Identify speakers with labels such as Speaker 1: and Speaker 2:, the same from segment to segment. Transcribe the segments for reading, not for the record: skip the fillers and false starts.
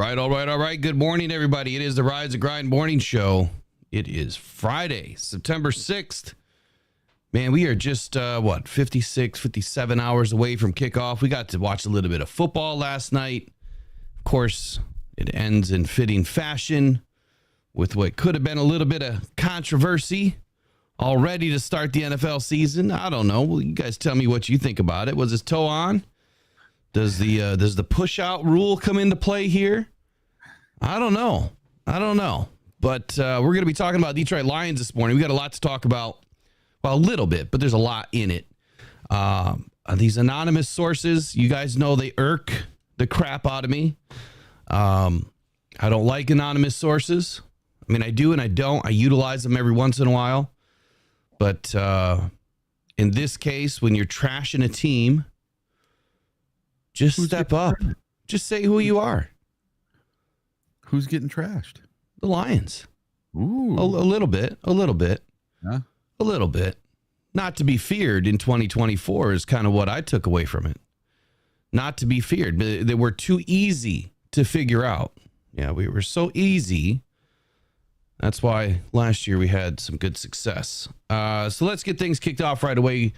Speaker 1: All right. Good morning, everybody. It is the Rise and Grind Morning Show. It is Friday, September 6th. Man, we are just, 56, 57 hours away from kickoff. We got to watch a little bit of football last night. Of course, it ends in fitting fashion with what could have been a little bit of controversy all ready to start the NFL season. I don't know. Well, you guys tell me what you think about it. Was his toe on? Does the push-out rule come into play here? I don't know. But we're going to be talking about Detroit Lions this morning. We got a lot to talk about. Well, a little bit, but there's a lot in it. These anonymous sources, you guys know they irk the crap out of me. I don't like anonymous sources. I mean, I do and I don't. I utilize them every once in a while. But in this case, when you're trashing a team, just step up. Just say who you are.
Speaker 2: Who's getting trashed?
Speaker 1: The Lions.
Speaker 2: Ooh.
Speaker 1: A little bit.
Speaker 2: Yeah.
Speaker 1: A little bit. Not to be feared in 2024 is kind of what I took away from it. Not to be feared. They were too easy to figure out. Yeah, we were so easy. That's why last year we had some good success. So let's get things kicked off right away.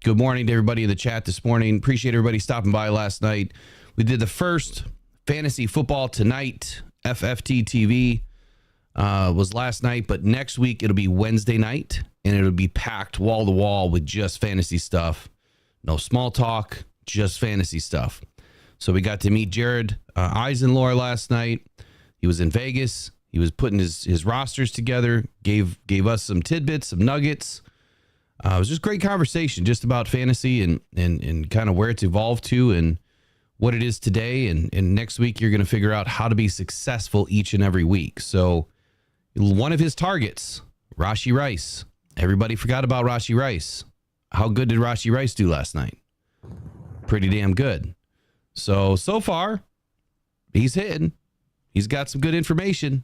Speaker 1: Good morning to everybody in the chat this morning. Appreciate everybody stopping by last night. We did the first Fantasy Football Tonight FFT TV was last night, but next week it'll be Wednesday night, and it'll be packed wall to wall with just fantasy stuff. No small talk, just fantasy stuff. So we got to meet Jared Eisenlohr last night. He was in Vegas. He was putting his rosters together, gave us some tidbits, some nuggets. It was just great conversation just about fantasy and kind of where it's evolved to and what it is today. And next week, you're going to figure out how to be successful each and every week. So one of his targets, Rashee Rice. Everybody forgot about Rashee Rice. How good did Rashee Rice do last night? Pretty damn good. So far, he's hitting. He's got some good information.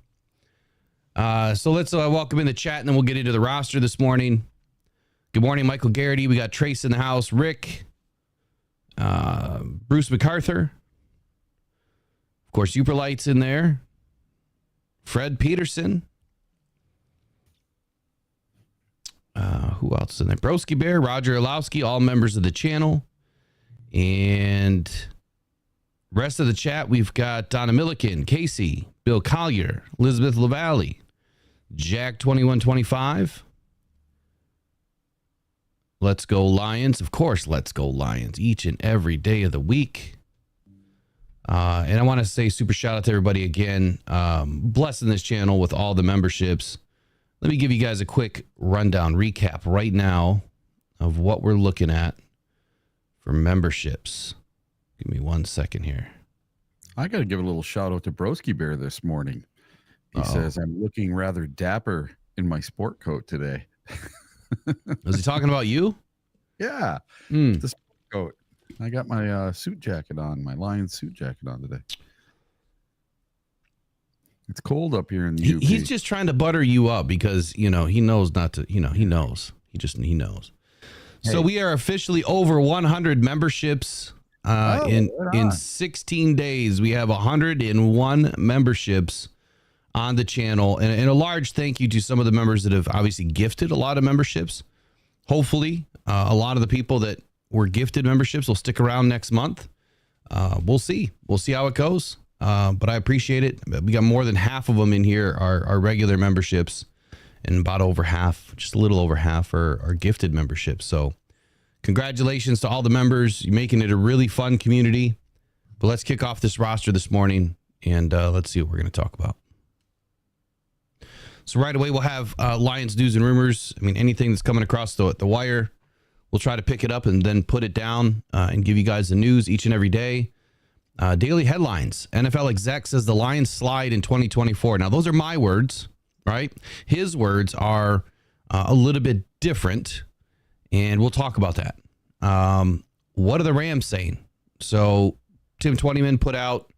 Speaker 1: So let's welcome in the chat, and then we'll get into the roster this morning. Good morning, Michael Garrity. We got Trace in the house. Rick. Bruce MacArthur. Of course, Uperlight's in there. Fred Peterson. Who else is in there? Broski Bear, Roger Orlowski, all members of the channel. And rest of the chat, we've got Donna Milliken, Casey, Bill Collier, Elizabeth LaValle, Jack 2125. Let's go Lions. Of course, let's go Lions each and every day of the week. And I want to say super shout out to everybody again. Blessing this channel with all the memberships. Let me give you guys a quick rundown recap right now of what we're looking at for memberships. Give me 1 second here.
Speaker 2: I got to give a little shout out to Broski Bear this morning. He says, I'm looking rather dapper in my sport coat today.
Speaker 1: Was he talking about you?
Speaker 2: Yeah. The sport coat. I got my suit jacket on, my Lions suit jacket on today. It's cold up here in the UP.
Speaker 1: He's just trying to butter you up because, he knows not to, he knows. He knows. Hey. So we are officially over 100 memberships in 16 days. We have 101 memberships on the channel, and a large thank you to some of the members that have obviously gifted a lot of memberships. Hopefully, a lot of the people that were gifted memberships will stick around next month. We'll see. We'll see how it goes. But I appreciate it. We got more than half of them in here are regular memberships, and about over half, just a little over half, are gifted memberships. So congratulations to all the members. You're making it a really fun community. But let's kick off this roster this morning, and let's see what we're going to talk about. So right away, we'll have Lions news and rumors. I mean, anything that's coming across the wire, we'll try to pick it up and then put it down and give you guys the news each and every day. Daily headlines. NFL exec says the Lions slide in 2024. Now, those are my words, right? His words are a little bit different, and we'll talk about that. What are the Rams saying? So Tim Twentyman put out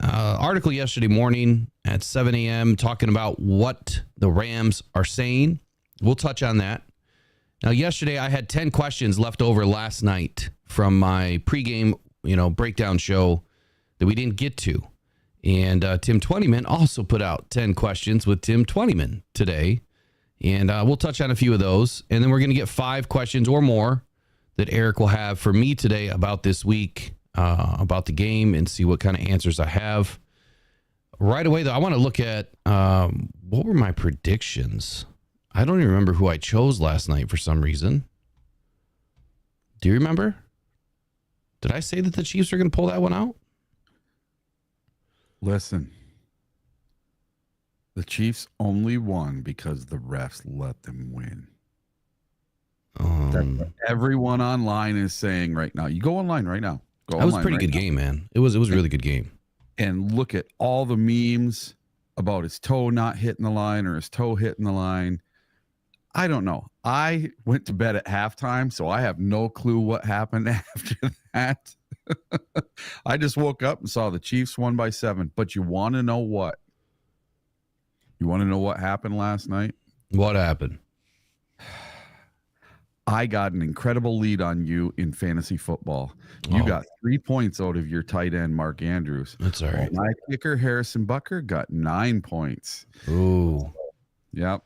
Speaker 1: article yesterday morning at 7 a.m. talking about what the Rams are saying. We'll touch on that. Now, yesterday I had 10 questions left over last night from my pregame, breakdown show that we didn't get to. And Tim Twentyman also put out 10 questions with Tim Twentyman today. And we'll touch on a few of those. And then we're going to get 5 questions or more that Eric will have for me today about this week, about the game, and see what kind of answers I have. Right away, though, I want to look at what were my predictions. I don't even remember who I chose last night for some reason. Do you remember? Did I say that the Chiefs are going to pull that one out?
Speaker 2: Listen, the Chiefs only won because the refs let them win. That's what everyone online is saying right now. You go online right now.
Speaker 1: That was a pretty good game, man. It was a really good game.
Speaker 2: And look at all the memes about his toe not hitting the line or his toe hitting the line. I don't know. I went to bed at halftime, so I have no clue what happened after that. I just woke up and saw the Chiefs won by 7. But you want to know what? You want to know what happened last night?
Speaker 1: What happened?
Speaker 2: I got an incredible lead on you in fantasy football. You got 3 points out of your tight end, Mark Andrews.
Speaker 1: That's all right.
Speaker 2: My kicker, Harrison Bucker, got 9 points.
Speaker 1: Ooh.
Speaker 2: Yep.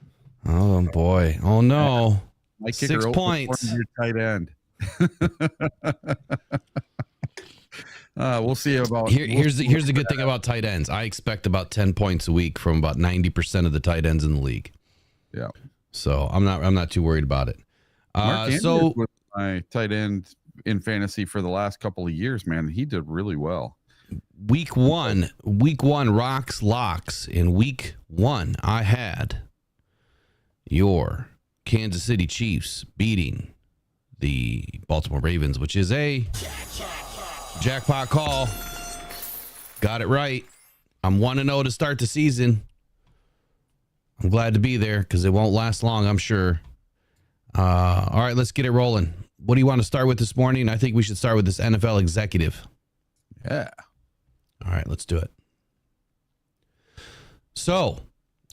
Speaker 1: Oh, boy. Oh, no.
Speaker 2: My kicker
Speaker 1: 6 points.
Speaker 2: Your tight end. We'll see about.
Speaker 1: Here's the good thing about tight ends. I expect about 10 points a week from about 90% of the tight ends in the league.
Speaker 2: Yeah.
Speaker 1: So I'm not too worried about it.
Speaker 2: So was my tight end in fantasy for the last couple of years, man. He did really well.
Speaker 1: Week one rocks locks. In week 1, I had your Kansas City Chiefs beating the Baltimore Ravens, which is a jackpot call. Got it right. I'm 1-0 to start the season. I'm glad to be there because it won't last long, I'm sure. All right, let's get it rolling. What do you want to start with this morning? I think we should start with this NFL executive.
Speaker 2: Yeah.
Speaker 1: All right, let's do it. So,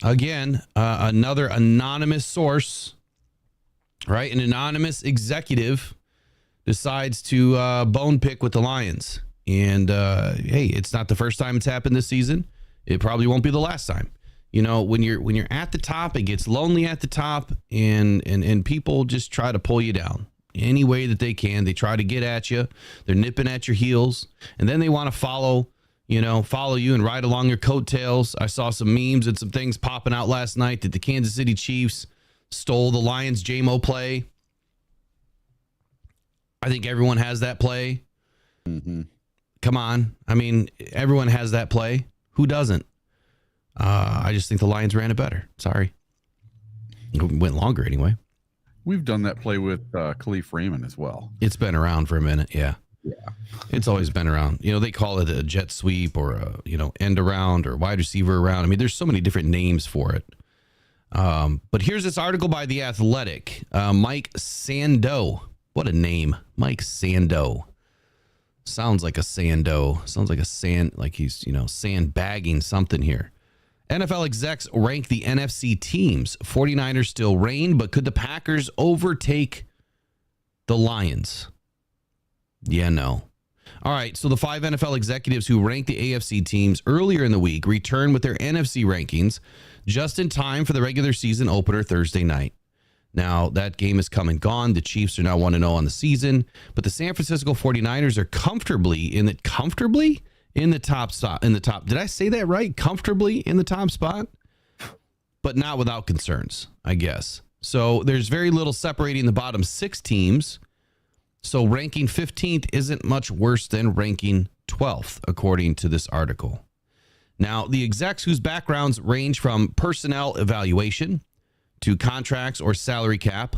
Speaker 1: again, another anonymous source, right? An anonymous executive decides to bone pick with the Lions. And, hey, it's not the first time it's happened this season. It probably won't be the last time. You know, when you're at the top, it gets lonely at the top, and people just try to pull you down any way that they can. They try to get at you. They're nipping at your heels, and then they want to follow you and ride along your coattails. I saw some memes and some things popping out last night that the Kansas City Chiefs stole the Lions JMO play. I think everyone has that play.
Speaker 2: Mm-hmm.
Speaker 1: Come on. I mean, everyone has that play. Who doesn't? I just think the Lions ran it better. Sorry. It went longer anyway.
Speaker 2: We've done that play with Khalif Raymond as well.
Speaker 1: It's been around for a minute. Yeah.
Speaker 2: Yeah.
Speaker 1: It's always been around. You know, they call it a jet sweep or a, end around or wide receiver around. I mean, there's so many different names for it. But here's this article by The Athletic. Mike Sando. What a name. Mike Sando. Sounds like a Sando. Sounds like he's, sandbagging something here. NFL execs rank the NFC teams. 49ers still reign, but could the Packers overtake the Lions? Yeah, no. All right, so the 5 NFL executives who ranked the AFC teams earlier in the week returned with their NFC rankings just in time for the regular season opener Thursday night. Now, that game is come and gone. The Chiefs are now 1-0 on the season, but the San Francisco 49ers are comfortably in the top spot. Did I say that right? Comfortably in the top spot, but not without concerns, I guess. So there's very little separating the bottom 6 teams. So ranking 15th isn't much worse than ranking 12th, according to this article. Now, the execs whose backgrounds range from personnel evaluation to contracts or salary cap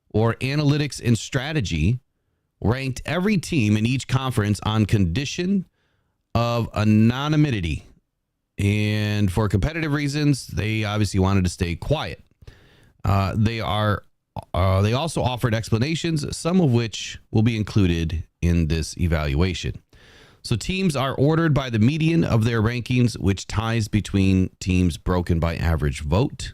Speaker 1: or analytics and strategy ranked every team in each conference on condition of anonymity. And for competitive reasons, they obviously wanted to stay quiet. They also offered explanations, some of which will be included in this evaluation. So teams are ordered by the median of their rankings, which ties between teams broken by average vote.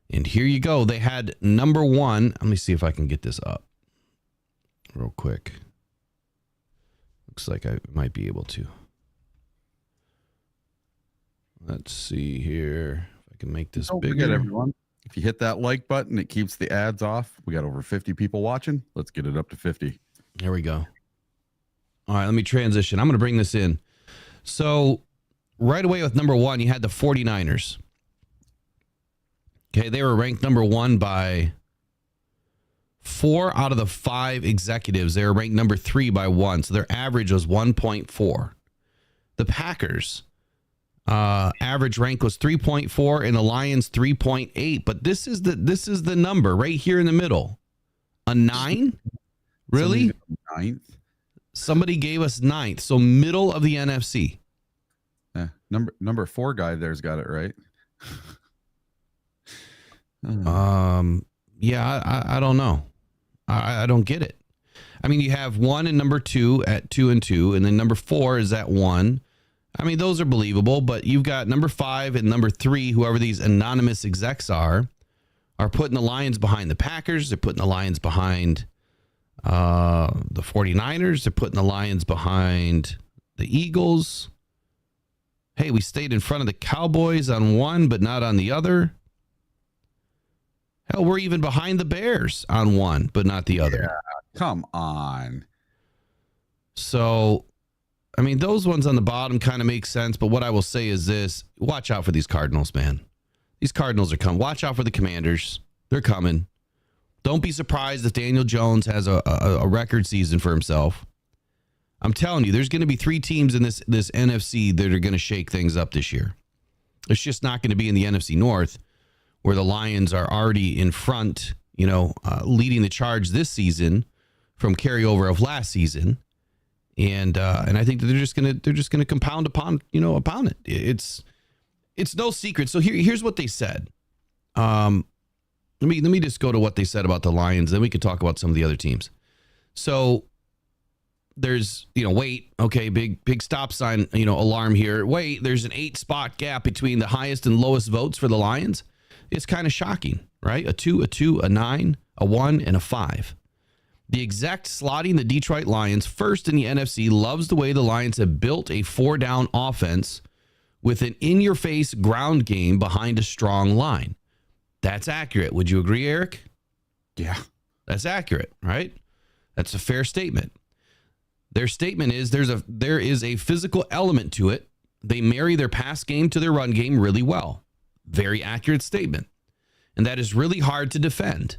Speaker 1: And here you go. They had number 1. Let me see if I can get this up real quick. Looks like I might be able to. Let's see here. If I can make this
Speaker 2: Don't
Speaker 1: bigger.
Speaker 2: forget, everyone. If you hit that like button, it keeps the ads off. We got over 50 people watching. Let's get it up to 50.
Speaker 1: There we go. All right, let me transition. I'm going to bring this in. So right away with number 1, you had the 49ers. Okay, they were ranked number 1 by 4 out of the 5 executives. They were ranked number 3 by 1. So their average was 1.4. The Packers average rank was 3.4 and the Lions 3.8. But this is the number right here in the middle. A 9? Really?
Speaker 2: Ninth.
Speaker 1: Somebody gave us 9th. So middle of the NFC.
Speaker 2: Yeah, number 4 guy there's got it right.
Speaker 1: Yeah, I don't know. I don't get it. I mean, you have 1 and number 2 at 2 and 2, and then number 4 is at 1. I mean, those are believable, but you've got number 5 and number 3, whoever these anonymous execs are putting the Lions behind the Packers. They're putting the Lions behind the 49ers. They're putting the Lions behind the Eagles. Hey, we stayed in front of the Cowboys on one, but not on the other. Hell, we're even behind the Bears on one, but not the other.
Speaker 2: Yeah, come on.
Speaker 1: So, I mean, those ones on the bottom kind of make sense, but what I will say is this. Watch out for these Cardinals, man. These Cardinals are coming. Watch out for the Commanders. They're coming. Don't be surprised if Daniel Jones has a record season for himself. I'm telling you, there's going to be 3 teams in this NFC that are going to shake things up this year. It's just not going to be in the NFC North, where the Lions are already in front, leading the charge this season from carryover of last season, and I think that they're just gonna compound upon it. It's no secret. So here's what they said. Let me just go to what they said about the Lions, then we can talk about some of the other teams. So there's wait, okay, big stop sign, alarm here. Wait, there's an 8-spot gap between the highest and lowest votes for the Lions. It's kind of shocking, right? A 2, a 9, a 1, and a 5. The exec slotting the Detroit Lions first in the NFC loves the way the Lions have built a 4-down offense with an in-your-face ground game behind a strong line. That's accurate. Would you agree, Eric?
Speaker 2: Yeah.
Speaker 1: That's accurate, right? That's a fair statement. Their statement is there is a physical element to it. They marry their pass game to their run game really well. Very accurate statement. And that is really hard to defend.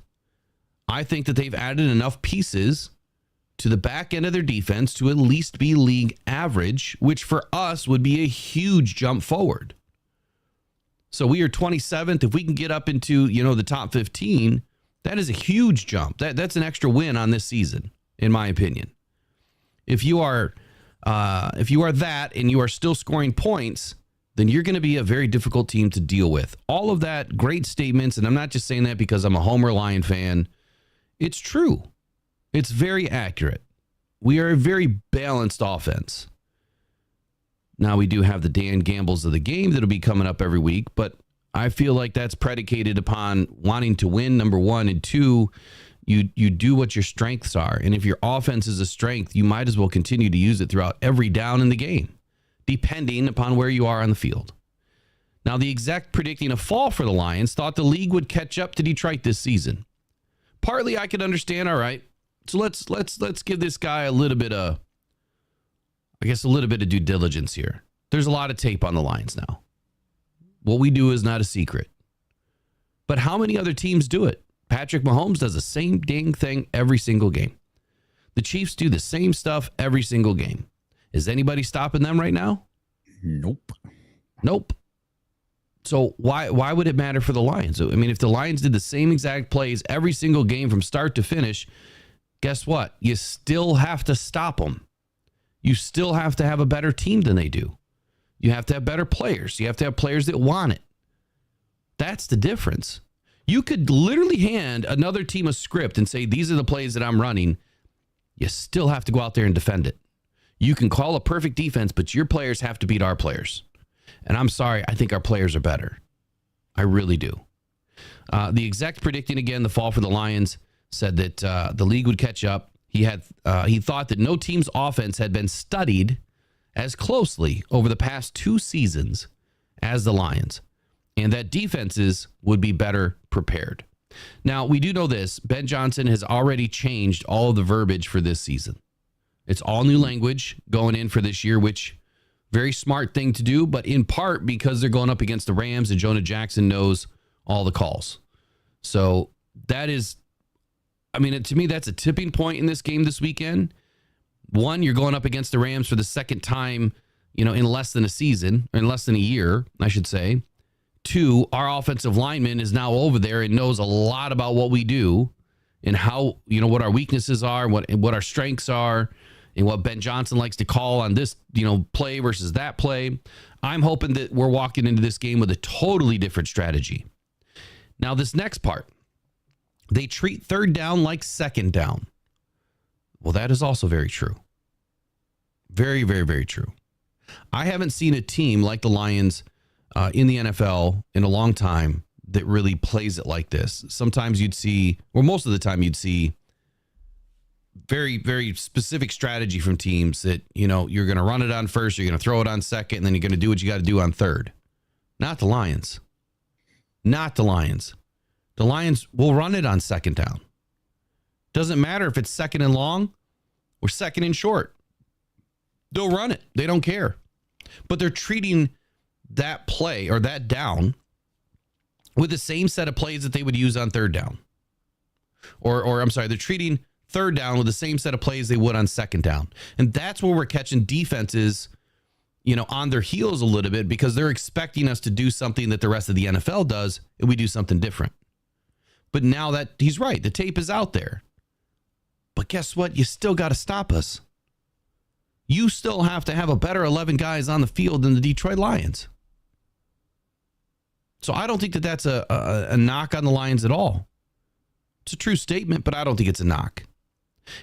Speaker 1: I think that they've added enough pieces to the back end of their defense to at least be league average, which for us would be a huge jump forward. So we are 27th. If we can get up into, the top 15, that is a huge jump. That's an extra win on this season, in my opinion. If you are that and you are still scoring points, then you're going to be a very difficult team to deal with. All of that, great statements, and I'm not just saying that because I'm a Homer Lion fan. It's true. It's very accurate. We are a very balanced offense. Now, we do have the Dan Gambles of the game that'll be coming up every week, but I feel like that's predicated upon wanting to win, number 1, and 2, you do what your strengths are. And if your offense is a strength, you might as well continue to use it throughout every down in the game, depending upon where you are on the field. Now, the exec predicting a fall for the Lions thought the league would catch up to Detroit this season. Partly I could understand, all right. So let's give this guy a little bit of due diligence here. There's a lot of tape on the Lions now. What we do is not a secret. But how many other teams do it? Patrick Mahomes does the same dang thing every single game. The Chiefs do the same stuff every single game. Is anybody stopping them right now? Nope. So why would it matter for the Lions? I mean, if the Lions did the same exact plays every single game from start to finish, guess what? You still have to stop them. You still have to have a better team than they do. You have to have better players. You have to have players that want it. That's the difference. You could literally hand another team a script and say, these are the plays that I'm running. You still have to go out there and defend it. You can call a perfect defense, but your players have to beat our players. And I'm sorry, I think our players are better. I really do. The exec predicting again the fall for the Lions said that the league would catch up. He thought that no team's offense had been studied as closely over the past 2 seasons as the Lions, and that defenses would be better prepared. Now, we do know this. Ben Johnson has already changed all of the verbiage for this season. It's all new language going in for this year, which very smart thing to do, but in part because they're going up against the Rams and Jonah Jackson knows all the calls. So that is, I mean, to me, that's a tipping point in this game this weekend. One, you're going up against the Rams for the second time, in less than a season, or in less than a year, I should say. Two, our offensive lineman is now over there and knows a lot about what we do and how, what our weaknesses are, what our strengths are, and what Ben Johnson likes to call on this, play versus that play. I'm hoping that we're walking into this game with a totally different strategy. Now, this next part, they treat third down like second down. Well, that is also very true. Very, very, very true. I haven't seen a team like the Lions in the NFL in a long time that really plays it like this. Sometimes you'd see, or most of the time you'd see, very, very specific strategy from teams that, you're going to run it on first, you're going to throw it on second, and then you're going to do what you got to do on third. Not the Lions. Not the Lions. The Lions will run it on second down. Doesn't matter if it's second and long or second and short. They'll run it. They don't care. But they're treating that play or that down with the same set of plays that they would use on third down. Or I'm sorry, they're treating third down with the same set of plays they would on second down. And that's where we're catching defenses, on their heels a little bit because they're expecting us to do something that the rest of the NFL does and we do something different. But now that he's right, the tape is out there. But guess what? You still got to stop us. You still have to have a better 11 guys on the field than the Detroit Lions. So I don't think that that's a knock on the Lions at all. It's a true statement, but I don't think it's a knock.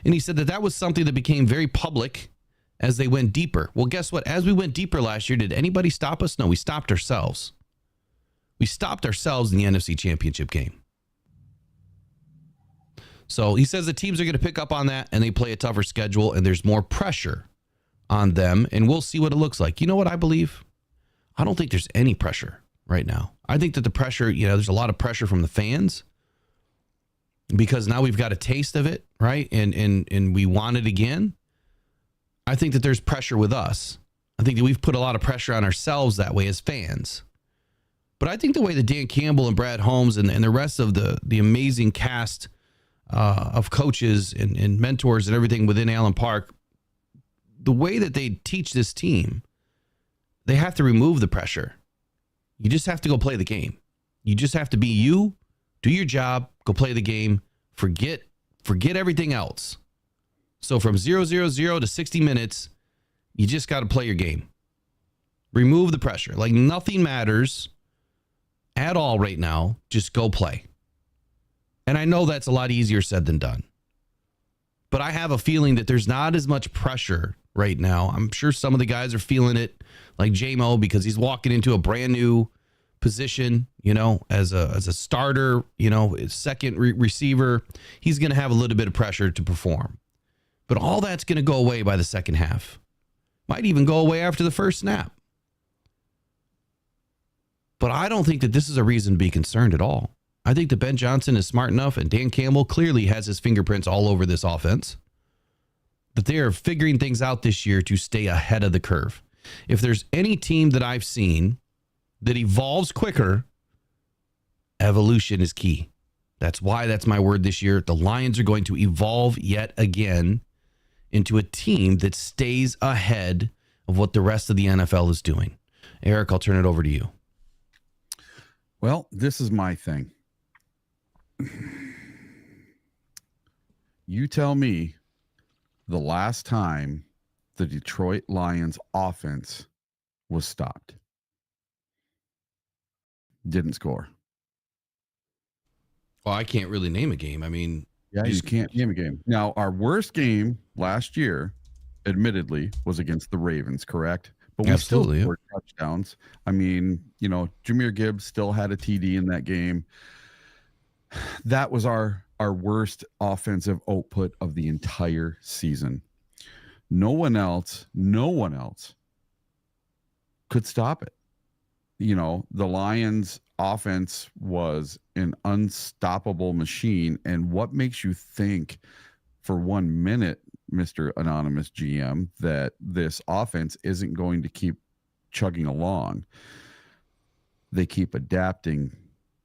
Speaker 1: And he said that was something that became very public as they went deeper. Well, guess what? As we went deeper last year, did anybody stop us? No, we stopped ourselves. We stopped ourselves in the NFC Championship game. So he says the teams are going to pick up on that and they play a tougher schedule and there's more pressure on them and we'll see what it looks like. You know what I believe? I don't think there's any pressure right now. I think that the pressure, there's a lot of pressure from the fans because now we've got a taste of it, right? And we want it again. I think that there's pressure with us. I think that we've put a lot of pressure on ourselves that way as fans. But I think the way that Dan Campbell and Brad Holmes and the rest of the amazing cast of coaches and mentors and everything within Allen Park, the way that they teach this team, they have to remove the pressure. You just have to go play the game. You just have to be you, do your job, go play the game, forget everything else. So from 0-0-0 to 60 minutes, you just got to play your game. Remove the pressure. Like nothing matters at all right now. Just go play. And I know that's a lot easier said than done. But I have a feeling that there's not as much pressure right now. I'm sure some of the guys are feeling it, like J-Mo, because he's walking into a brand new position, as a starter, second receiver. He's going to have a little bit of pressure to perform. But all that's going to go away by the second half. Might even go away after the first snap. But I don't think that this is a reason to be concerned at all. I think that Ben Johnson is smart enough and Dan Campbell clearly has his fingerprints all over this offense. But they are figuring things out this year to stay ahead of the curve. If there's any team that I've seen that evolves quicker, evolution is key. That's why that's my word this year. The Lions are going to evolve yet again into a team that stays ahead of what the rest of the NFL is doing. Eric, I'll turn it over to you.
Speaker 2: Well, this is my thing. You tell me the last time the Detroit Lions offense was stopped. Didn't score.
Speaker 1: Well, I can't really name a game. I mean,
Speaker 2: yeah, you can't name a game. Now, our worst game last year, admittedly, was against the Ravens, correct? But we
Speaker 1: Absolutely,
Speaker 2: still scored touchdowns. I mean, Jahmyr Gibbs still had a TD in that game. That was our worst offensive output of the entire season. No one else could stop it. the Lions offense was an unstoppable machine. And what makes you think for 1 minute, Mr. Anonymous GM, that this offense isn't going to keep chugging along? They keep adapting.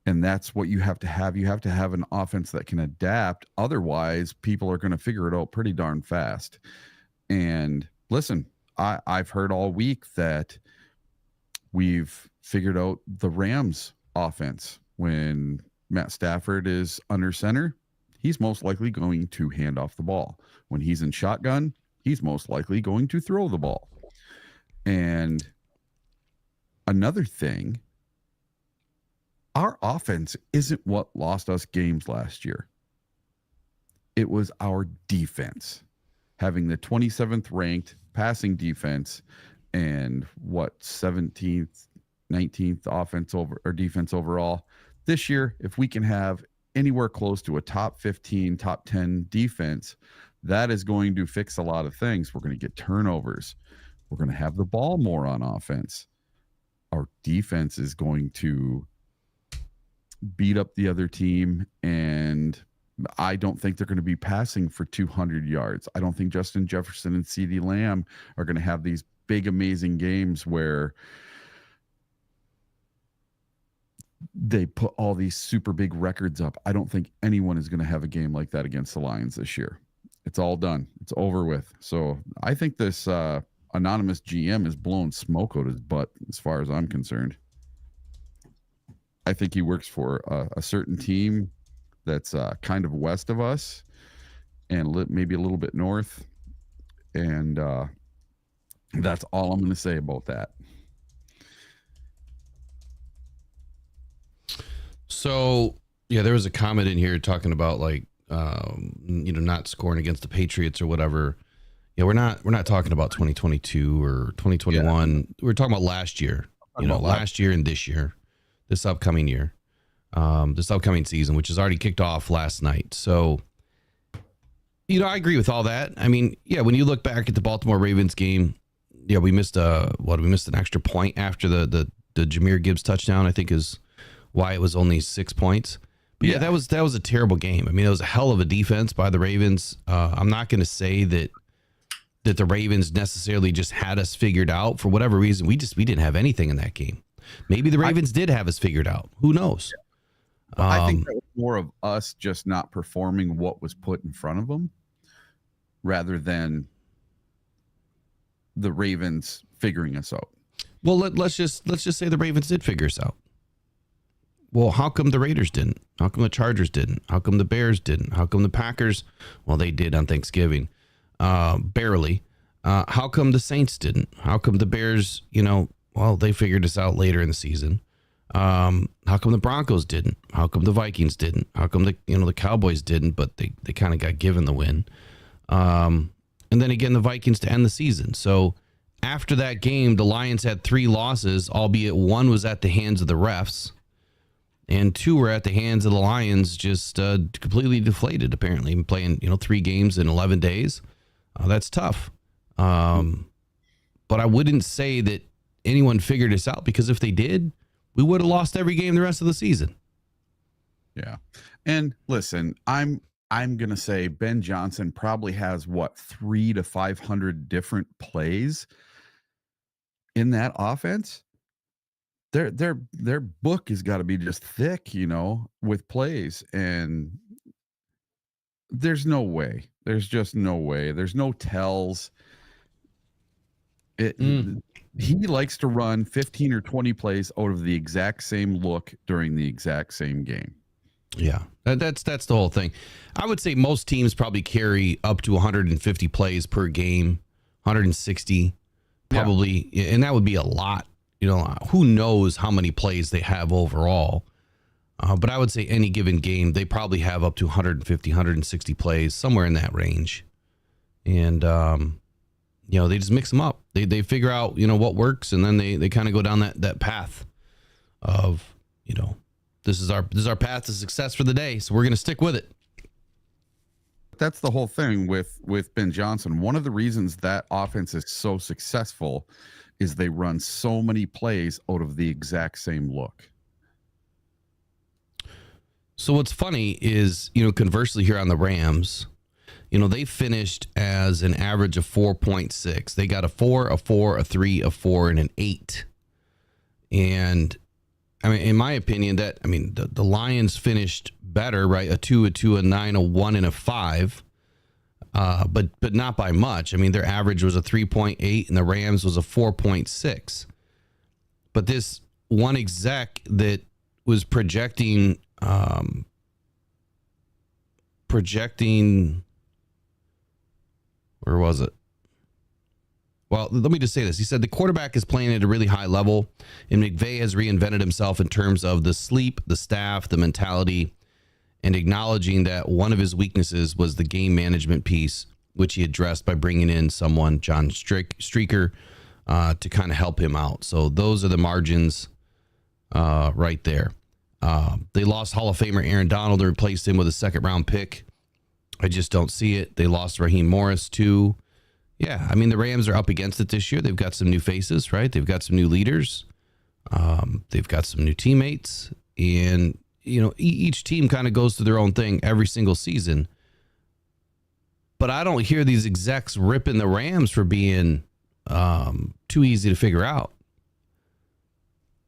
Speaker 2: And that's what you have to have. You have to have an offense that can adapt. Otherwise, people are going to figure it out pretty darn fast. And listen, I've heard all week that we've figured out the Rams offense. When Matt Stafford is under center, he's most likely going to hand off the ball. When he's in shotgun, he's most likely going to throw the ball. And another thing, our offense isn't what lost us games last year. It was our defense, having the 27th ranked passing defense and 17th, 19th offense or defense overall. This year, if we can have anywhere close to a top 15, top 10 defense, that is going to fix a lot of things. We're going to get turnovers. We're going to have the ball more on offense. Our defense is going to beat up the other team, and I don't think they're going to be passing for 200 yards. I don't think Justin Jefferson and CeeDee Lamb are going to have these big, amazing games where they put all these super big records up. I don't think anyone is going to have a game like that against the Lions this year. It's all done. It's over with. So I think this anonymous GM is blowing smoke out his butt as far as I'm concerned. I think he works for a certain team that's kind of west of us and maybe a little bit north. And that's all I'm going to say about that.
Speaker 1: So, yeah, there was a comment in here talking about not scoring against the Patriots or whatever. Yeah, we're not talking about 2022 or 2021. Yeah. We're talking about last year. Last year and this year, this upcoming year, this upcoming season, which has already kicked off last night. So, I agree with all that. I mean, yeah, when you look back at the Baltimore Ravens game, yeah, we missed an extra point after the Jahmyr Gibbs touchdown, I think is why it was only 6 points. But yeah, that was a terrible game. I mean, it was a hell of a defense by the Ravens. I'm not going to say that the Ravens necessarily just had us figured out. For whatever reason, we didn't have anything in that game. Maybe the Ravens did have us figured out. Who knows?
Speaker 2: I think that was more of us just not performing what was put in front of them rather than the Ravens figuring us out.
Speaker 1: Well, let's just say the Ravens did figure us out. Well, how come the Raiders didn't? How come the Chargers didn't? How come the Bears didn't? How come the Packers? Well, they did on Thanksgiving, barely. How come the Saints didn't? How come the Bears, they figured us out later in the season. How come the Broncos didn't? How come the Vikings didn't? How come the Cowboys didn't, but they kind of got given the win. And then again, the Vikings to end the season. So after that game, the Lions had 3 losses, albeit one was at the hands of the refs. And 2 were at the hands of the Lions, just completely deflated, apparently. Playing, 3 games in 11 days. That's tough. But I wouldn't say that anyone figured us out, because if they did, we would have lost every game the rest of the season.
Speaker 2: Yeah. And listen, I'm going to say Ben Johnson probably has 300 to 500 different plays in that offense. Their book has got to be just thick, with plays, and there's no way. There's just no way. There's no tells. He likes to run 15 or 20 plays out of the exact same look during the exact same game.
Speaker 1: Yeah, that's the whole thing. I would say most teams probably carry up to 150 plays per game, 160 probably, and that would be a lot. Who knows how many plays they have overall. But I would say any given game, they probably have up to 150, 160 plays, somewhere in that range. And, they just mix them up. They figure out, what works, and then they kind of go down that path of, this is our path to success for the day, so we're going to stick with it.
Speaker 2: that's the whole thing with Ben Johnson. One of the reasons that offense is so successful is they run so many plays out of the exact same look.
Speaker 1: So what's funny is, conversely here on the Rams, they finished as an average of 4.6. They got a 4, a 4, a 3, a 4, and an 8. And I mean, in my opinion, the Lions finished better, right? A 2, a 2, a 9, a 1, and a 5. But not by much. I mean, their average was a 3.8 and the Rams was a 4.6. But this one exec that was projecting, where was it? Well, let me just say this. He said the quarterback is playing at a really high level, and McVay has reinvented himself in terms of the sleep, the staff, the mentality, and acknowledging that one of his weaknesses was the game management piece, which he addressed by bringing in someone, John Streaker, to kind of help him out. So those are the margins right there. They lost Hall of Famer Aaron Donald and replaced him with a second-round pick. I just don't see it. They lost Raheem Morris, too. Yeah, I mean, the Rams are up against it this year. They've got some new faces, right? They've got some new leaders. They've got some new teammates. And, each team kind of goes through their own thing every single season. But I don't hear these execs ripping the Rams for being too easy to figure out.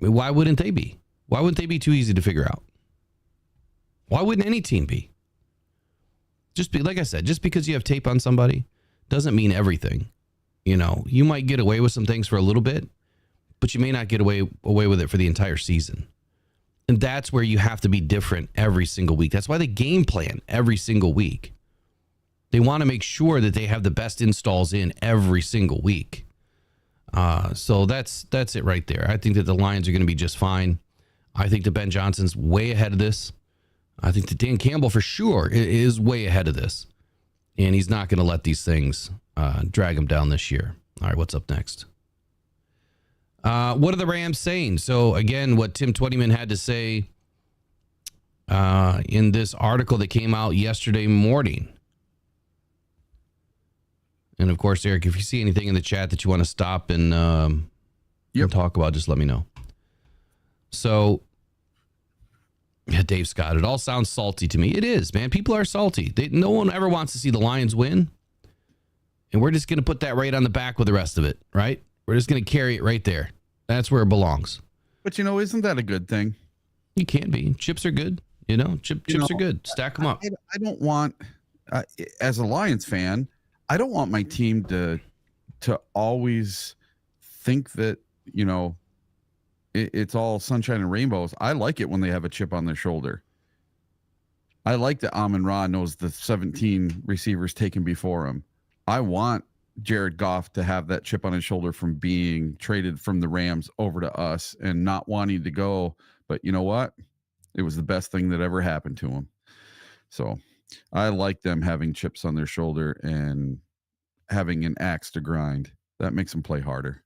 Speaker 1: I mean, why wouldn't they be? Why wouldn't they be too easy to figure out? Why wouldn't any team be? Like I said, just because you have tape on somebody doesn't mean everything. You might get away with some things for a little bit, but you may not get away with it for the entire season. And that's where you have to be different every single week. That's why they game plan every single week. They want to make sure that they have the best installs in every single week. So that's it right there. I think that the Lions are going to be just fine. I think that Ben Johnson's way ahead of this. I think that Dan Campbell for sure is way ahead of this. And he's not going to let these things drag him down this year. All right, what's up next? What are the Rams saying? So, again, what Tim Twentyman had to say in this article that came out yesterday morning. And, of course, Eric, if you see anything in the chat that you want to stop and talk about, just let me know. So, yeah, Dave Scott, it all sounds salty to me. It is, man. People are salty. No one ever wants to see the Lions win. And we're just going to put that right on the back with the rest of it, right? We're just going to carry it right there. That's where it belongs.
Speaker 2: But, isn't that a good thing?
Speaker 1: You can be. Chips are good. Chips are good. Stack them up.
Speaker 2: I don't want, as a Lions fan, I don't want my team to always think that, it's all sunshine and rainbows. I like it when they have a chip on their shoulder. I like that Amon-Ra knows the 17 receivers taken before him. I want Jared Goff to have that chip on his shoulder from being traded from the Rams over to us and not wanting to go. But you know what? It was the best thing that ever happened to him. So I like them having chips on their shoulder and having an axe to grind. That makes them play harder.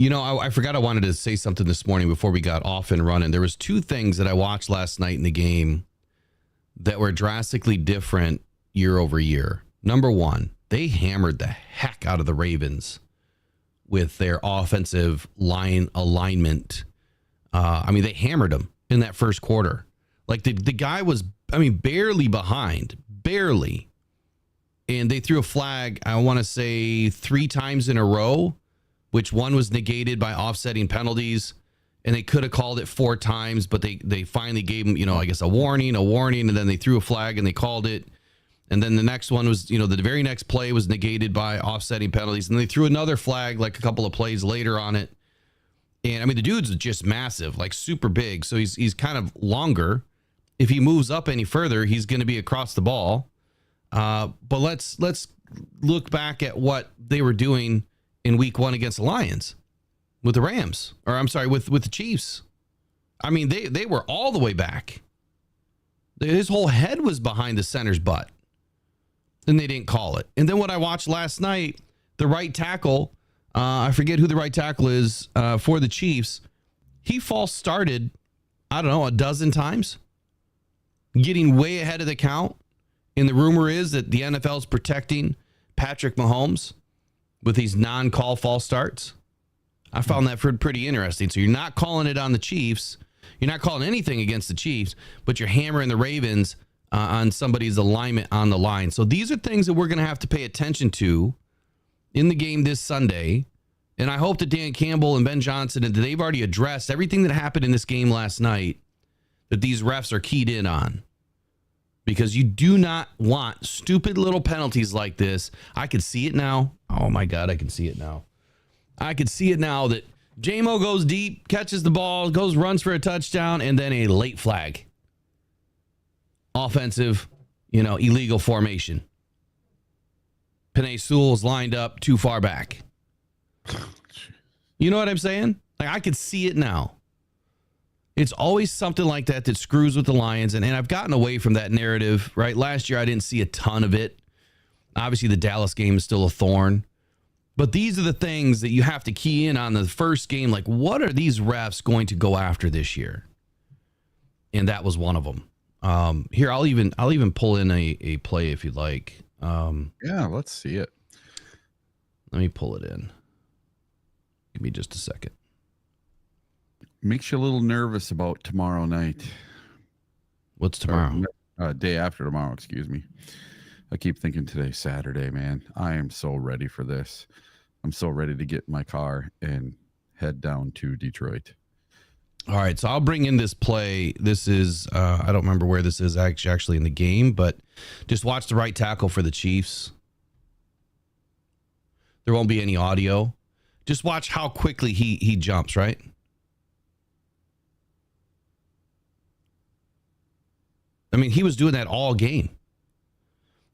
Speaker 1: I forgot I wanted to say something this morning before we got off and running. There was two things that I watched last night in the game that were drastically different year over year. Number one, they hammered the heck out of the Ravens with their offensive line alignment. They hammered them in that first quarter. Like the guy was, barely behind, barely. And they threw a flag, I want to say 3 times in a row, which one was negated by offsetting penalties. And they could have called it 4 times, but they finally gave him, a warning, and then they threw a flag and they called it. And then the next one was, the very next play was negated by offsetting penalties. And they threw another flag like a couple of plays later on it. And the dude's just massive, like super big. So he's kind of longer. If he moves up any further, he's going to be across the ball. But let's look back at what they were doing in week 1 against the Lions with the Rams, or I'm sorry, with the Chiefs. They were all the way back. His whole head was behind the center's butt. And they didn't call it. And then what I watched last night, the right tackle, I forget who the right tackle is for the Chiefs. He false started, I don't know, a dozen times, getting way ahead of the count And the rumor is that the NFL is protecting Patrick Mahomes with these non-call false starts. I found that pretty interesting. So you're not calling it on the Chiefs. You're not calling anything against the Chiefs, but you're hammering the Ravens on somebody's alignment on the line. So these are things that we're going to have to pay attention to in the game this Sunday. And I hope that Dan Campbell and Ben Johnson, and they've already addressed everything that happened in this game last night, that these refs are keyed in on. Because you do not want stupid little penalties like this. I can see it now. Oh, my God, I can see it now. I can see it now that J-Mo goes deep, catches the ball, runs for a touchdown, and then a late flag. Offensive, illegal formation. Penei Sewell's lined up too far back. You know what I'm saying? Like, I could see it now. It's always something like that that screws with the Lions, and I've gotten away from that narrative, right? Last year, I didn't see a ton of it. Obviously, the Dallas game is still a thorn. But these are the things that you have to key in on the first game. Like, what are these refs going to go after this year? And that was one of them. Here, I'll even pull in a play if you'd like.
Speaker 2: Yeah, let's see it.
Speaker 1: Let me pull it in. Give me just a second.
Speaker 2: Makes you a little nervous about tomorrow night.
Speaker 1: What's tomorrow?
Speaker 2: Day after tomorrow, excuse me. I keep thinking today's Saturday, man. I am so ready for this. I'm so ready to get in my car and head down to Detroit.
Speaker 1: All right, so I'll bring in this play. This is, I don't remember where this is actually in the game, but just watch the right tackle for the Chiefs. There won't be any audio. Just watch how quickly he jumps, right? I mean, he was doing that all game.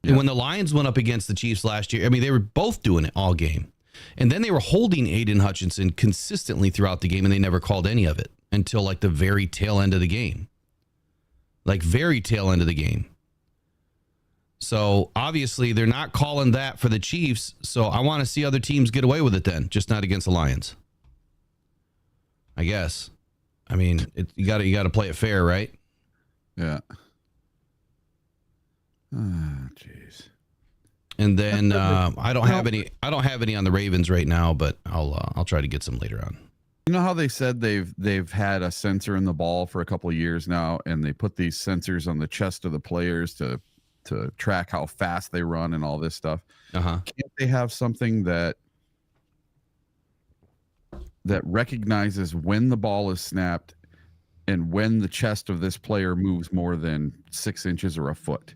Speaker 1: Yeah. And when the Lions went up against the Chiefs last year, I mean, they were both doing it all game. And then they were holding Aiden Hutchinson consistently throughout the game, and they never called any of it until like the very tail end of the game. Like very tail end of the game. So obviously they're not calling that for the Chiefs. So I want to see other teams get away with it then, just not against the Lions. I guess. I mean, you got to play it fair, right?
Speaker 2: Yeah. Oh, jeez.
Speaker 1: And then I don't have any on the Ravens right now, but I'll try to get some later on.
Speaker 2: You know how they said they've had a sensor in the ball for a couple of years now, and they put these sensors on the chest of the players to track how fast they run and all this stuff.
Speaker 1: Uh-huh.
Speaker 2: Can't they have something that recognizes when the ball is snapped and when the chest of this player moves more than 6 inches or a foot?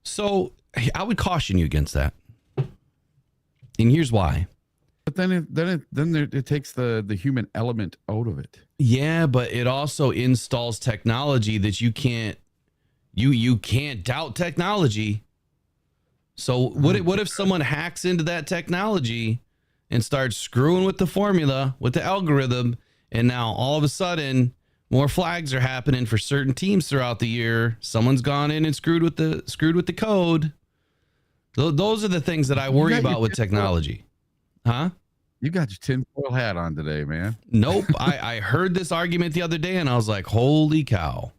Speaker 1: So I would caution you against that. And here's why.
Speaker 2: But then it takes the human element out of it.
Speaker 1: Yeah, but it also installs technology that you can't doubt technology. So what if someone hacks into that technology and starts screwing with the formula, with the algorithm, and now all of a sudden more flags are happening for certain teams throughout the year. Someone's gone in and screwed with the code. Those are the things that I worry about with technology. Huh?
Speaker 2: You got your tinfoil hat on today, man.
Speaker 1: Nope. I heard this argument the other day and I was like, holy cow.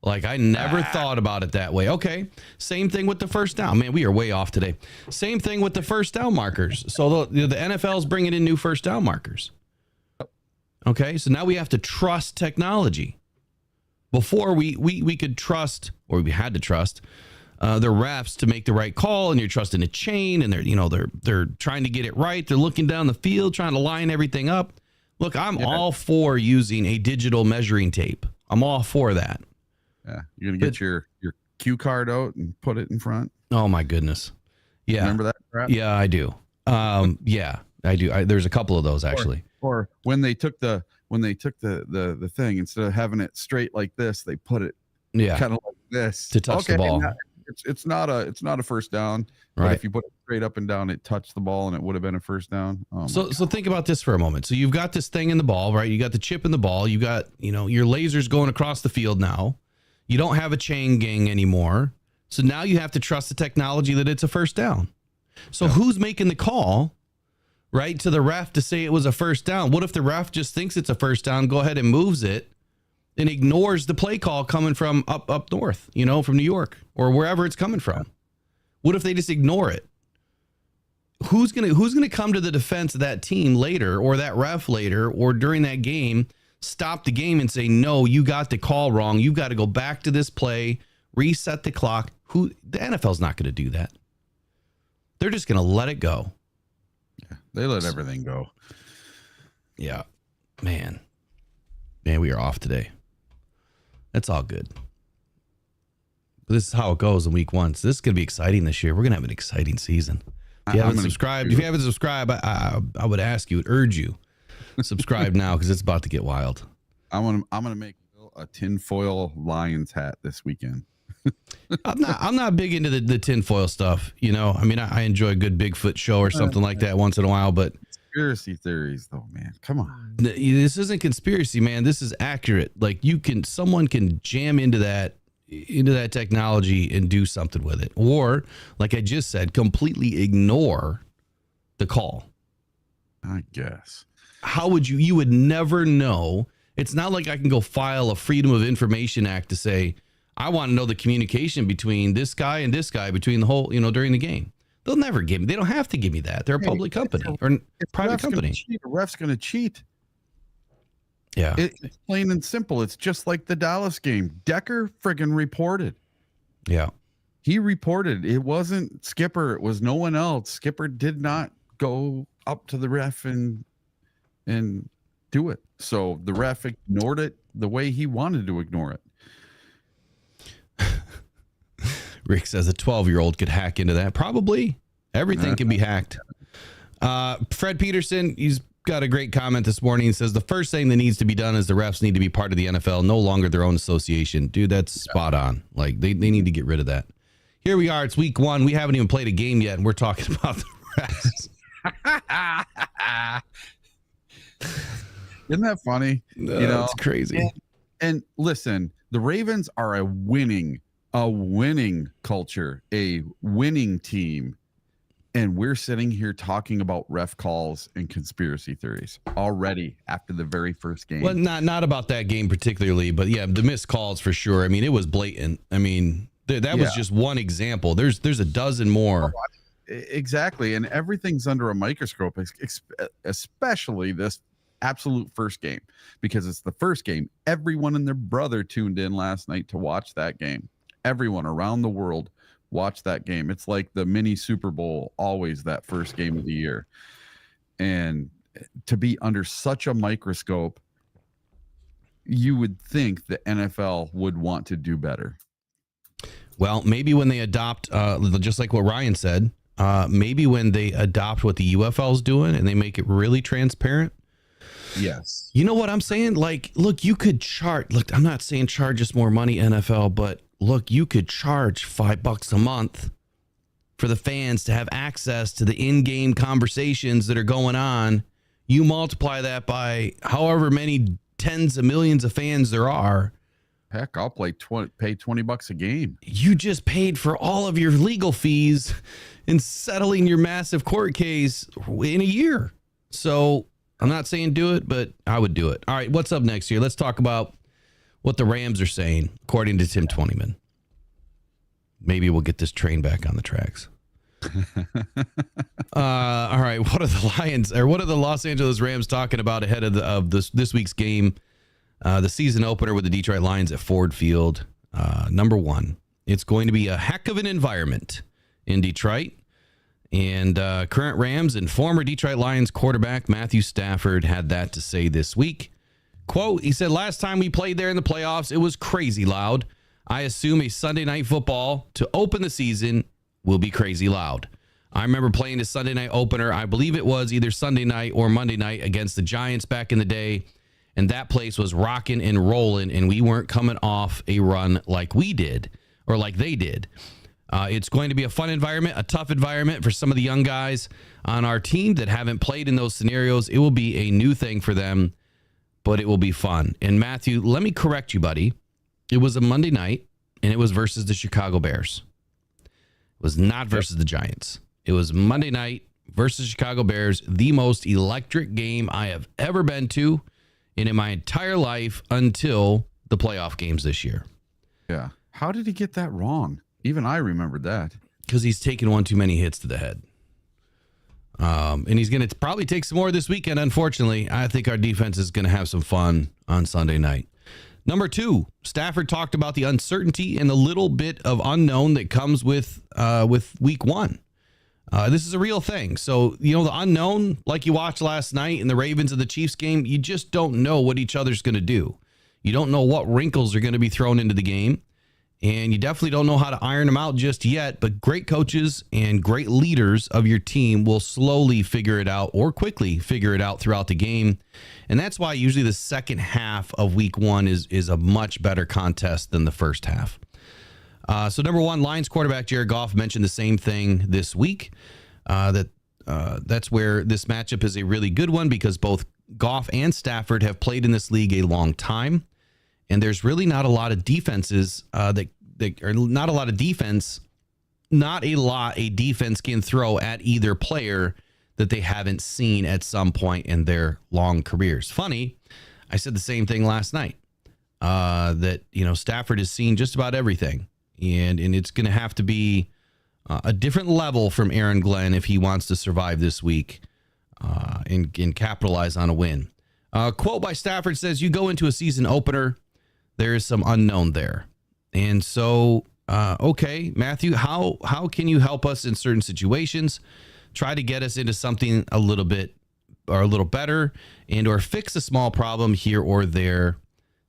Speaker 1: Like, I never thought about it that way. Okay. Same thing with the first down. Man, we are way off today. Same thing with the first down markers. So the NFL is bringing in new first down markers. Okay. So now we have to trust technology. Before we could trust, or we had to trust, the refs to make the right call, and you're trusting a chain, and they're trying to get it right. They're looking down the field, trying to line everything up. Look, I'm all for using a digital measuring tape. I'm all for that.
Speaker 2: Yeah, you're gonna get your cue card out and put it in front.
Speaker 1: Oh my goodness, yeah.
Speaker 2: Remember that crap?
Speaker 1: Yeah, I do. Yeah, I do. There's a couple of those actually.
Speaker 2: Or when they took the thing, instead of having it straight like this, they put it kind of like this
Speaker 1: to touch the ball.
Speaker 2: It's not a first down.
Speaker 1: Right.
Speaker 2: But if you put it straight up and down, it touched the ball and it would have been a first down.
Speaker 1: So think about this for a moment. So you've got this thing in the ball, right? You got the chip in the ball. You got, your lasers going across the field now. You don't have a chain gang anymore. So now you have to trust the technology that it's a first down. So who's making the call, right, to the ref to say it was a first down? What if the ref just thinks it's a first down, go ahead and moves it, and ignores the play call coming from up north, from New York or wherever it's coming from? What if they just ignore it? Who's gonna come to the defense of that team later, or that ref later, or during that game, stop the game and say, no, you got the call wrong. You've got to go back to this play, reset the clock. The NFL's not going to do that. They're just going to let it go.
Speaker 2: Yeah, they let everything go.
Speaker 1: Yeah, man, we are off today. That's all good. But this is how it goes in week 1. So this is going to be exciting this year. We're going to have an exciting season. If you haven't subscribed, I would ask you, urge you, subscribe now, because it's about to get wild.
Speaker 2: I'm gonna make a tinfoil Lions hat this weekend.
Speaker 1: I'm not big into the tinfoil stuff. I mean, I enjoy a good Bigfoot show or something like that once in a while, but
Speaker 2: conspiracy theories, though, man, come on.
Speaker 1: This isn't conspiracy, man. This is accurate. Like someone can jam into that technology and do something with it, or like I just said, completely ignore the call.
Speaker 2: I guess.
Speaker 1: How would you would never know. It's not like I can go file a Freedom of Information Act to say, I want to know the communication between this guy and this guy between the whole, during the game. They'll never give me. They don't have to give me that. They're a public company or a private company.
Speaker 2: The ref's going to cheat.
Speaker 1: Yeah.
Speaker 2: It's plain and simple. It's just like the Dallas game. Decker friggin' reported.
Speaker 1: Yeah.
Speaker 2: He reported. It wasn't Skipper. It was no one else. Skipper did not go up to the ref and do it. So the ref ignored it the way he wanted to ignore it.
Speaker 1: Rick says a 12-year-old could hack into that. Probably. Everything can be hacked. Fred Peterson, he's got a great comment this morning. He says the first thing that needs to be done is the refs need to be part of the NFL, no longer their own association. Dude, that's spot on. Like, they need to get rid of that. Here we are. It's week 1. We haven't even played a game yet, and we're talking about the refs.
Speaker 2: Isn't that funny?
Speaker 1: It's crazy.
Speaker 2: And listen, the Ravens are a winning culture, a winning team. And we're sitting here talking about ref calls and conspiracy theories already after the very first game.
Speaker 1: Well, not about that game particularly, but yeah, the missed calls for sure. I mean, it was blatant. I mean, that was just one example. There's a dozen more.
Speaker 2: Exactly. And everything's under a microscope, especially this absolute first game, because it's the first game. Everyone and their brother tuned in last night to watch that game. Everyone around the world watch that game. It's like the mini Super Bowl, always that first game of the year. And to be under such a microscope, you would think the NFL would want to do better.
Speaker 1: Well, maybe when they adopt, just like what Ryan said, maybe when they adopt what the UFL's doing and they make it really transparent.
Speaker 2: Yes.
Speaker 1: You know what I'm saying? Like, look, you could charge. Look, I'm not saying charge us more money, NFL, but look, you could charge $5 a month for the fans to have access to the in-game conversations that are going on. You multiply that by however many tens of millions of fans there are.
Speaker 2: Heck, I'll pay $20 a game.
Speaker 1: You just paid for all of your legal fees in settling your massive court case in a year. So I'm not saying do it, but I would do it. All right, what's up next here? Let's talk about what the Rams are saying, according to Tim Twentyman. Maybe we'll get this train back on the tracks. All right, what are the Los Angeles Rams talking about ahead of this week's game? The season opener with the Detroit Lions at Ford Field. Number one, it's going to be a heck of an environment in Detroit. And current Rams and former Detroit Lions quarterback Matthew Stafford had that to say this week. Quote, he said, last time we played there in the playoffs, it was crazy loud. I assume a Sunday night football to open the season will be crazy loud. I remember playing a Sunday night opener. I believe it was either Sunday night or Monday night against the Giants back in the day. And that place was rocking and rolling, and we weren't coming off a run like we did or like they did. It's going to be a fun environment, a tough environment for some of the young guys on our team that haven't played in those scenarios. It will be a new thing for them, but it will be fun. And Matthew, let me correct you, buddy. It was a Monday night, and it was versus the Chicago Bears. It was not versus the Giants. It was Monday night versus Chicago Bears, the most electric game I have ever been to in my entire life until the playoff games this year.
Speaker 2: Yeah. How did he get that wrong? Even I remembered that.
Speaker 1: Because he's taken one too many hits to the head. And he's going to probably take some more this weekend, unfortunately. I think our defense is going to have some fun on Sunday night. Number 2, Stafford talked about the uncertainty and the little bit of unknown that comes with week 1. This is a real thing. So, the unknown, like you watched last night in the Ravens and the Chiefs game, you just don't know what each other's going to do. You don't know what wrinkles are going to be thrown into the game. And you definitely don't know how to iron them out just yet, but great coaches and great leaders of your team will slowly figure it out or quickly figure it out throughout the game. And that's why usually the second half of week 1 is a much better contest than the first half. So number 1, Lions quarterback Jared Goff mentioned the same thing this week, that's where this matchup is a really good one because both Goff and Stafford have played in this league a long time. And there's really not a lot of defenses a defense can throw at either player that they haven't seen at some point in their long careers. Funny, I said the same thing last night, that, Stafford has seen just about everything. And it's going to have to be a different level from Aaron Glenn if he wants to survive this week and capitalize on a win. Quote by Stafford says, you go into a season opener, there is some unknown there. And so, okay, Matthew, how can you help us in certain situations? Try to get us into something a little bit or a little better and or fix a small problem here or there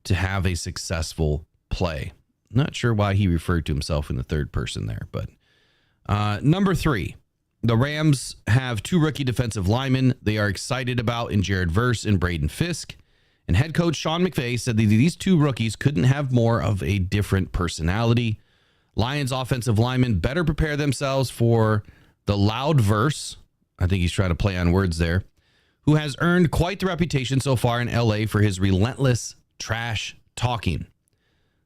Speaker 1: to have a successful play. Not sure why he referred to himself in the third person there, but number 3, the Rams have 2 rookie defensive linemen they are excited about in Jared Verse and Braden Fisk. And head coach Sean McVay said that these 2 rookies couldn't have more of a different personality. Lions offensive linemen better prepare themselves for the loud Verse. I think he's trying to play on words there, who has earned quite the reputation so far in LA for his relentless trash talking.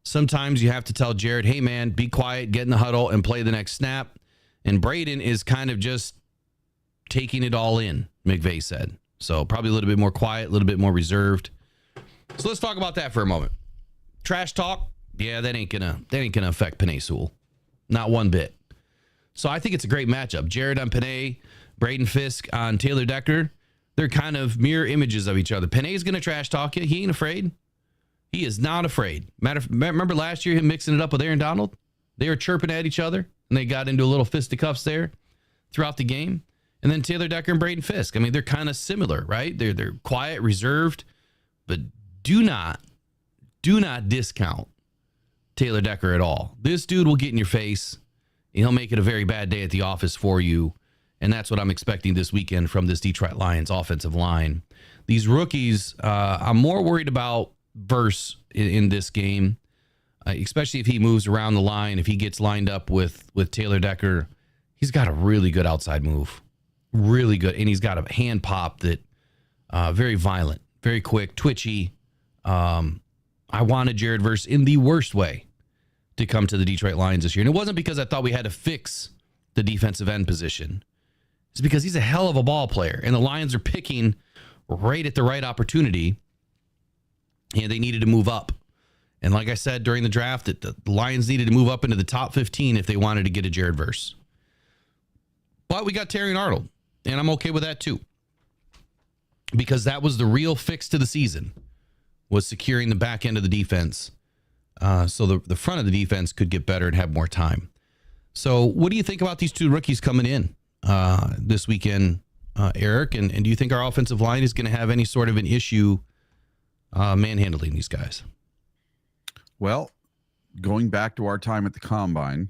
Speaker 1: Sometimes you have to tell Jared, hey man, be quiet, get in the huddle and play the next snap. And Braden is kind of just taking it all in, McVay said. So probably a little bit more quiet, a little bit more reserved. So let's talk about that for a moment. Trash talk, yeah, that ain't gonna affect Penei Sewell, not one bit. So I think it's a great matchup. Jared on Penei, Braden Fisk on Taylor Decker. They're kind of mirror images of each other. Penei's gonna trash talk you. He ain't afraid. He is not afraid. Remember last year him mixing it up with Aaron Donald? They were chirping at each other and they got into a little fisticuffs there throughout the game. And then Taylor Decker and Braden Fisk. I mean, they're kind of similar, right? They're quiet, reserved, but do not discount Taylor Decker at all. This dude will get in your face and he'll make it a very bad day at the office for you. And that's what I'm expecting this weekend from this Detroit Lions offensive line. These rookies, I'm more worried about Verse in this game, especially if he moves around the line. If he gets lined up with Taylor Decker, he's got a really good outside move. Really good. And he's got a hand pop that very violent, very quick, twitchy. I wanted Jared Verse in the worst way to come to the Detroit Lions this year. And it wasn't because I thought we had to fix the defensive end position. It's because he's a hell of a ball player. And the Lions are picking right at the right opportunity. And they needed to move up. And like I said during the draft, that the Lions needed to move up into the top 15 if they wanted to get a Jared Verse. But we got Terry Arnold. And I'm okay with that too. Because that was the real fix to the season, was securing the back end of the defense. So the front of the defense could get better and have more time. So what do you think about these 2 rookies coming in this weekend, Eric? And do you think our offensive line is going to have any sort of an issue manhandling these guys?
Speaker 2: Well, going back to our time at the Combine,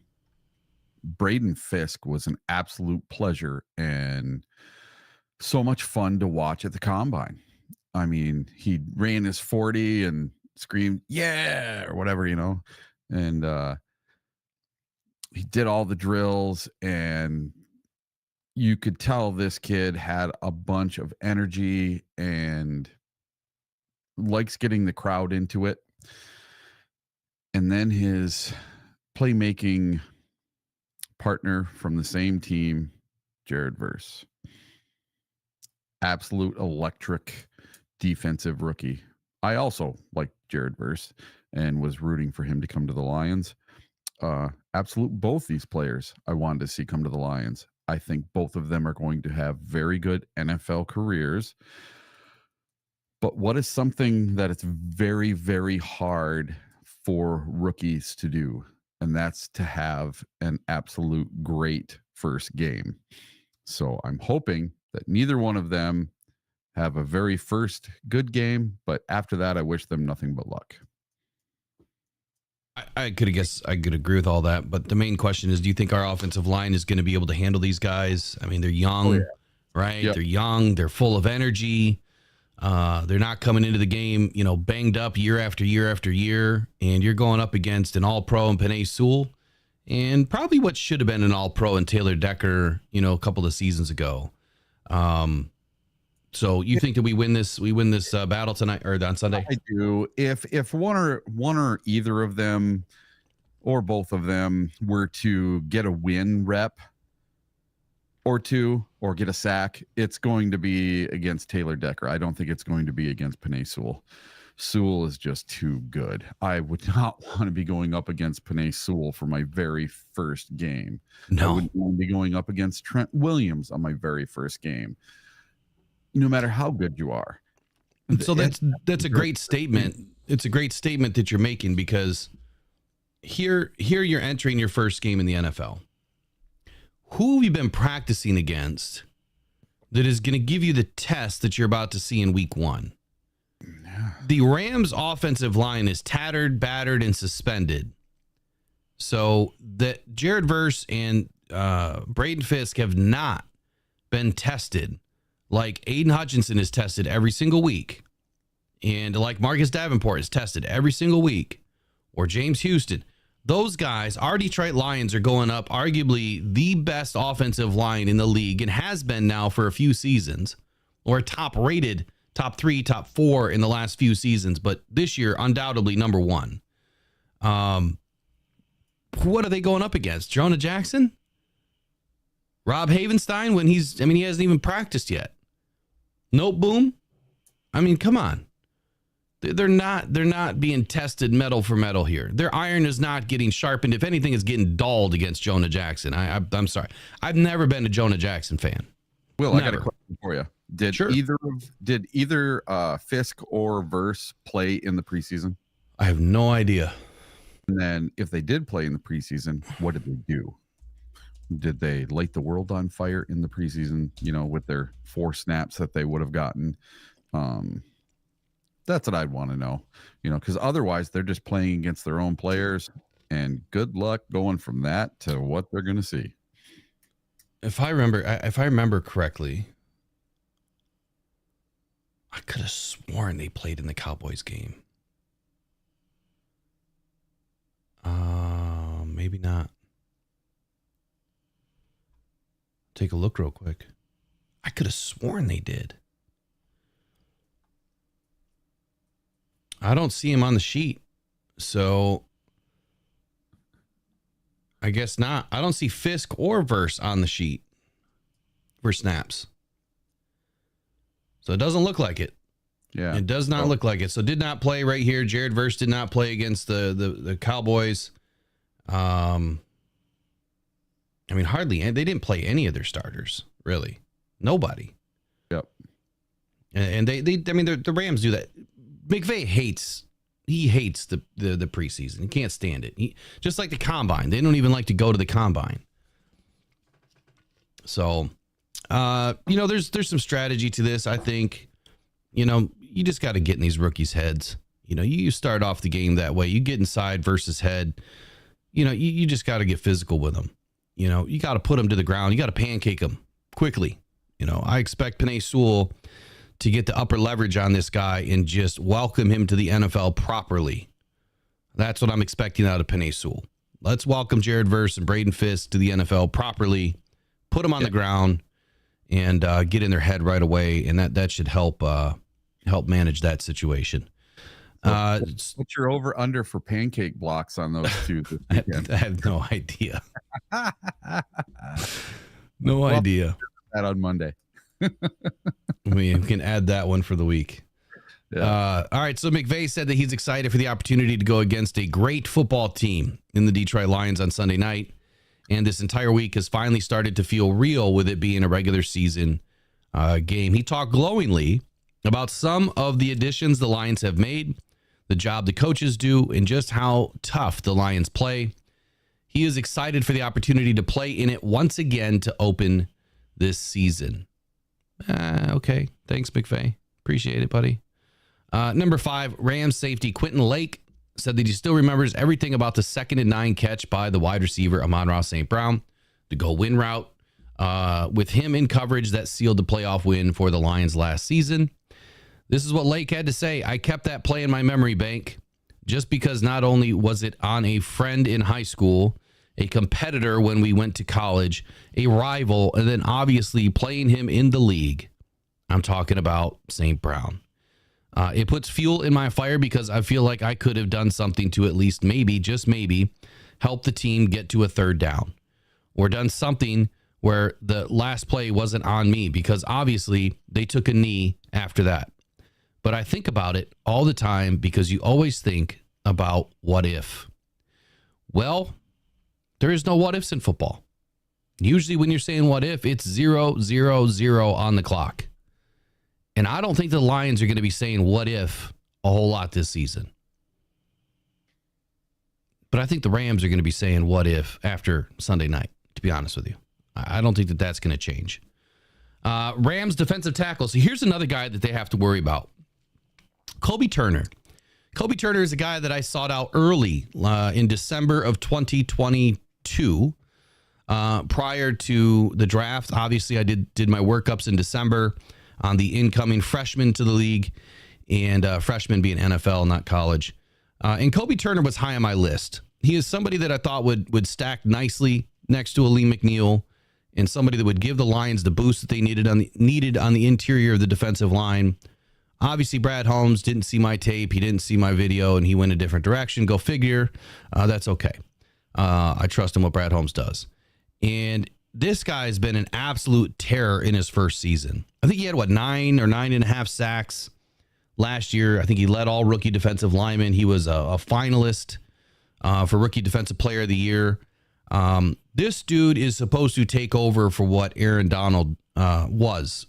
Speaker 2: Braden Fisk was an absolute pleasure and so much fun to watch at the Combine. I mean, he ran his 40 and screamed, yeah, or whatever, and he did all the drills, and you could tell this kid had a bunch of energy and likes getting the crowd into it. And then his playmaking partner from the same team, Jared Verse. Absolute electric defensive rookie. I also like Jared Verse. and was rooting for him to come to the Lions. Both these players I wanted to see come to the Lions. I think both of them are going to have very good NFL careers. But what is something that it's very, very hard for rookies to do? And that's to have an absolute great first game. So I'm hoping that neither one of them have a very first good game, but after that, I wish them nothing but luck.
Speaker 1: I could agree with all that, but the main question is, do you think our offensive line is going to be able to handle these guys? I mean, they're young, right? Yep. They're young. They're full of energy. They're not coming into the game, banged up year after year after year, and you're going up against an All-Pro in Penei Sewell, and probably what should have been an All-Pro in Taylor Decker, a couple of seasons ago. So you think that we win this battle tonight or on Sunday?
Speaker 2: I do. If one or either of them or both of them were to get a win rep or two or get a sack, it's going to be against Taylor Decker. I don't think it's going to be against Penei Sewell. Sewell is just too good. I would not want to be going up against Penei Sewell for my very first game.
Speaker 1: No.
Speaker 2: I wouldn't want to be going up against Trent Williams on my very first game. No matter how good you are.
Speaker 1: So that's a great statement. It's a great statement that you're making, because here you're entering your first game in the NFL. Who have you been practicing against that is going to give you the test that you're about to see in week 1? The Rams offensive line is tattered, battered, and suspended. So that Jared Verse and Braden Fisk have not been tested like Aiden Hutchinson is tested every single week, and like Marcus Davenport is tested every single week, or James Houston. Those guys, our Detroit Lions, are going up arguably the best offensive line in the league, and has been now for a few seasons, or top rated, top 3, top 4 in the last few seasons, but this year undoubtedly number 1. What are they going up against? Jonah Jackson? Rob Havenstein when he hasn't even practiced yet. Nope, boom. I mean, come on. They're not being tested metal for metal here. Their iron is not getting sharpened. If anything, it's getting dulled against Jonah Jackson. I'm sorry. I've never been a Jonah Jackson fan.
Speaker 2: Will, I got a question for you. Did either Fisk or Verse play in the preseason?
Speaker 1: I have no idea.
Speaker 2: And then if they did play in the preseason, what did they do? Did they light the world on fire in the preseason, with their 4 snaps that they would have gotten? That's what I'd want to know, because otherwise they're just playing against their own players, and good luck going from that to what they're going to see.
Speaker 1: If I remember correctly, I could have sworn they played in the Cowboys game. Maybe not. Take a look real quick. I could have sworn they did. I don't see him on the sheet, so I guess not. I don't see Fisk or Verse on the sheet for snaps. So it doesn't look like it.
Speaker 2: Yeah.
Speaker 1: It does not look like it. So did not play right here. Jared Verse did not play against the Cowboys. Hardly. They didn't play any of their starters, really. Nobody.
Speaker 2: Yep.
Speaker 1: And the Rams do that. McVay hates the preseason. He can't stand it. Just like the combine. They don't even like to go to the combine. So, there's some strategy to this. I think, you just got to get in these rookies' heads. You start off the game that way. You get inside versus head. You just got to get physical with them. You got to put them to the ground. You got to pancake them quickly. I expect Penei Sewell to get the upper leverage on this guy and just welcome him to the NFL properly. That's what I'm expecting out of Penei Sewell. Let's welcome Jared Verse and Braden Fisk to the NFL properly, put them on the ground, and get in their head right away, and that should help manage that situation.
Speaker 2: What's your over under for pancake blocks on those two this weekend?
Speaker 1: I have no idea. No idea.
Speaker 2: That on Monday.
Speaker 1: We can add that one for the week. All right. So McVay said that he's excited for the opportunity to go against a great football team in the Detroit Lions on Sunday night. And this entire week has finally started to feel real with it being a regular season game. He talked glowingly about some of the additions the Lions have made, the job the coaches do, and just how tough the Lions play. He is excited for the opportunity to play in it once again to open this season. Okay. Thanks, McVay. Appreciate it, buddy. Number 5, Rams safety Quentin Lake said that he still remembers everything about the 2nd and 9 catch by the wide receiver Amon-Ra St. Brown, the go win route with him in coverage that sealed the playoff win for the Lions last season. This is what Lake had to say. I kept that play in my memory bank just because not only was it on a friend in high school, a competitor when we went to college, a rival, and then obviously playing him in the league. I'm talking about St. Brown. It puts fuel in my fire because I feel like I could have done something to at least maybe, just maybe, help the team get to a 3rd down or done something where the last play wasn't on me because obviously they took a knee after that. But I think about it all the time because you always think about what if. Well, there is no what ifs in football. Usually when you're saying what if, it's 0, 0, 0 on the clock. And I don't think the Lions are going to be saying what if a whole lot this season. But I think the Rams are going to be saying what if after Sunday night, to be honest with you. I don't think that that's going to change. Rams defensive tackle. So here's another guy that they have to worry about. Kobe Turner. Kobe Turner is a guy that I sought out early in December of 2022. Prior to the draft, obviously I did my workups in December on the incoming freshmen to the league, and freshmen being NFL, not college. And Kobe Turner was high on my list. He is somebody that I thought would stack nicely next to Aleem McNeil, and somebody that would give the Lions the boost that they needed on the interior of the defensive line. Obviously, Brad Holmes didn't see my tape. He didn't see my video, and he went a different direction. Go figure. That's okay. I trust in what Brad Holmes does. And this guy's been an absolute terror in his first season. I think he had, 9 or 9.5 sacks last year. I think he led all rookie defensive linemen. He was a finalist for Rookie Defensive Player of the Year. This dude is supposed to take over for what Aaron Donald was.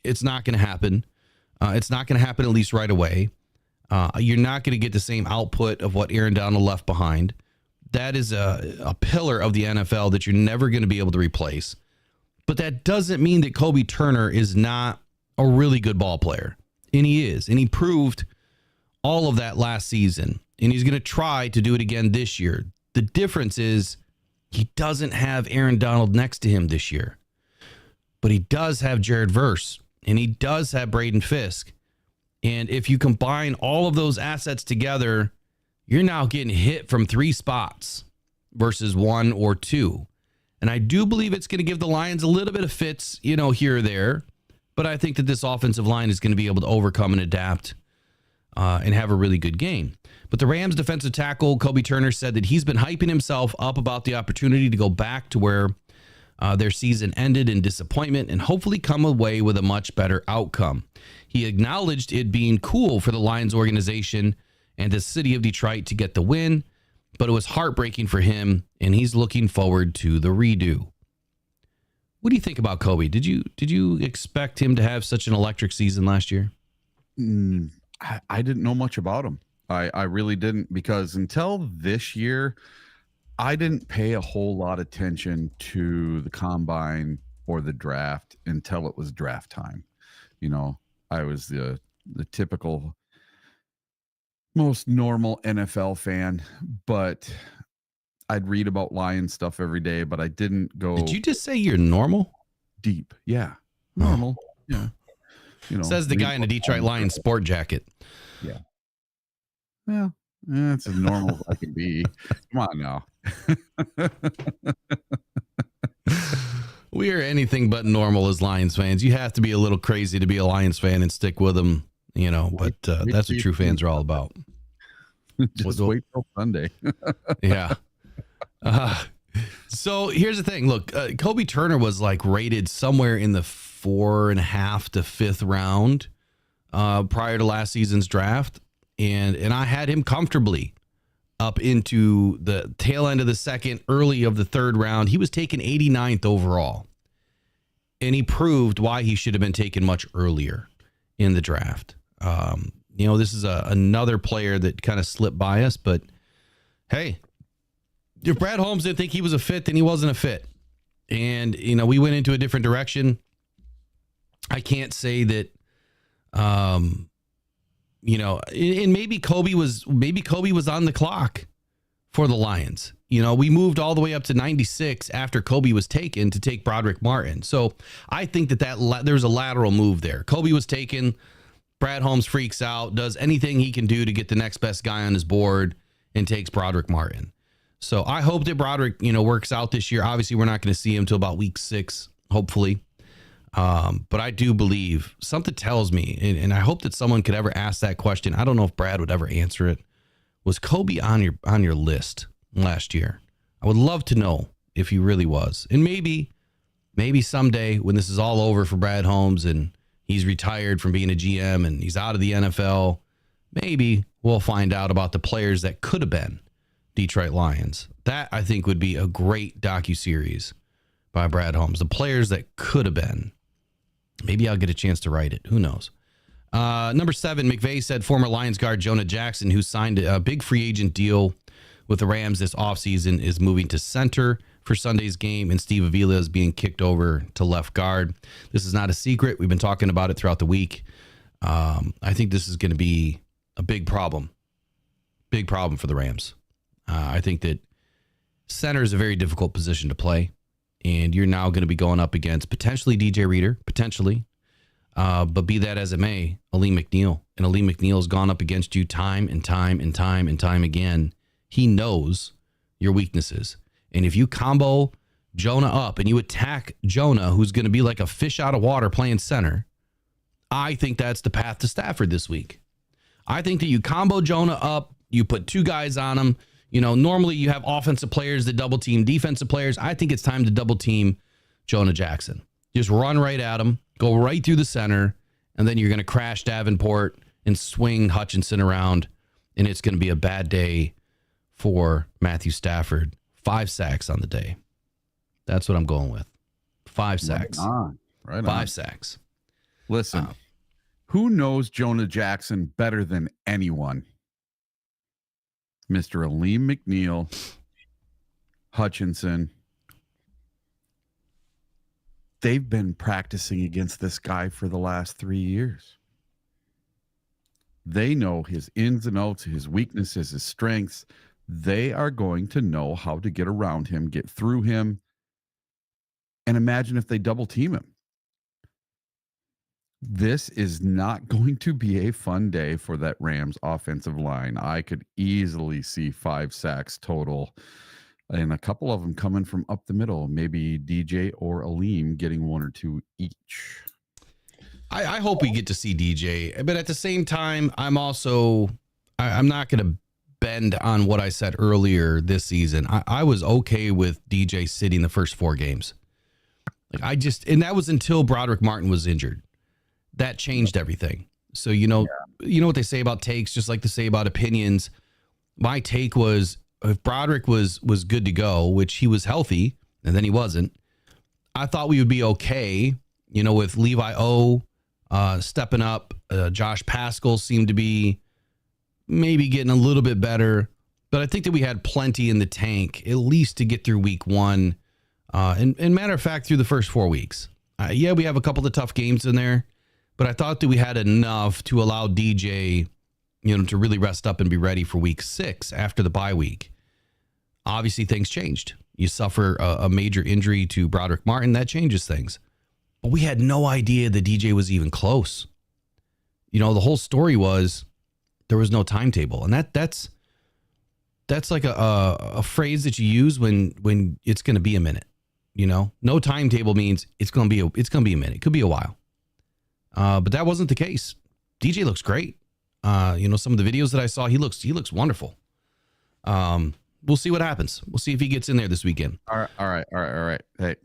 Speaker 1: It's not going to happen. It's not going to happen, at least right away. You're not going to get the same output of what Aaron Donald left behind. That is a pillar of the NFL that you're never going to be able to replace. But that doesn't mean that Kobe Turner is not a really good ball player. And he is. And he proved all of that last season. And he's going to try to do it again this year. The difference is he doesn't have Aaron Donald next to him this year. But he does have Jared Verse. And he does have Braden Fisk. And if you combine all of those assets together, you're now getting hit from 3 spots versus 1 or 2. And I do believe it's going to give the Lions a little bit of fits, here or there. But I think that this offensive line is going to be able to overcome and adapt and have a really good game. But the Rams defensive tackle, Kobe Turner, said that he's been hyping himself up about the opportunity to go back to where their season ended in disappointment and hopefully come away with a much better outcome. He acknowledged it being cool for the Lions organization and the city of Detroit to get the win, but it was heartbreaking for him, and he's looking forward to the redo. What do you think about Kobe? Did you expect him to have such an electric season last year?
Speaker 2: I didn't know much about him. I really didn't, because until this year, I didn't pay a whole lot of attention to the combine or the draft until it was draft time. I was the typical most normal NFL fan, but I'd read about Lions stuff every day, but I didn't go.
Speaker 1: Did you just say you're normal?
Speaker 2: Deep. Yeah. Normal. Yeah.
Speaker 1: Says the guy in a Detroit Lions sport jacket.
Speaker 2: Yeah. Yeah. That's as normal as I can be. Come on now.
Speaker 1: We are anything but normal as Lions fans. You have to be a little crazy to be a Lions fan and stick with them, but that's what true fans are all about.
Speaker 2: Just wait till Sunday.
Speaker 1: Yeah. So here's the thing. Look, Kobe Turner was rated somewhere in the 4.5 to 5th round prior to last season's draft, and I had him comfortably up into the tail end of the second, early of the third round. He was taken 89th overall, and he proved why he should have been taken much earlier in the draft. This is another player that kind of slipped by us, but hey, if Brad Holmes didn't think he was a fit, then he wasn't a fit. And, we went into a different direction. I can't say that, and maybe Kobe was on the clock for the Lions. We moved all the way up to 96 after Kobe was taken to take Broderick Martin. So I think that there's a lateral move there. Kobe was taken. Brad Holmes freaks out, does anything he can do to get the next best guy on his board, and takes Broderick Martin. So I hope that Broderick, works out this year. Obviously, we're not going to see him till about week 6, hopefully. But I do believe something tells me, and I hope that someone could ever ask that question. I don't know if Brad would ever answer it. Was Kobe on your list last year? I would love to know if he really was. And maybe someday when this is all over for Brad Holmes and he's retired from being a GM and he's out of the NFL, maybe we'll find out about the players that could have been Detroit Lions. That, I think, would be a great docuseries by Brad Holmes. The players that could have been. Maybe I'll get a chance to write it. Who knows? Number 7, McVay said former Lions guard Jonah Jackson, who signed a big free agent deal with the Rams this offseason, is moving to center for Sunday's game, and Steve Avila is being kicked over to left guard. This is not a secret. We've been talking about it throughout the week. I think this is going to be a big problem. Big problem for the Rams. I think that center is a very difficult position to play, and you're now going to be going up against potentially DJ Reader, potentially. But be that as it may, Aleem McNeil. And Aleem McNeil has gone up against you time and time and time and time again. He knows your weaknesses. And if you combo Jonah up and you attack Jonah, who's going to be like a fish out of water playing center, I think that's the path to Stafford this week. I think that you combo Jonah up, you put 2 guys on him. Normally you have offensive players that double team defensive players. I think it's time to double team Jonah Jackson. Just run right at him, go right through the center, and then you're going to crash Davenport and swing Hutchinson around, and it's going to be a bad day for Matthew Stafford. 5 sacks on the day. That's what I'm going with. 5 sacks.
Speaker 2: Right on.
Speaker 1: 5 sacks.
Speaker 2: Listen, who knows Jonah Jackson better than anyone? Mr. Aleem McNeil, Hutchinson. They've been practicing against this guy for the last 3 years. They know his ins and outs, his weaknesses, his strengths. They are going to know how to get around him, get through him. And imagine if they double team him. This is not going to be a fun day for that Rams offensive line. I could easily see 5 sacks total, and a couple of them coming from up the middle. Maybe DJ or Aleem getting 1 or 2 each.
Speaker 1: I hope we get to see DJ, but at the same time, I'm not going to bend on what I said earlier this season. I was okay with DJ sitting the first 4 games. And that was until Broderick Martin was injured. That changed everything. So, you know what they say about takes, just like they say about opinions. My take was, if Broderick was good to go, which he was healthy, and then he wasn't, I thought we would be okay, with Levi O stepping up. Josh Paschal seemed to be maybe getting a little bit better, but I think that we had plenty in the tank, at least to get through week 1. And matter of fact, through the first 4 weeks. We have a couple of tough games in there, but I thought that we had enough to allow DJ, to really rest up and be ready for week 6 after the bye week. Obviously, things changed. You suffer a major injury to Broderick Martin. That changes things. But we had no idea that DJ was even close. The whole story was there was no timetable. And that's like a phrase that you use when it's going to be a minute. No timetable means it's going to be a minute. It could be a while. But that wasn't the case. DJ looks great. Some of the videos that I saw, he looks wonderful. We'll see what happens. We'll see if he gets in there this weekend.
Speaker 2: All right. Hey,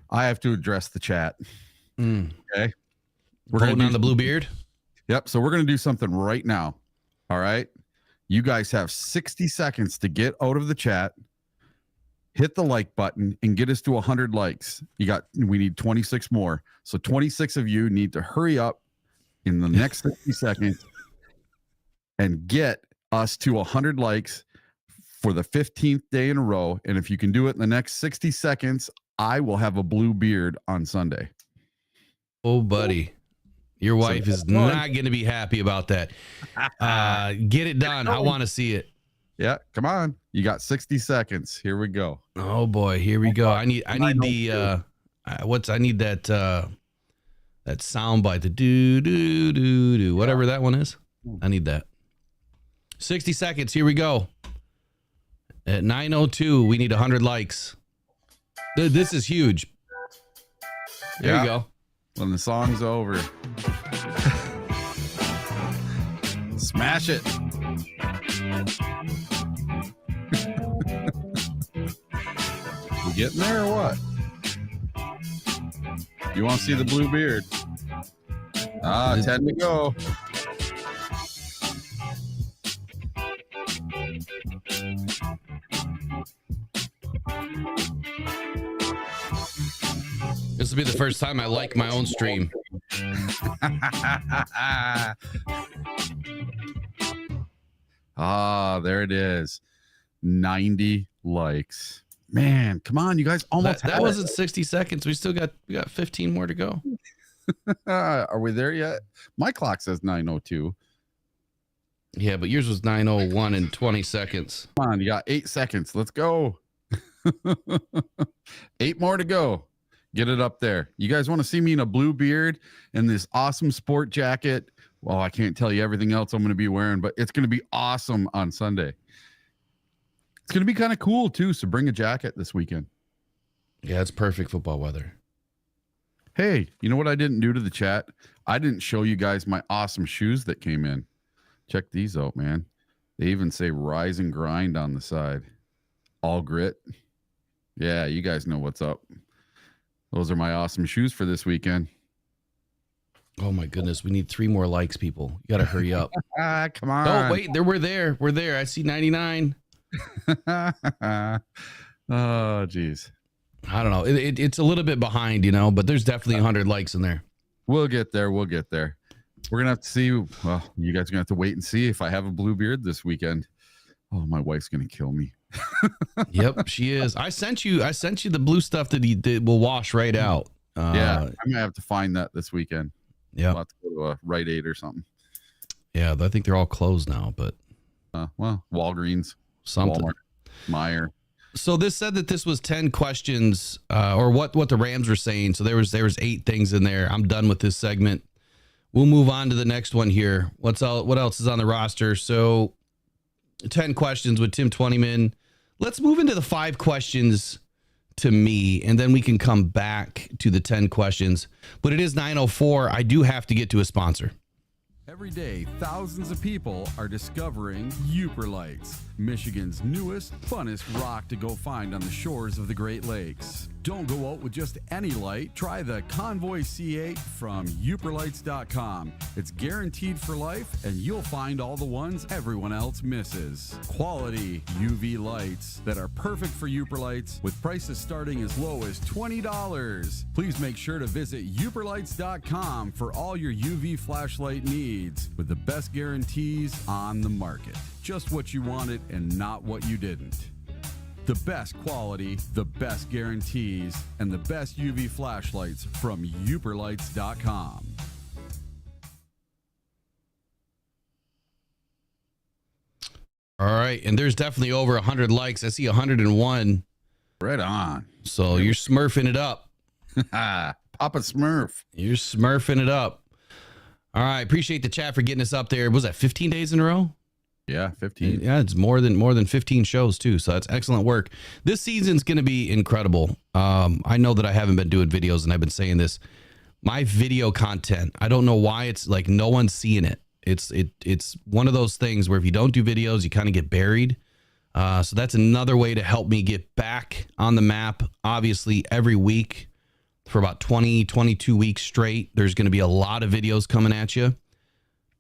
Speaker 2: I have to address the chat.
Speaker 1: Okay.
Speaker 2: We're
Speaker 1: voting on the blue beard.
Speaker 2: Yep. So we're going to do something right now. All right. You guys have 60 seconds to get out of the chat, hit the like button, and get us to 100 likes. We need 26 more. So 26 of you need to hurry up in the next 60 seconds and get us to 100 likes for the 15th day in a row. And if you can do it in the next 60 seconds, I will have a blue beard on Sunday.
Speaker 1: Oh, buddy. Your wife is not going to be happy about that. Get it done. I want to see it.
Speaker 2: Yeah, come on. You got 60 seconds. Here we go.
Speaker 1: Oh boy, here we go. I need the I need that sound bite, the do whatever that one is. I need that. 60 seconds. Here we go. At 9:02, we need 100 likes. This is huge. There you go.
Speaker 2: When the song's over. Smash it. You getting there or what? You want to see the blue beard? 10 to go.
Speaker 1: This will be the first time I like my own stream.
Speaker 2: There it is. 90 likes. Man, come on, you guys almost
Speaker 1: that wasn't 60 seconds. We still got 15 more to go.
Speaker 2: Are we there yet? My clock says 9:02.
Speaker 1: Yeah, but yours was 9:01 and 20 seconds.
Speaker 2: Come on, you got 8 seconds. Let's go. 8 more to go. Get it up there. You guys want to see me in a blue beard and this awesome sport jacket? Well, I can't tell you everything else I'm going to be wearing, but it's going to be awesome on Sunday. It's going to be kind of cool too. So bring a jacket this weekend.
Speaker 1: Yeah, it's perfect football weather.
Speaker 2: Hey, you know what I didn't do to the chat? I didn't show you guys my awesome shoes that came in. Check these out, man. They even say Rise and Grind on the side. All grit. Yeah, you guys know what's up. Those are my awesome shoes for this weekend.
Speaker 1: Oh my goodness, we need 3 more likes, people. You got to hurry up.
Speaker 2: Come on.
Speaker 1: Oh, wait, we're there. We're there. I see 99.
Speaker 2: Oh, geez.
Speaker 1: I don't know. It's a little bit behind, but there's definitely 100 likes in there.
Speaker 2: We'll get there. We're going to have to see. Well, you guys are going to have to wait and see if I have a blue beard this weekend. Oh, my wife's going to kill me.
Speaker 1: Yep, she is. I sent you the blue stuff that will wash right out.
Speaker 2: Yeah, I'm going to have to find that this weekend.
Speaker 1: Yeah.
Speaker 2: I'll have to go to a Rite Aid or something.
Speaker 1: Yeah, I think they're all closed now, but
Speaker 2: Walgreens,
Speaker 1: something.
Speaker 2: Walmart, Meijer.
Speaker 1: So this said that this was 10 questions, or what the Rams were saying. So there was 8 things in there. I'm done with this segment. We'll move on to the next one here. What else is on the roster? So 10 questions with Tim Twentyman. Let's move into the 5 questions to me, and then we can come back to the 10 questions. But it is 9:04. I do have to get to a sponsor.
Speaker 3: Every day, thousands of people are discovering Uper Lights, Michigan's newest, funnest rock to go find on the shores of the Great Lakes. Don't go out with just any light. Try the Convoy C8 from uperlights.com. It's guaranteed for life, and you'll find all the ones everyone else misses. Quality UV lights that are perfect for Uper Lights with prices starting as low as $20. Please make sure to visit uperlights.com for all your UV flashlight needs with the best guarantees on the market. Just what you wanted and not what you didn't. The best quality, the best guarantees, and the best UV flashlights from uperlights.com.
Speaker 1: All right, and there's definitely over 100 likes. I see 101.
Speaker 2: Right on.
Speaker 1: So you're smurfing it up.
Speaker 2: Papa Smurf.
Speaker 1: You're smurfing it up. All right, appreciate the chat for getting us up there. Was that 15 days in a row?
Speaker 2: Yeah, 15.
Speaker 1: Yeah, it's more than 15 shows too. So that's excellent work. This season's going to be incredible. I know that I haven't been doing videos, and I've been saying this. My video content, I don't know why it's like no one's seeing it. It's one of those things where if you don't do videos, you kind of get buried. So that's another way to help me get back on the map. Obviously, every week for about 22 weeks straight, there's going to be a lot of videos coming at you.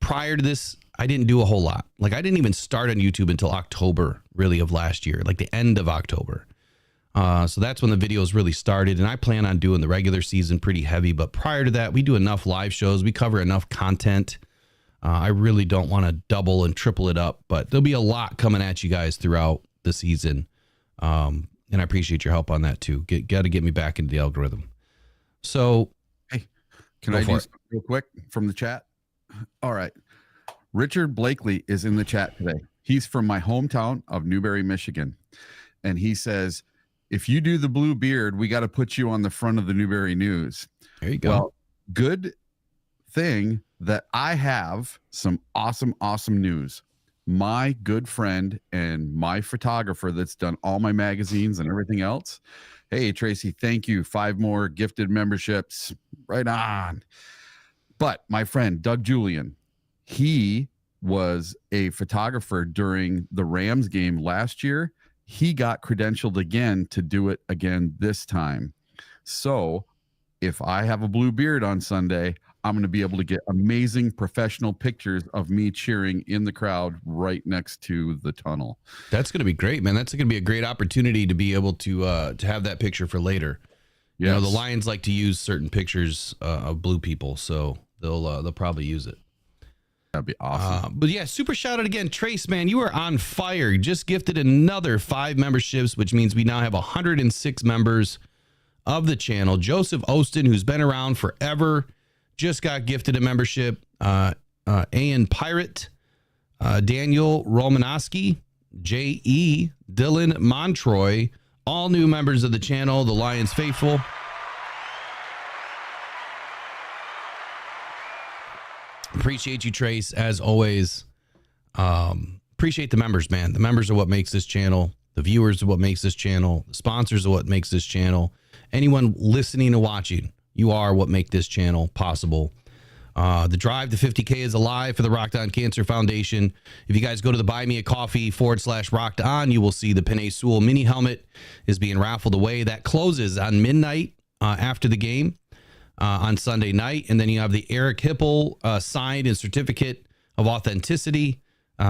Speaker 1: prior to this, I didn't do a whole lot. Like I didn't even start on YouTube until October really of last year, like the end of October. So that's when the videos really started, and I plan on doing the regular season pretty heavy. But prior to that, we do enough live shows. We cover enough content. I really don't want to double and triple it up, but there'll be a lot coming at you guys throughout the season. And I appreciate your help on that too. Got to get me back into the algorithm. So,
Speaker 2: hey, can I do something real quick from the chat? All right. Richard Blakely is in the chat today. He's from my hometown of Newberry, Michigan. And he says, if you do the blue beard, we got to put you on the front of the Newberry News.
Speaker 1: There you go.
Speaker 2: Well, good thing that I have some awesome news. My good friend and my photographer that's done all my magazines and everything else. Hey, Tracy, thank you. 5 more gifted memberships. Right on. But my friend, Doug Julian, he was a photographer during the Rams game last year. He got credentialed again to do it again this time. So if I have a blue beard on Sunday, I'm going to be able to get amazing professional pictures of me cheering in the crowd right next to the tunnel.
Speaker 1: That's going to be great, man. That's going to be a great opportunity to be able to have that picture for later. Yes. You know, the Lions like to use certain pictures of blue people, so they'll probably use it.
Speaker 2: That'd be awesome.
Speaker 1: But yeah, super shout out again, Trace, man. You are on fire. You just gifted another 5 memberships, which means we now have 106 members of the channel. Joseph Ostin, who's been around forever, just got gifted a membership. Ian Pirate, Daniel Romanowski, J.E., Dylan Montroy, all new members of the channel, the Lions faithful. Appreciate you, Trace, as always. Appreciate the members, man. The members are what makes this channel. The viewers are what makes this channel. The sponsors are what makes this channel. Anyone listening and watching, you are what make this channel possible. The drive to 50K is alive for the Rocked On Cancer Foundation. If you guys go to the Buy Me a Coffee /Rocked On, you will see the Penei Sewell mini helmet is being raffled away. That closes on midnight after the game. On Sunday night, and then you have the Eric Hipple signed and certificate of authenticity,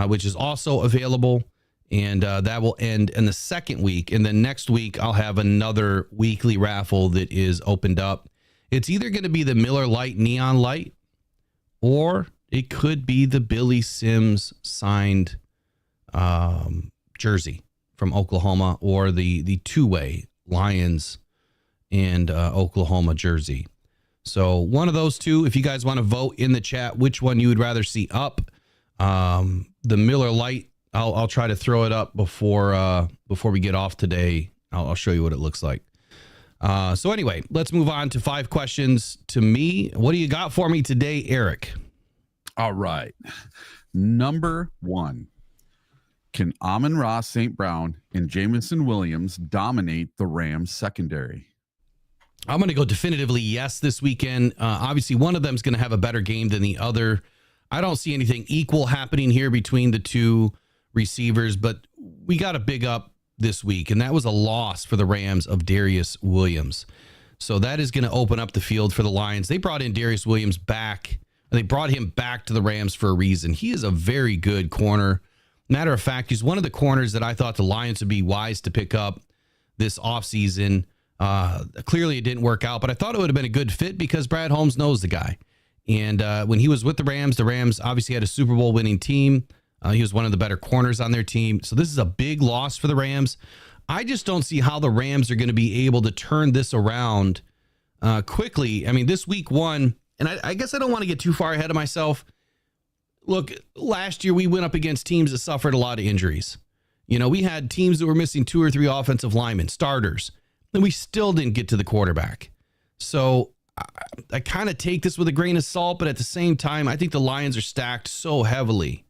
Speaker 1: which is also available, and that will end in the second week. And then next week, I'll have another weekly raffle that is opened up. It's either going to be the Miller Lite Neon Light, or it could be the Billy Sims signed jersey from Oklahoma, or the two-way Lions and Oklahoma jersey. So one of those two, if you guys want to vote in the chat, which one you would rather see up, the Miller Lite, I'll try to throw it up before we get off today. I'll show you what it looks like. So anyway, let's move on to 5 questions to me. What do you got for me today, Eric?
Speaker 2: All right. Number 1. Can Amon-Ra St. Brown and Jameson Williams dominate the Rams secondary?
Speaker 1: I'm going to go definitively yes this weekend. Obviously, one of them is going to have a better game than the other. I don't see anything equal happening here between the two receivers, but we got a big up this week, and that was a loss for the Rams of Darius Williams. So that is going to open up the field for the Lions. They brought in Darius Williams back. They brought him back to the Rams for a reason. He is a very good corner. Matter of fact, he's one of the corners that I thought the Lions would be wise to pick up this offseason. Clearly it didn't work out, but I thought it would have been a good fit because Brad Holmes knows the guy. And when he was with the Rams obviously had a Super Bowl winning team. He was one of the better corners on their team. So this is a big loss for the Rams. I just don't see how the Rams are going to be able to turn this around quickly. I mean, this week 1, and I guess I don't want to get too far ahead of myself. Look, last year we went up against teams that suffered a lot of injuries. You know, we had teams that were missing 2 or 3 offensive linemen, starters, and we still didn't get to the quarterback. So I kind of take this with a grain of salt, but at the same time, I think the Lions are stacked so heavily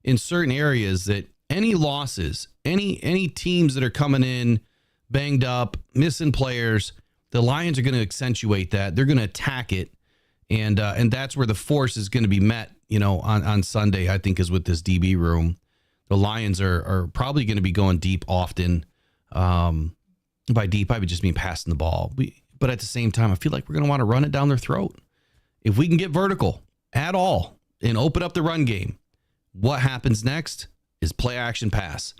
Speaker 1: in certain areas that any losses, any teams that are coming in banged up, missing players, the Lions are going to accentuate that. They're going to attack it, and that's where the force is going to be met. You know, on Sunday, I think, is with this DB room. The Lions are probably going to be going deep often. By deep, I would just mean passing the ball. But at the same time, I feel like we're going to want to run it down their throat. If we can get vertical at all, and open up the run game, what happens next is play action pass.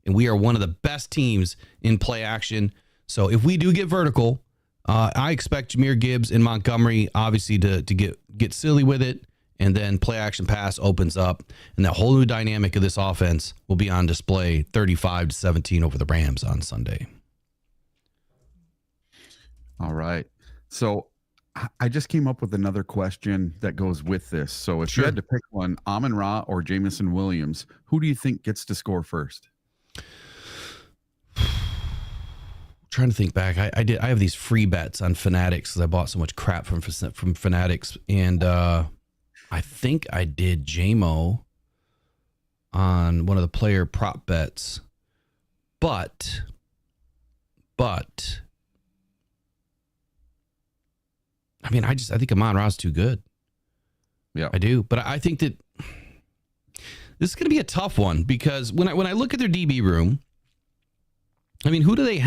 Speaker 1: And we are one of the best teams in play action. So if we do get vertical, I expect Jahmyr Gibbs and Montgomery obviously to get silly with it. And then play action pass opens up. And that whole new dynamic of this offense will be on display 35-17 over the Rams on Sunday.
Speaker 2: All right. So I just came up with another question that goes with this. So if you had to pick one, Amon-Ra or Jameson Williams, who do you think gets to score first?
Speaker 1: Trying to think back. I have these free bets on Fanatics because I bought so much crap from Fanatics. And I think I did JMO on one of the player prop bets. But I mean, I think Amon-Ra's too good.
Speaker 2: Yeah,
Speaker 1: I do. But I think that this is going to be a tough one because when I look at their DB room, I mean, who do they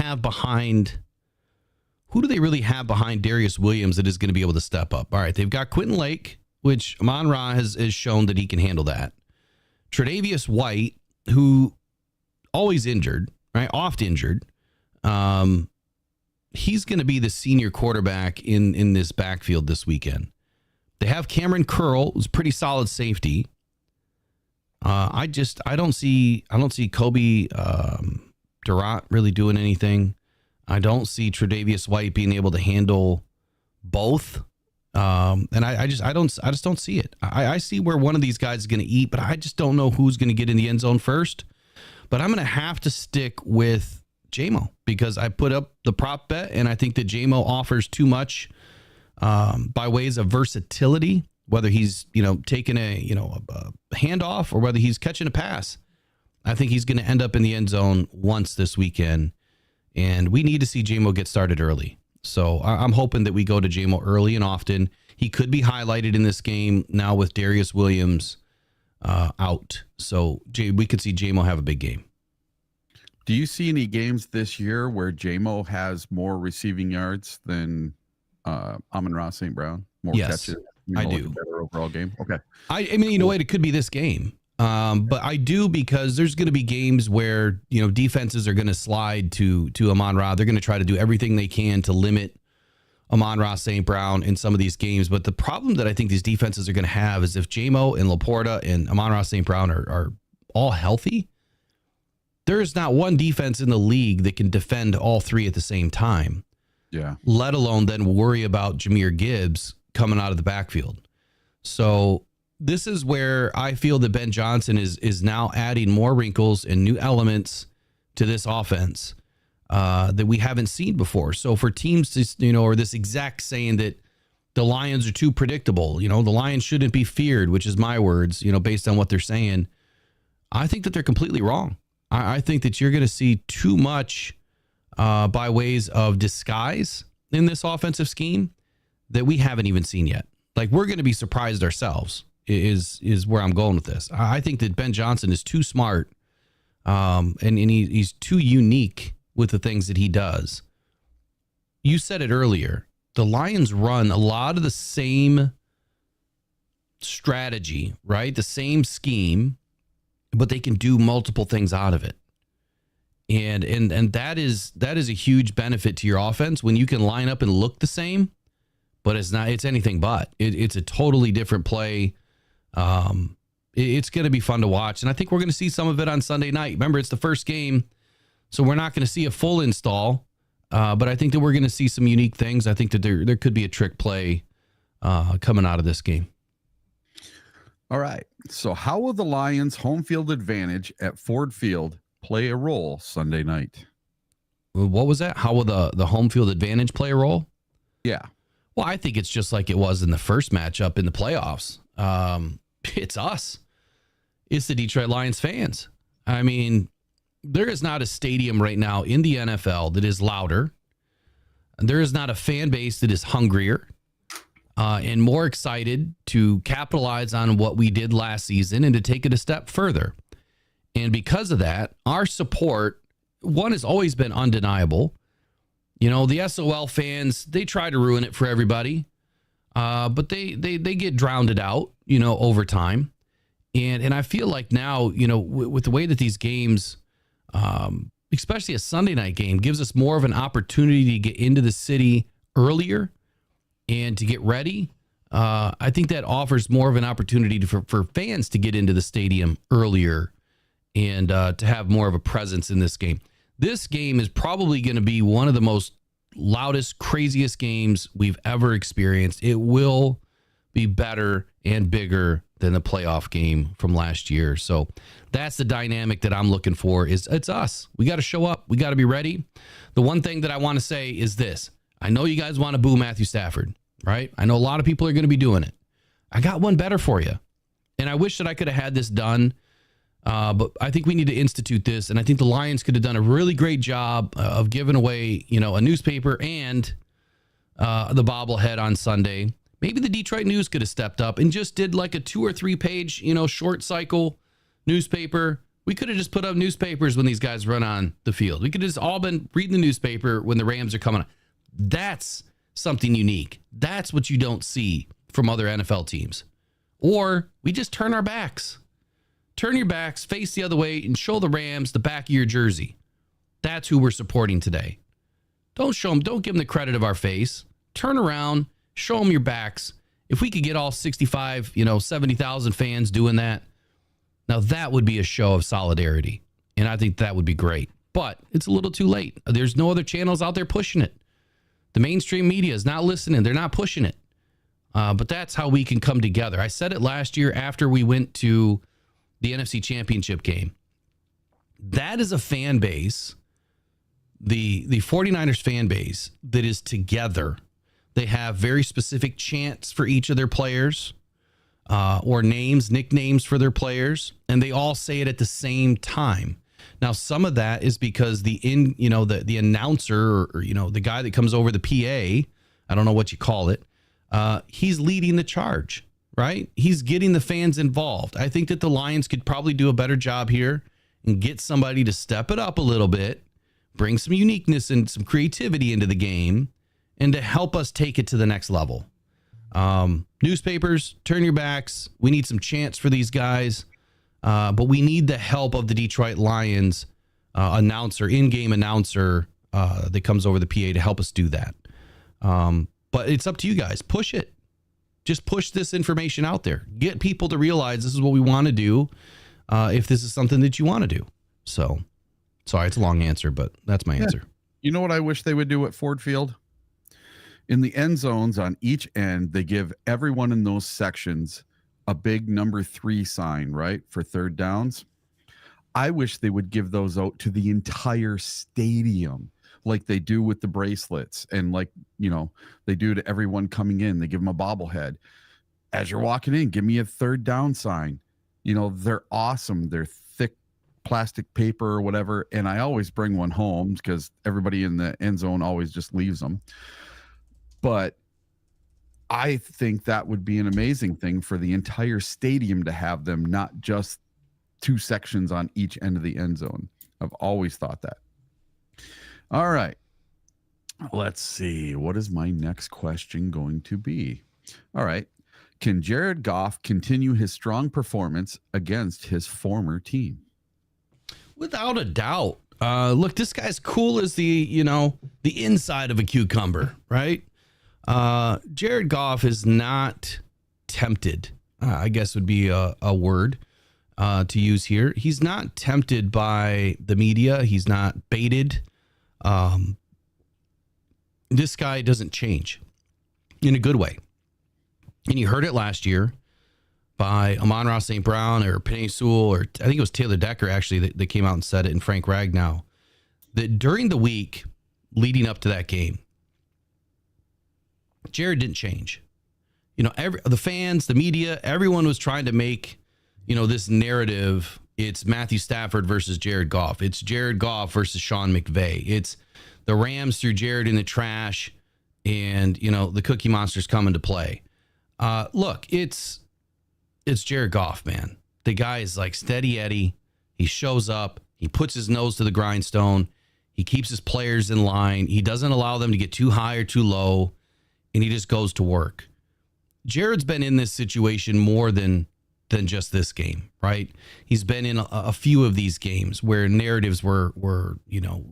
Speaker 1: really have behind Darius Williams that is going to be able to step up? All right, they've got Quentin Lake, which Amon-Ra has shown that he can handle that. Tre'Davious White, who always injured, right? Oft injured. He's going to be the senior quarterback in this backfield this weekend. They have Cameron Curl, who's pretty solid safety. I don't see Kobe Durant really doing anything. I don't see Tre'Davious White being able to handle both. And I just don't see it. I see where one of these guys is going to eat, but I just don't know who's going to get in the end zone first. But I'm going to have to stick with JMO because I put up the prop bet and I think that JMO offers too much by ways of versatility, whether he's, taking a handoff or whether he's catching a pass. I think he's going to end up in the end zone once this weekend, and we need to see JMO get started early. So I'm hoping that we go to JMO early and often. He could be highlighted in this game now with Darius Williams out. So we could see JMO have a big game.
Speaker 2: Do you see any games this year where JMO has more receiving yards than Amon-Ra St. Brown? More catches?
Speaker 1: I do.
Speaker 2: Like a better overall game? Okay.
Speaker 1: I mean, it could be this game. But I do because there's going to be games where, defenses are going to slide to Amon-Ra. They're going to try to do everything they can to limit Amon-Ra St. Brown in some of these games. But the problem that I think these defenses are going to have is if JMO and Laporta and Amon-Ra St. Brown are all healthy, there is not one defense in the league that can defend all three at the same time.
Speaker 2: Yeah.
Speaker 1: Let alone then worry about Jahmyr Gibbs coming out of the backfield. So this is where I feel that Ben Johnson is now adding more wrinkles and new elements to this offense that we haven't seen before. So for teams to, or this exec saying that the Lions are too predictable, the Lions shouldn't be feared, which is my words, based on what they're saying. I think that they're completely wrong. I think that you're going to see too much by ways of disguise in this offensive scheme that we haven't even seen yet. Like, we're going to be surprised ourselves is where I'm going with this. I think that Ben Johnson is too smart and he's too unique with the things that he does. You said it earlier. The Lions run a lot of the same strategy, right? The same scheme, but they can do multiple things out of it. And that is a huge benefit to your offense when you can line up and look the same, but it's anything but. It's a totally different play. It's going to be fun to watch. And I think we're going to see some of it on Sunday night. Remember, it's the first game, so we're not going to see a full install. But I think that we're going to see some unique things. I think that there could be a trick play coming out of this game.
Speaker 2: All right. So how will the Lions' home field advantage at Ford Field play a role Sunday night?
Speaker 1: What was that? How will the home field advantage play a role?
Speaker 2: Yeah.
Speaker 1: Well, I think it's just like it was in the first matchup in the playoffs. It's us. It's the Detroit Lions fans. I mean, there is not a stadium right now in the NFL that is louder. There is not a fan base that is hungrier and more excited to capitalize on what we did last season and to take it a step further. And because of that, our support, one, has always been undeniable. The SOL fans, they try to ruin it for everybody, but they get drowned out over time. And I feel like now, with the way that these games, especially a Sunday night game, gives us more of an opportunity to get into the city earlier and to get ready. I think that offers more of an opportunity for fans to get into the stadium earlier and to have more of a presence in this game. This game is probably going to be one of the most loudest, craziest games we've ever experienced. It will be better and bigger than the playoff game from last year. So that's the dynamic that I'm looking for. It's us. We got to show up. We got to be ready. The one thing that I want to say is this. I know you guys want to boo Matthew Stafford, right? I know a lot of people are going to be doing it. I got one better for you. And I wish that I could have had this done. But I think we need to institute this. And I think the Lions could have done a really great job of giving away, a newspaper and the bobblehead on Sunday. Maybe the Detroit News could have stepped up and just did like a 2 or 3 page, short cycle newspaper. We could have just put up newspapers when these guys run on the field. We could have just all been reading the newspaper when the Rams are coming on. That's something unique. That's what you don't see from other NFL teams. Or we just turn our backs. Turn your backs, face the other way, and show the Rams the back of your jersey. That's who we're supporting today. Don't show them. Don't give them the credit of our face. Turn around. Show them your backs. If we could get all 65, 70,000 fans doing that, now that would be a show of solidarity. And I think that would be great. But it's a little too late. There's no other channels out there pushing it. The mainstream media is not listening. They're not pushing it. But that's how we can come together. I said it last year after we went to the NFC Championship game. That is a fan base, the 49ers fan base, that is together. They have very specific chants for each of their players, or nicknames for their players, and they all say it at the same time. Now, some of that is because the announcer or the guy that comes over the PA, I don't know what you call it, he's leading the charge, right? He's getting the fans involved. I think that the Lions could probably do a better job here and get somebody to step it up a little bit, bring some uniqueness and some creativity into the game, and to help us take it to the next level. Newspapers, turn your backs. We need some chants for these guys. But we need the help of the Detroit Lions in-game announcer that comes over the PA to help us do that. But it's up to you guys. Push it. Just push this information out there. Get people to realize this is what we want to do if this is something that you want to do. So, sorry, it's a long answer, but that's my answer.
Speaker 2: You know what I wish they would do at Ford Field? In the end zones on each end, they give everyone in those sections a big number 3 sign, right, for third downs. I wish they would give those out to the entire stadium like they do with the bracelets and like, they do to everyone coming in. They give them a bobblehead. As you're walking in, give me a third down sign. They're awesome. They're thick plastic paper or whatever. And I always bring one home because everybody in the end zone always just leaves them. But I think that would be an amazing thing for the entire stadium to have them, not just 2 sections on each end of the end zone. I've always thought that. All right. Let's see. What is my next question going to be? All right. Can Jared Goff continue his strong performance against his former team?
Speaker 1: Without a doubt. Look, this guy's cool as the inside of a cucumber, right? Jared Goff is not tempted, I guess would be a word to use here. He's not tempted by the media. He's not baited. This guy doesn't change in a good way. And you heard it last year by Amon-Ra St. Brown or Penei Sewell, or I think it was Taylor Decker actually that came out and said it, and Frank Ragnow, that during the week leading up to that game, Jared didn't change. The fans, the media, everyone was trying to make, this narrative. It's Matthew Stafford versus Jared Goff. It's Jared Goff versus Sean McVay. It's the Rams threw Jared in the trash and, the Cookie Monster's coming to play. Look, it's Jared Goff, man. The guy is like steady Eddie. He shows up. He puts his nose to the grindstone. He keeps his players in line. He doesn't allow them to get too high or too low. And he just goes to work. Jared's been in this situation more than just this game, right? He's been in a few of these games where narratives were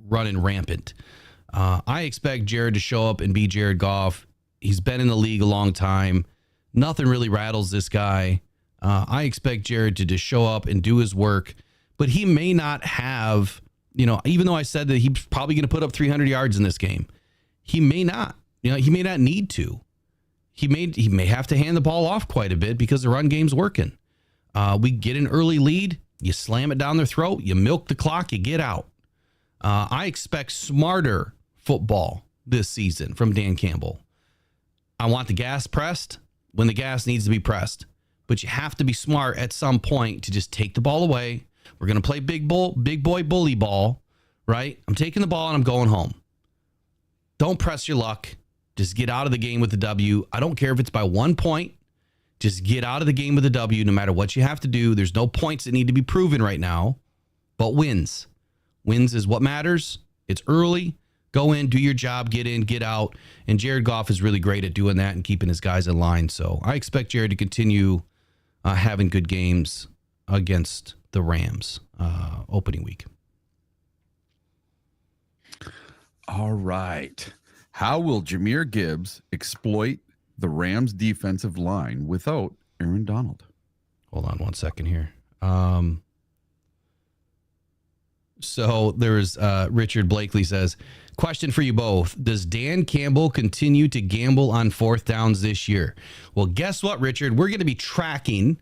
Speaker 1: running rampant. I expect Jared to show up and be Jared Goff. He's been in the league a long time. Nothing really rattles this guy. I expect Jared to just show up and do his work, but he may not have, even though I said that he's probably going to put up 300 yards in this game, he may not. He may not need to. He may have to hand the ball off quite a bit because the run game's working. We get an early lead, you slam it down their throat, you milk the clock, you get out. I expect smarter football this season from Dan Campbell. I want the gas pressed when the gas needs to be pressed. But you have to be smart at some point to just take the ball away. We're going to play big boy bully ball, right? I'm taking the ball and I'm going home. Don't press your luck. Just get out of the game with the W. I don't care if it's by 1 point. Just get out of the game with the W no matter what you have to do. There's no points that need to be proven right now, but wins. Wins is what matters. It's early. Go in, do your job, get in, get out. And Jared Goff is really great at doing that and keeping his guys in line. So I expect Jared to continue having good games against the Rams opening week.
Speaker 2: All right. How will Jahmyr Gibbs exploit the Rams defensive line without Aaron Donald?
Speaker 1: Hold on 1 second here. So there's Richard Blakely says, question for you both. Does Dan Campbell continue to gamble on fourth downs this year? Well, guess what, Richard? We're going to be tracking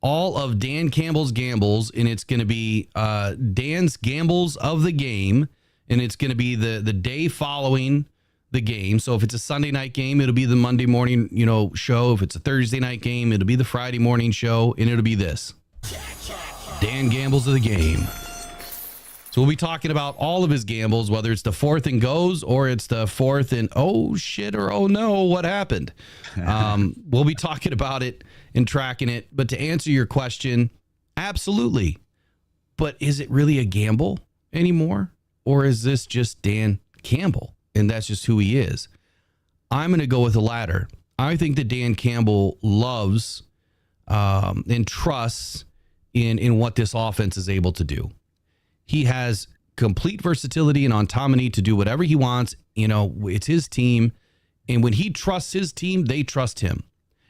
Speaker 1: all of Dan Campbell's gambles, and it's going to be Dan's gambles of the game, and it's going to be the day following the game. So if it's a Sunday night game, it'll be the Monday morning, show. If it's a Thursday night game, it'll be the Friday morning show, and it'll be this. Dan gambles of the game. So we'll be talking about all of his gambles, whether it's the fourth and goes or it's the fourth and oh shit or oh no, what happened? We'll be talking about it and tracking it. But to answer your question, absolutely. But is it really a gamble anymore? Or is this just Dan Campbell and that's just who he is? I'm going to go with the latter. I think that Dan Campbell loves and trusts in what this offense is able to do. He has complete versatility and autonomy to do whatever he wants. It's his team. And when he trusts his team, they trust him.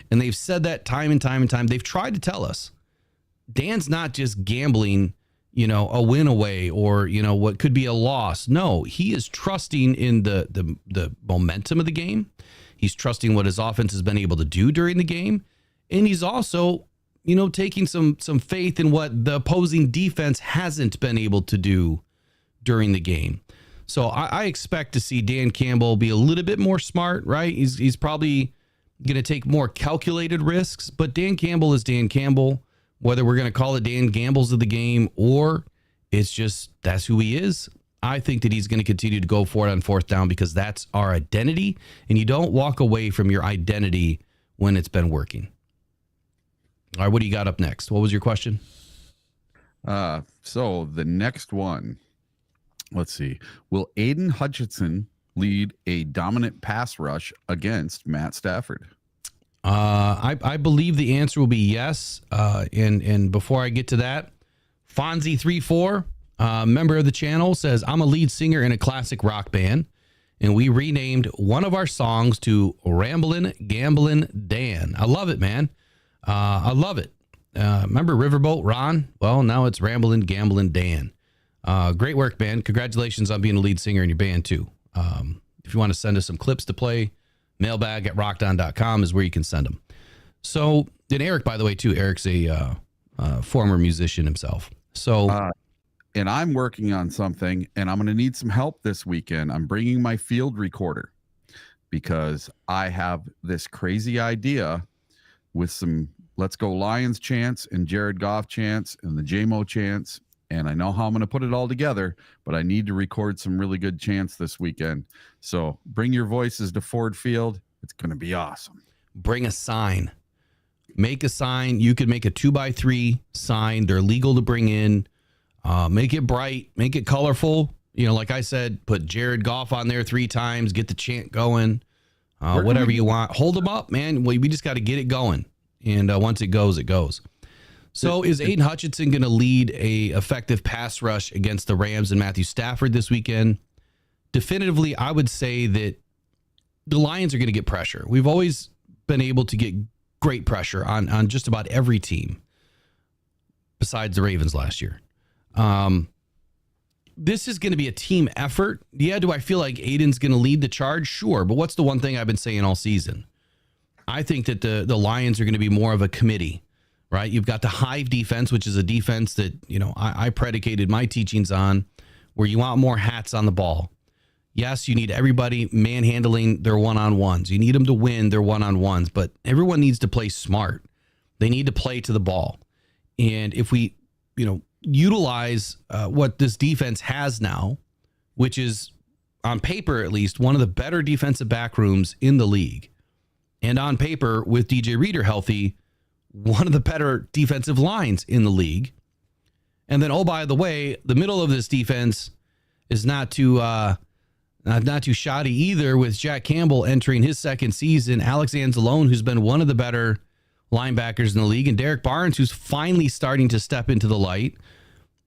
Speaker 1: And they've said that time and time and time. They've tried to tell us. Dan's not just gambling, a win away or, what could be a loss. No, he is trusting in the momentum of the game. He's trusting what his offense has been able to do during the game. And he's also taking some faith in what the opposing defense hasn't been able to do during the game. So I expect to see Dan Campbell be a little bit more smart, right? He's probably going to take more calculated risks, but Dan Campbell is Dan Campbell, whether we're going to call it Dan Gambles of the game or it's just that's who he is. I think that he's going to continue to go for it on fourth down because that's our identity, and you don't walk away from your identity when it's been working. All right, what do you got up next? What was your question?
Speaker 2: So the next one, let's see. Will Aiden Hutchinson lead a dominant pass rush against Matt Stafford?
Speaker 1: I believe the answer will be yes. And before I get to that, Fonzie34, member of the channel, says, I'm a lead singer in a classic rock band, and we renamed one of our songs to Ramblin' Gamblin' Dan. I love it, man. I love it. Remember Riverboat Ron? Well, now it's Ramblin' Gamblin' Dan. Great work, man. Congratulations on being a lead singer in your band, too. If you want to send us some clips to play, mailbag at rockdown.com is where you can send them. So, and Eric, by the way, too, Eric's a former musician himself. So,
Speaker 2: and I'm working on something, and I'm going to need some help this weekend. I'm bringing my field recorder because I have this crazy idea with some Let's Go Lions chants and Jared Goff chants and the JMO chants. And I know how I'm going to put it all together, but I need to record some really good chants this weekend. So bring your voices to Ford Field. It's going to be awesome.
Speaker 1: Bring a sign. Make a sign. You could make a 2x3 sign. They're legal to bring in. Make it bright. Make it colorful. Like I said, put Jared Goff on there 3 times. Get the chant going. whatever you want. Hold them up, man. We just got to get it going. And once it goes, it goes. So is Aiden Hutchinson going to lead a effective pass rush against the Rams and Matthew Stafford this weekend? Definitively, I would say that the Lions are going to get pressure. We've always been able to get great pressure on just about every team besides the Ravens last year. This is going to be a team effort. Yeah, do I feel like Aiden's going to lead the charge? Sure, but what's the one thing I've been saying all season? I think that the Lions are going to be more of a committee, right? You've got the Hive defense, which is a defense that, I predicated my teachings on, where you want more hats on the ball. Yes, you need everybody manhandling their one-on-ones. You need them to win their one-on-ones, but everyone needs to play smart. They need to play to the ball. And if we, utilize what this defense has now, which is on paper, at least, one of the better defensive back rooms in the league. And on paper, with DJ Reader healthy, one of the better defensive lines in the league. And then, oh, by the way, the middle of this defense is not too shoddy either, with Jack Campbell entering his second season, Alex Anzalone, who's been one of the better linebackers in the league, and Derek Barnes, who's finally starting to step into the light.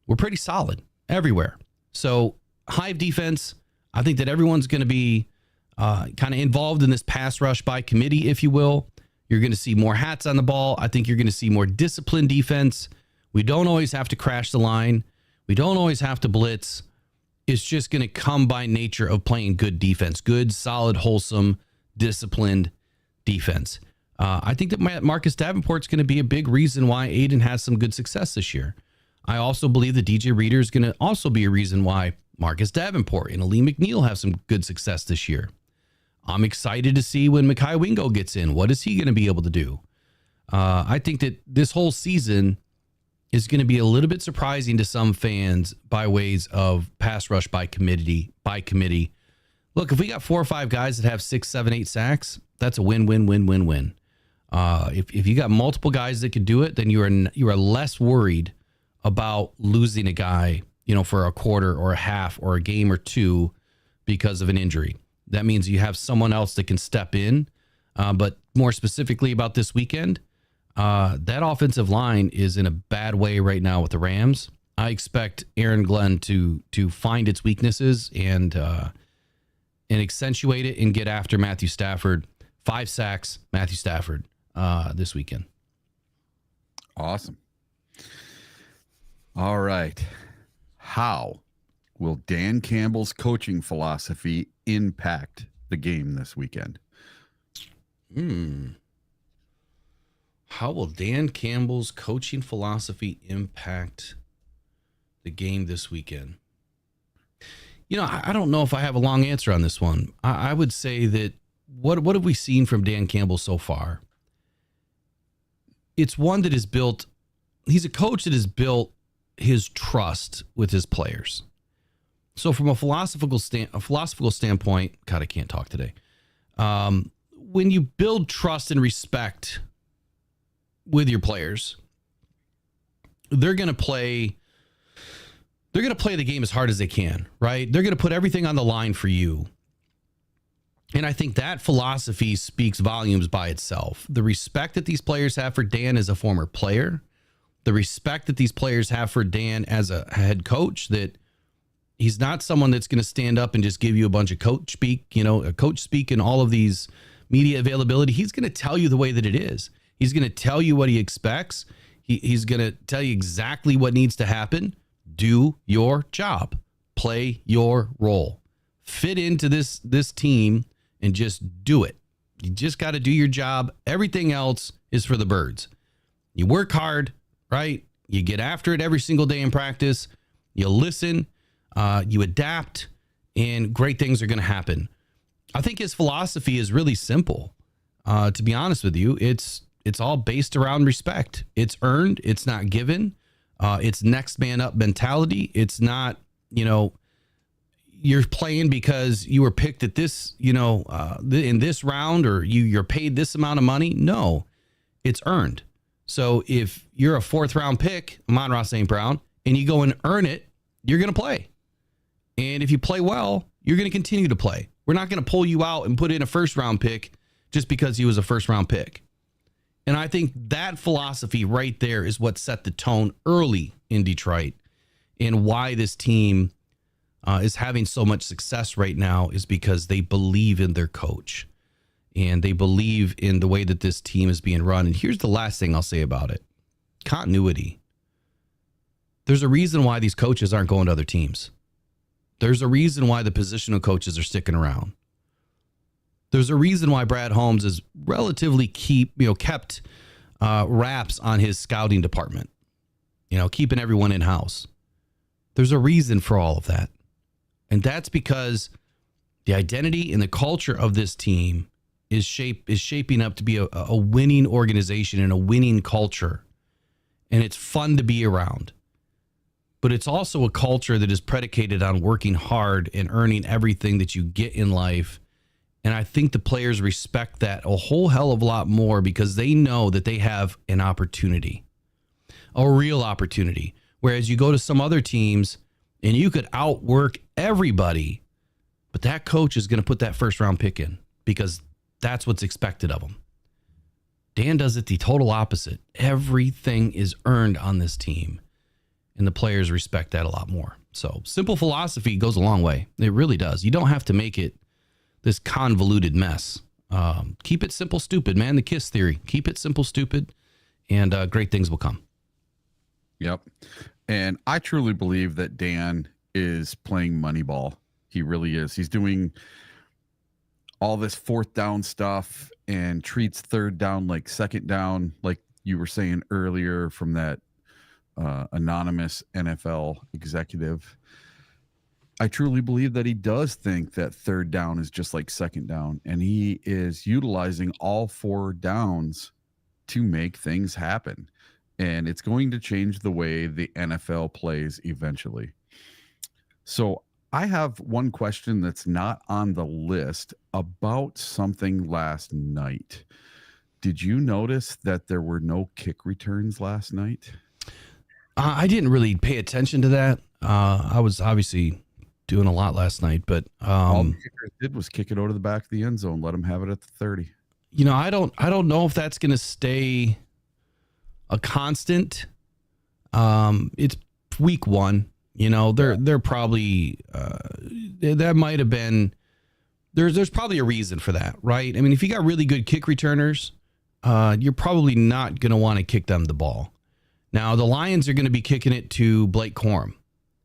Speaker 1: We're pretty solid everywhere. So Hive defense, I think that everyone's going to be kind of involved in this pass rush by committee, if you will. You're going to see more hats on the ball. I think you're going to see more disciplined defense. We don't always have to crash the line. We don't always have to blitz. It's just going to come by nature of playing good defense, good, solid, wholesome, disciplined defense. I think that Marcus Davenport's going to be a big reason why Aiden has some good success this year. I also believe that DJ Reader is going to also be a reason why Marcus Davenport and Ali McNeil have some good success this year. I'm excited to see when Mekhi Wingo gets in. What is he going to be able to do? I think that this whole season is going to be a little bit surprising to some fans by ways of pass rush by committee. Look, if we got 4 or 5 guys that have 6, 7, 8 sacks, that's a win. If you got multiple guys that could do it, then you are less worried about losing a guy, for a quarter or a half or a game or two because of an injury. That means you have someone else that can step in. But more specifically about this weekend, that offensive line is in a bad way right now with the Rams. I expect Aaron Glenn to find its weaknesses and accentuate it and get after Matthew Stafford. 5 sacks, Matthew Stafford, this weekend.
Speaker 2: Awesome. All right. How will Dan Campbell's coaching philosophy impact the game this weekend?
Speaker 1: How will Dan Campbell's coaching philosophy impact the game this weekend? I don't know if I have a long answer on this one. I would say that what have we seen from Dan Campbell so far? It's one that is built. He's a coach that has built his trust with his players. So from a philosophical standpoint, God, I can't talk today. When you build trust and respect with your players, they're going to play the game as hard as they can, right? They're going to put everything on the line for you. And I think that philosophy speaks volumes by itself. The respect that these players have for Dan as a former player, the respect that these players have for Dan as a head coach, that he's not someone that's going to stand up and just give you a bunch of coach speak, a coach speak and all of these media availability. He's going to tell you the way that it is. He's going to tell you what he expects. He's going to tell you exactly what needs to happen. Do your job. Play your role. Fit into this team and just do it. You just got to do your job. Everything else is for the birds. You work hard, right? You get after it every single day in practice. You listen, you adapt, and great things are going to happen. I think his philosophy is really simple. To be honest with you, it's all based around respect. It's earned. It's not given. It's next man up mentality. It's not, you're playing because you were picked at this, in this round, or you're paid this amount of money. No, it's earned. So if you're a 4th round pick, Amon-Ra St. Brown, and you go and earn it, you're going to play. And if you play well, you're going to continue to play. We're not going to pull you out and put in a first round pick just because he was a first round pick. And I think that philosophy right there is what set the tone early in Detroit, and why this team is having so much success right now is because they believe in their coach and they believe in the way that this team is being run. And here's the last thing I'll say about it. Continuity. There's a reason why these coaches aren't going to other teams. There's a reason why the positional coaches are sticking around. There's a reason why Brad Holmes is relatively kept wraps on his scouting department, keeping everyone in house. There's a reason for all of that. And that's because the identity and the culture of this team is shaping up to be a winning organization and a winning culture. And it's fun to be around. But it's also a culture that is predicated on working hard and earning everything that you get in life. And I think the players respect that a whole hell of a lot more because they know that they have an opportunity, a real opportunity. Whereas you go to some other teams and you could outwork everybody, but that coach is going to put that first round pick in because that's what's expected of him. Dan does it the total opposite. Everything is earned on this team, and the players respect that a lot more. So simple philosophy goes a long way. It really does. You don't have to make it this convoluted mess. Keep it simple, stupid, man. The KISS theory. Keep it simple, stupid, and great things will come.
Speaker 2: Yep. And I truly believe that Dan is playing Moneyball. He really is. He's doing all this fourth down stuff and treats third down like second down, like you were saying earlier from that anonymous NFL executive. I truly believe that he does think that third down is just like second down, and he is utilizing all four downs to make things happen. And it's going to change the way the NFL plays eventually. So I have one question that's not on the list about something last night. Did you notice that there were no kick returns last night?
Speaker 1: I didn't really pay attention to that. I was obviously doing a lot last night, but
Speaker 2: all the kickers did was kick it over to the back of the end zone, let them have it at the 30.
Speaker 1: I don't know if that's going to stay a constant. It's week one. They're probably that might have been there's probably a reason for that, right? I mean, if you got really good kick returners, you're probably not going to want to kick them the ball. Now the Lions are going to be kicking it to Blake Corum,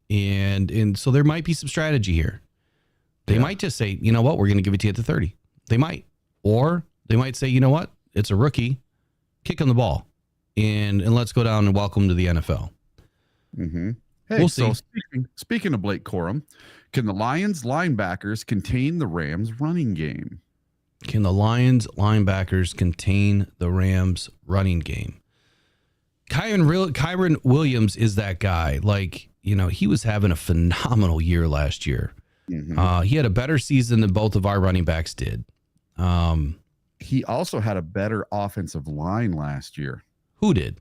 Speaker 1: and so there might be some strategy here. They might just say, you know what, we're going to give it to you at the 30. They might, or they might say, you know what, it's a rookie, kick him the ball. And let's go down and welcome him to the NFL.
Speaker 2: Mm-hmm. Hey,
Speaker 1: we'll
Speaker 2: so
Speaker 1: see.
Speaker 2: Speaking of Blake Corum, can the Lions linebackers contain the Rams running game?
Speaker 1: Can the Lions linebackers contain the Rams running game? Kyron Williams is that guy. He was having a phenomenal year last year.
Speaker 2: Mm-hmm.
Speaker 1: He had a better season than both of our running backs did.
Speaker 2: He also had a better offensive line last year.
Speaker 1: Who did?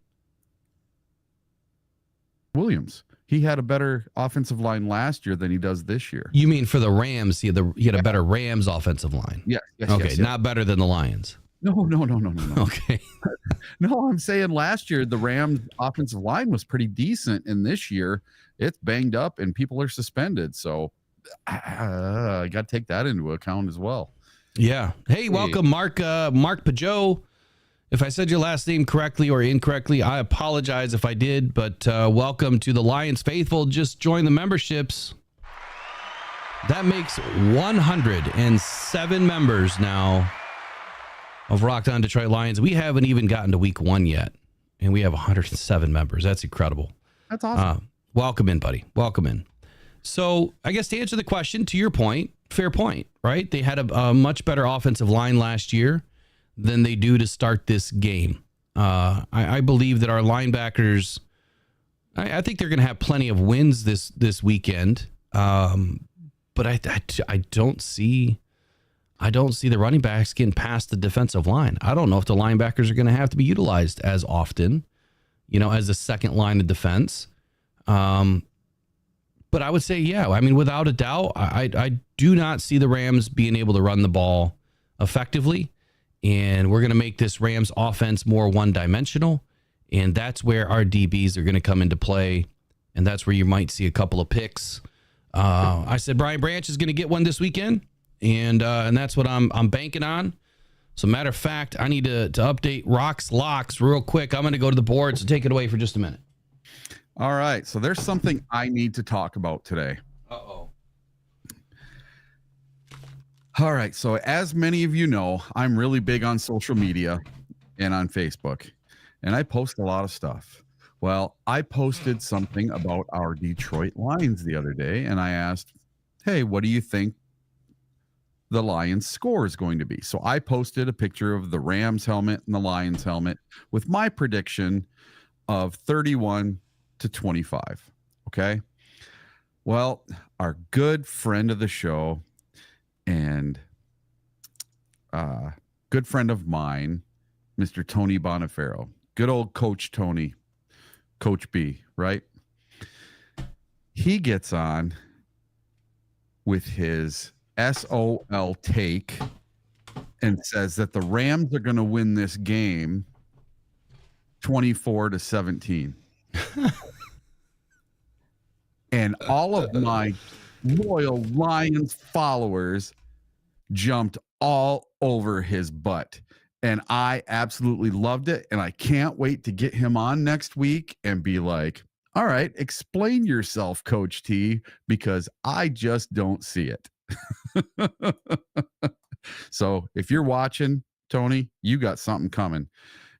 Speaker 2: Williams. He had a better offensive line last year than he does this year.
Speaker 1: You mean for the Rams? He had a better Rams offensive line.
Speaker 2: Yes.
Speaker 1: Okay,
Speaker 2: yes.
Speaker 1: not better than the Lions.
Speaker 2: No.
Speaker 1: Okay.
Speaker 2: No, I'm saying last year the Rams offensive line was pretty decent, and this year it's banged up and people are suspended. So I got to take that into account as well.
Speaker 1: Yeah. Hey, welcome, Mark Pajot. If I said your last name correctly or incorrectly, I apologize if I did, but welcome to the Lions faithful. Just join the memberships. That makes 107 members now of Rocked On Detroit Lions. We haven't even gotten to week one yet, and we have 107 members. That's incredible.
Speaker 2: That's awesome.
Speaker 1: Welcome in, buddy. Welcome in. So I guess to answer the question, to your point, fair point, right? They had a much better offensive line last year than they do to start this game. I believe that our linebackers, I think they're going to have plenty of wins this weekend. But I don't see the running backs getting past the defensive line. I don't know if the linebackers are going to have to be utilized as often, as a second line of defense. But I would say, yeah, I mean, without a doubt, I do not see the Rams being able to run the ball effectively. And we're going to make this Rams offense more one-dimensional. And that's where our DBs are going to come into play. And that's where you might see a couple of picks. I said Brian Branch is going to get one this weekend. And that's what I'm banking on. So matter of fact, I need to update Rock's Locks real quick. I'm going to go to the board. So take it away for just a minute.
Speaker 2: All right. So there's something I need to talk about today.
Speaker 1: Uh-oh.
Speaker 2: All right. So as many of you know, I'm really big on social media and on Facebook, and I post a lot of stuff. Well, I posted something about our Detroit Lions the other day, and I asked, hey, what do you think the Lions score is going to be? So I posted a picture of the Rams helmet and the Lions helmet with my prediction of 31-25. Okay. Well, our good friend of the show and good friend of mine, Mr. Tony Bonifero, good old Coach Tony, Coach B, right? He gets on with his SOL take and says that the Rams are going to win this game 24-17. And all of my loyal Lions followers jumped all over his butt. And I absolutely loved it. And I can't wait to get him on next week and be like, all right, explain yourself, Coach T, because I just don't see it. So if you're watching, Tony, you got something coming.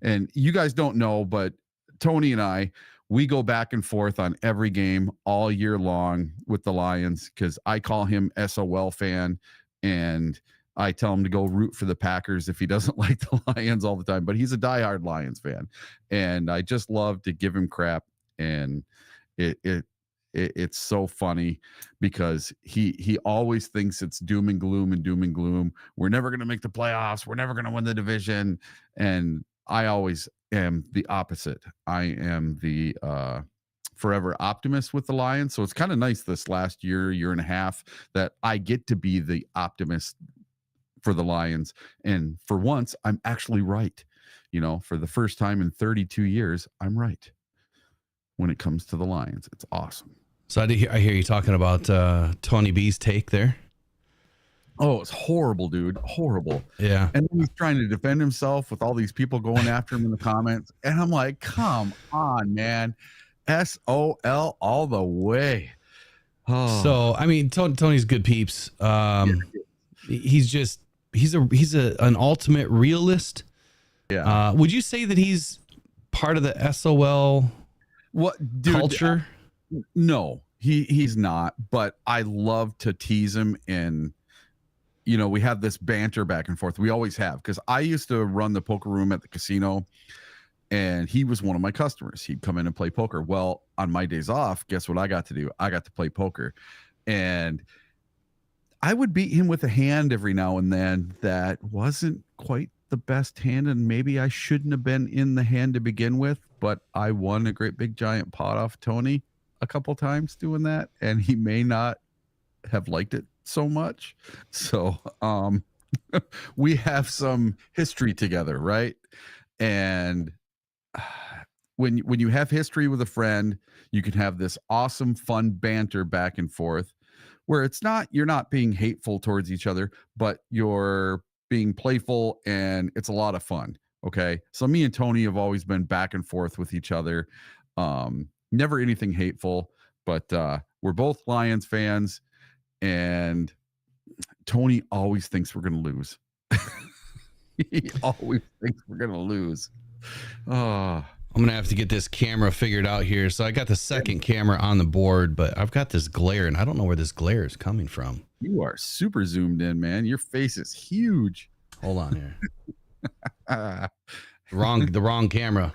Speaker 2: And you guys don't know, but Tony and I, we go back and forth on every game all year long with the Lions because I call him SOL fan and I tell him to go root for the Packers if he doesn't like the Lions all the time. But he's a diehard Lions fan. And I just love to give him crap. And it's so funny because he always thinks it's doom and gloom and doom and gloom. We're never going to make the playoffs. We're never going to win the division. And I always am the opposite. I am the forever optimist with the Lions. So it's kind of nice this last year and a half that I get to be the optimist for the Lions. And for once, I'm actually right. You know, for the first time in 32 years, I'm right when it comes to the Lions. It's awesome.
Speaker 1: So I hear you talking about Tony B's take there.
Speaker 2: Oh, it's horrible, dude. Horrible.
Speaker 1: Yeah.
Speaker 2: And then he's trying to defend himself with all these people going after him in the comments. And I'm like, come on, man. SOL all the way. Oh.
Speaker 1: So, I mean, Tony's good peeps. He's an ultimate realist.
Speaker 2: Yeah.
Speaker 1: Would you say that he's part of the SOL culture?
Speaker 2: No, he's not. But I love to tease him, and you know, we have this banter back and forth. We always have, because I used to run the poker room at the casino, and he was one of my customers. He'd come in and play poker. Well, on my days off, guess what I got to do? I got to play poker, and I would beat him with a hand every now and then that wasn't quite the best hand, and maybe I shouldn't have been in the hand to begin with, but I won a great big giant pot off Tony a couple times doing that, and he may not have liked it so much. So we have some history together, right? And when you have history with a friend, you can have this awesome fun banter back and forth where you're not being hateful towards each other, but you're being playful, and it's a lot of fun. Okay. So me and Tony have always been back and forth with each other. Never anything hateful, but we're both Lions fans, and Tony always thinks we're going to lose. He always thinks we're going to lose.
Speaker 1: I'm going to have to get this camera figured out here. So I got the second camera on the board, but I've got this glare, and I don't know where this glare is coming from.
Speaker 2: You are super zoomed in, man. Your face is huge.
Speaker 1: Hold on here. The wrong camera.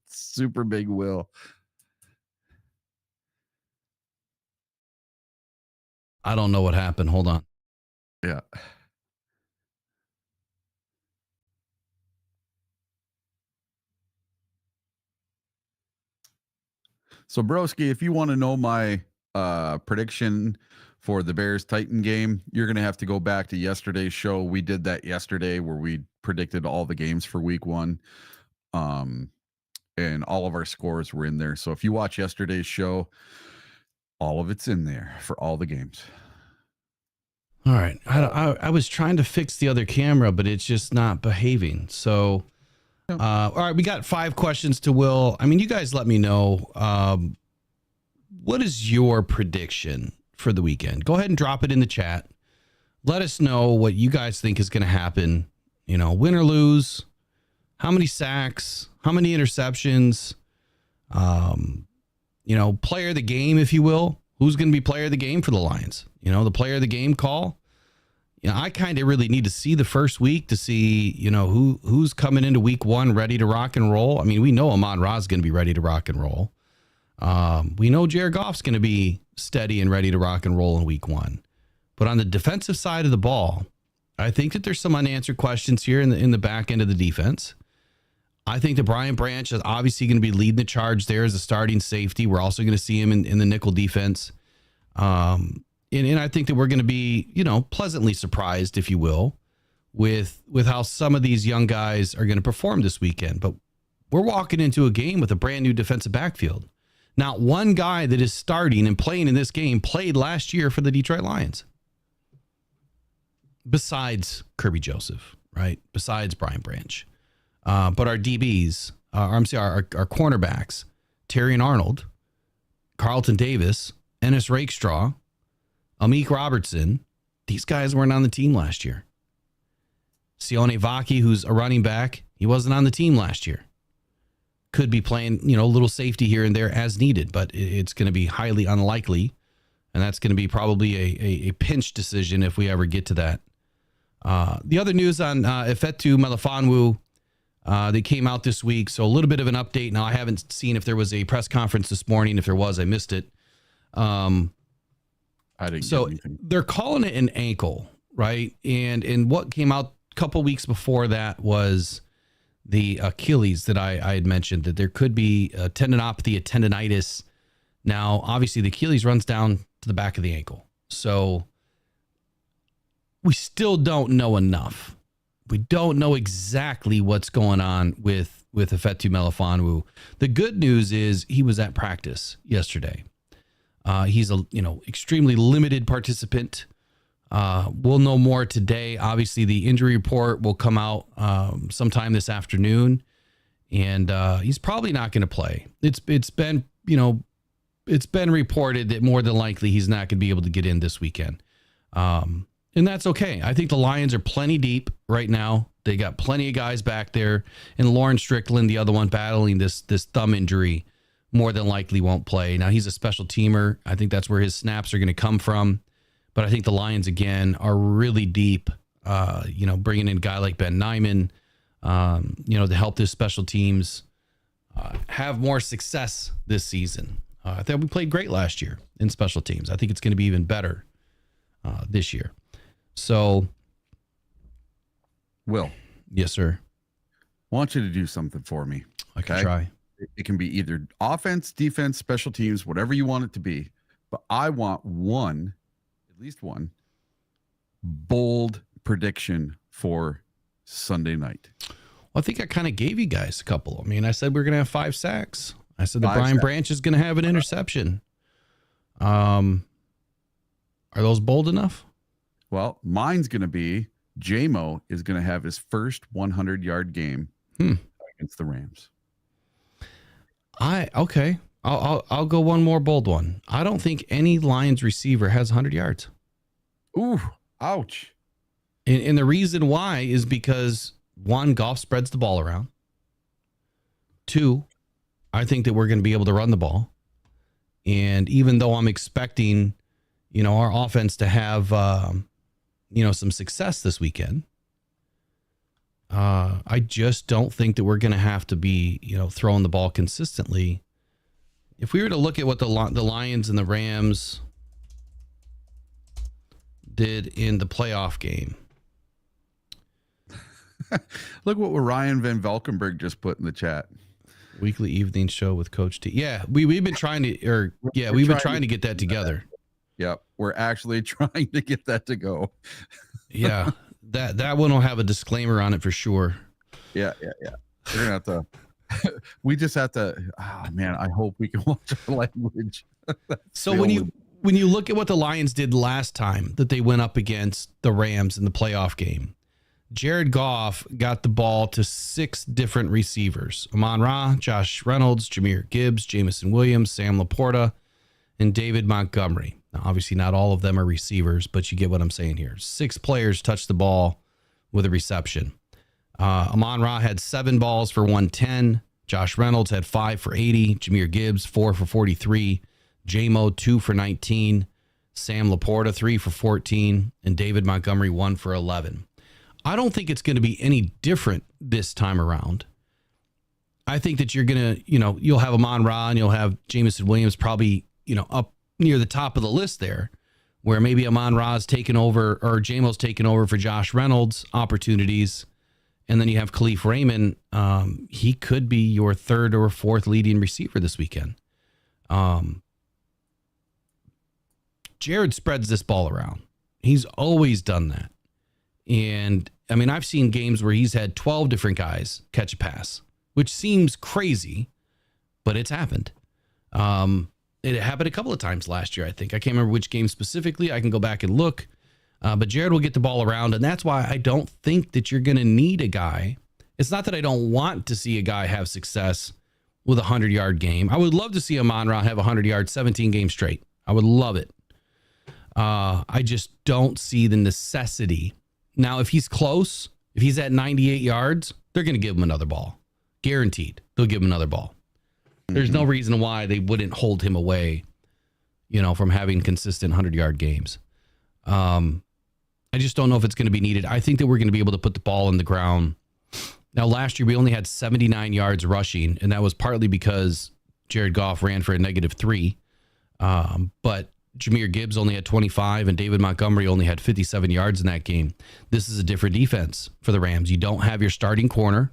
Speaker 2: Super big Will.
Speaker 1: I don't know what happened. Hold on.
Speaker 2: Yeah. So Broski, if you want to know my prediction for the Bears-Titan game. You're going to have to go back to yesterday's show. We did that yesterday where we predicted all the games for week 1. And all of our scores were in there. So if you watch yesterday's show, all of it's in there for all the games.
Speaker 1: All right. I was trying to fix the other camera, but it's just not behaving. So, all right, we got 5 questions to Will. I mean, you guys let me know. What is your prediction for the weekend? Go ahead and drop it in the chat. Let us know what you guys think is going to happen. You know, win or lose. How many sacks? How many interceptions? You know, player of the game, if you will. Who's going to be player of the game for the Lions? You know, the player of the game call. You know, I kind of really need to see the first week to see, you know, who's coming into week 1 ready to rock and roll. I mean, we know Amon-Ra is going to be ready to rock and roll. We know Jared Goff's going to be steady and ready to rock and roll in week 1. But on the defensive side of the ball, I think that there's some unanswered questions here in the back end of the defense. I think that Brian Branch is obviously going to be leading the charge there as a starting safety. We're also going to see him in the nickel defense. And I think that we're going to be, you know, pleasantly surprised, if you will, with how some of these young guys are going to perform this weekend. But we're walking into a game with a brand new defensive backfield. Not one guy that is starting and playing in this game played last year for the Detroit Lions. Besides Kirby Joseph, right? Besides Brian Branch. But our DBs, our cornerbacks, Terrion Arnold, Carlton Davis, Ennis Rakestraw, Amik Robertson, these guys weren't on the team last year. Sione Vaki, who's a running back, he wasn't on the team last year. Could be playing, you know, a little safety here and there as needed, but it's going to be highly unlikely. And that's going to be probably a pinch decision if we ever get to that. The other news on Ifeatu Melifonwu, they came out this week. So a little bit of an update. Now, I haven't seen if there was a press conference this morning. If there was, I missed it.
Speaker 2: I didn't
Speaker 1: so
Speaker 2: get anything.
Speaker 1: They're calling it an ankle, right? And what came out a couple weeks before that was the Achilles that I had mentioned, that there could be a tendinopathy, a tendonitis. Now, obviously, the Achilles runs down to the back of the ankle. So we still don't know enough. We don't know exactly what's going on with Ifeatu Melifonwu. The good news is he was at practice yesterday. He's a extremely limited participant. We'll know more today. Obviously, the injury report will come out sometime this afternoon, and he's probably not going to play. It's been reported that more than likely he's not going to be able to get in this weekend. And that's okay. I think the Lions are plenty deep right now. They got plenty of guys back there, and Lauren Strickland, the other one battling this thumb injury, more than likely won't play. Now, he's a special teamer. I think that's where his snaps are going to come from. But I think the Lions, again, are really deep, bringing in a guy like Ben Nyman, to help their special teams have more success this season. I thought we played great last year in special teams. I think it's going to be even better this year. So,
Speaker 2: Will.
Speaker 1: Yes, sir.
Speaker 2: I want you to do something for me.
Speaker 1: I can try.
Speaker 2: It can be either offense, defense, special teams, whatever you want it to be. But I want at least one bold prediction for Sunday night.
Speaker 1: Well, I think I kind of gave you guys a couple. I mean, I said we're going to have 5 sacks. I said that Brian Branch is going to have an interception. Are those bold enough?
Speaker 2: Well, mine's going to be J-Mo is going to have his first 100-yard game against the Rams.
Speaker 1: Okay. I'll go one more bold one. I don't think any Lions receiver has 100 yards.
Speaker 2: Ooh, ouch.
Speaker 1: And the reason why is because, 1, Goff spreads the ball around. 2, I think that we're going to be able to run the ball. And even though I'm expecting, our offense to have, some success this weekend, I just don't think that we're going to have to be, throwing the ball consistently. If we were to look at what the Lions and the Rams did in the playoff game.
Speaker 2: Look what Ryan Van Valkenburg just put in the chat.
Speaker 1: Weekly evening show with Coach T. Yeah, we've been trying to, we've been trying to get that together.
Speaker 2: Yep. We're actually trying to get that to go.
Speaker 1: Yeah. That one will have a disclaimer on it for sure.
Speaker 2: Yeah. We're gonna have to. We just have to. Oh man, I hope we can watch our language.
Speaker 1: So when you look at what the Lions did last time that they went up against the Rams in the playoff game, Jared Goff got the ball to 6 different receivers: Amon-Ra, Josh Reynolds, Jahmyr Gibbs, Jamison Williams, Sam Laporta, and David Montgomery. Now, obviously, not all of them are receivers, but you get what I'm saying here. 6 players touched the ball with a reception. Amon-Ra had 7 balls for 110. Josh Reynolds had 5 for 80. Jahmyr Gibbs, 4 for 43. J-Mo, 2 for 19. Sam Laporta, 3 for 14. And David Montgomery, 1 for 11. I don't think it's going to be any different this time around. I think that you're going to, you'll have Amon-Ra and you'll have Jamison Williams probably, up near the top of the list there, where maybe Amon-Ra's taken over or J-Mo's taken over for Josh Reynolds opportunities. And then you have Khalif Raymond. He could be your 3rd or 4th leading receiver this weekend. Jared spreads this ball around. He's always done that. And I mean, I've seen games where he's had 12 different guys catch a pass, which seems crazy, but it's happened. It happened a couple of times last year, I think. I can't remember which game specifically. I can go back and look. But Jared will get the ball around, and that's why I don't think that you're going to need a guy. It's not that I don't want to see a guy have success with a 100-yard game. I would love to see Amon-Ra have a 100-yard 17 games straight. I would love it. I just don't see the necessity. Now, if he's close, if he's at 98 yards, they're going to give him another ball. Guaranteed. They'll give him another ball. There's no reason why they wouldn't hold him away, from having consistent 100-yard games. I just don't know if it's going to be needed. I think that we're going to be able to put the ball in the ground. Now, last year, we only had 79 yards rushing, and that was partly because Jared Goff ran for a -3. But Jahmyr Gibbs only had 25, and David Montgomery only had 57 yards in that game. This is a different defense for the Rams. You don't have your starting corner.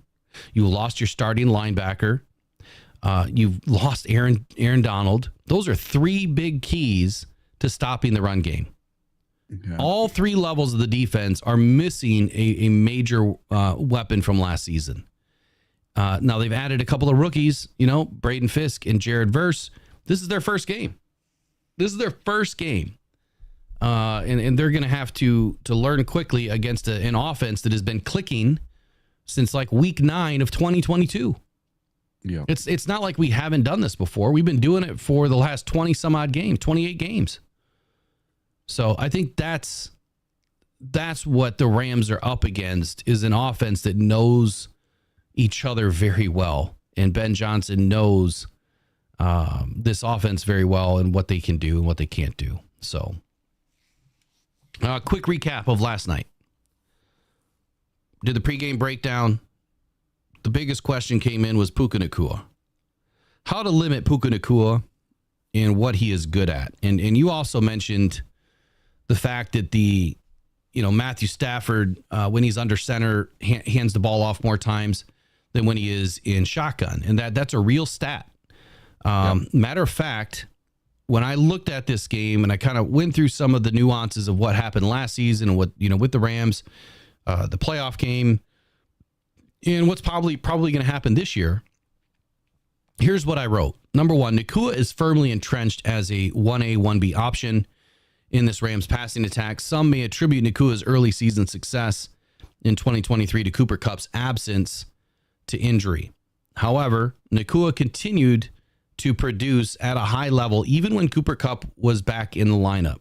Speaker 1: You lost your starting linebacker. You've lost Aaron Donald. Those are 3 big keys to stopping the run game. Okay. All 3 levels of the defense are missing a major weapon from last season. Now they've added a couple of rookies, Braden Fisk and Jared Verse. This is their first game. And they're going to have to learn quickly against an offense that has been clicking since like week 9 of 2022. Yeah. It's not like we haven't done this before. We've been doing it for the last 20 some odd games, 28 games. So I think that's what the Rams are up against, is an offense that knows each other very well. And Ben Johnson knows this offense very well and what they can do and what they can't do. So quick recap of last night. Did the pregame breakdown. The biggest question came in was Puka Nacua. How to limit Puka Nacua and what he is good at. And you also mentioned the fact that Matthew Stafford, when he's under center, hands the ball off more times than when he is in shotgun. And that's a real stat. Matter of fact, when I looked at this game and I kind of went through some of the nuances of what happened last season and what, with the Rams, the playoff game, and what's probably going to happen this year, here's what I wrote. Number 1, Nacua is firmly entrenched as a 1A, 1B option in this Rams passing attack. Some may attribute Nacua's early season success in 2023 to Cooper Kupp's absence to injury. However, Nacua continued to produce at a high level even when Cooper Kupp was back in the lineup.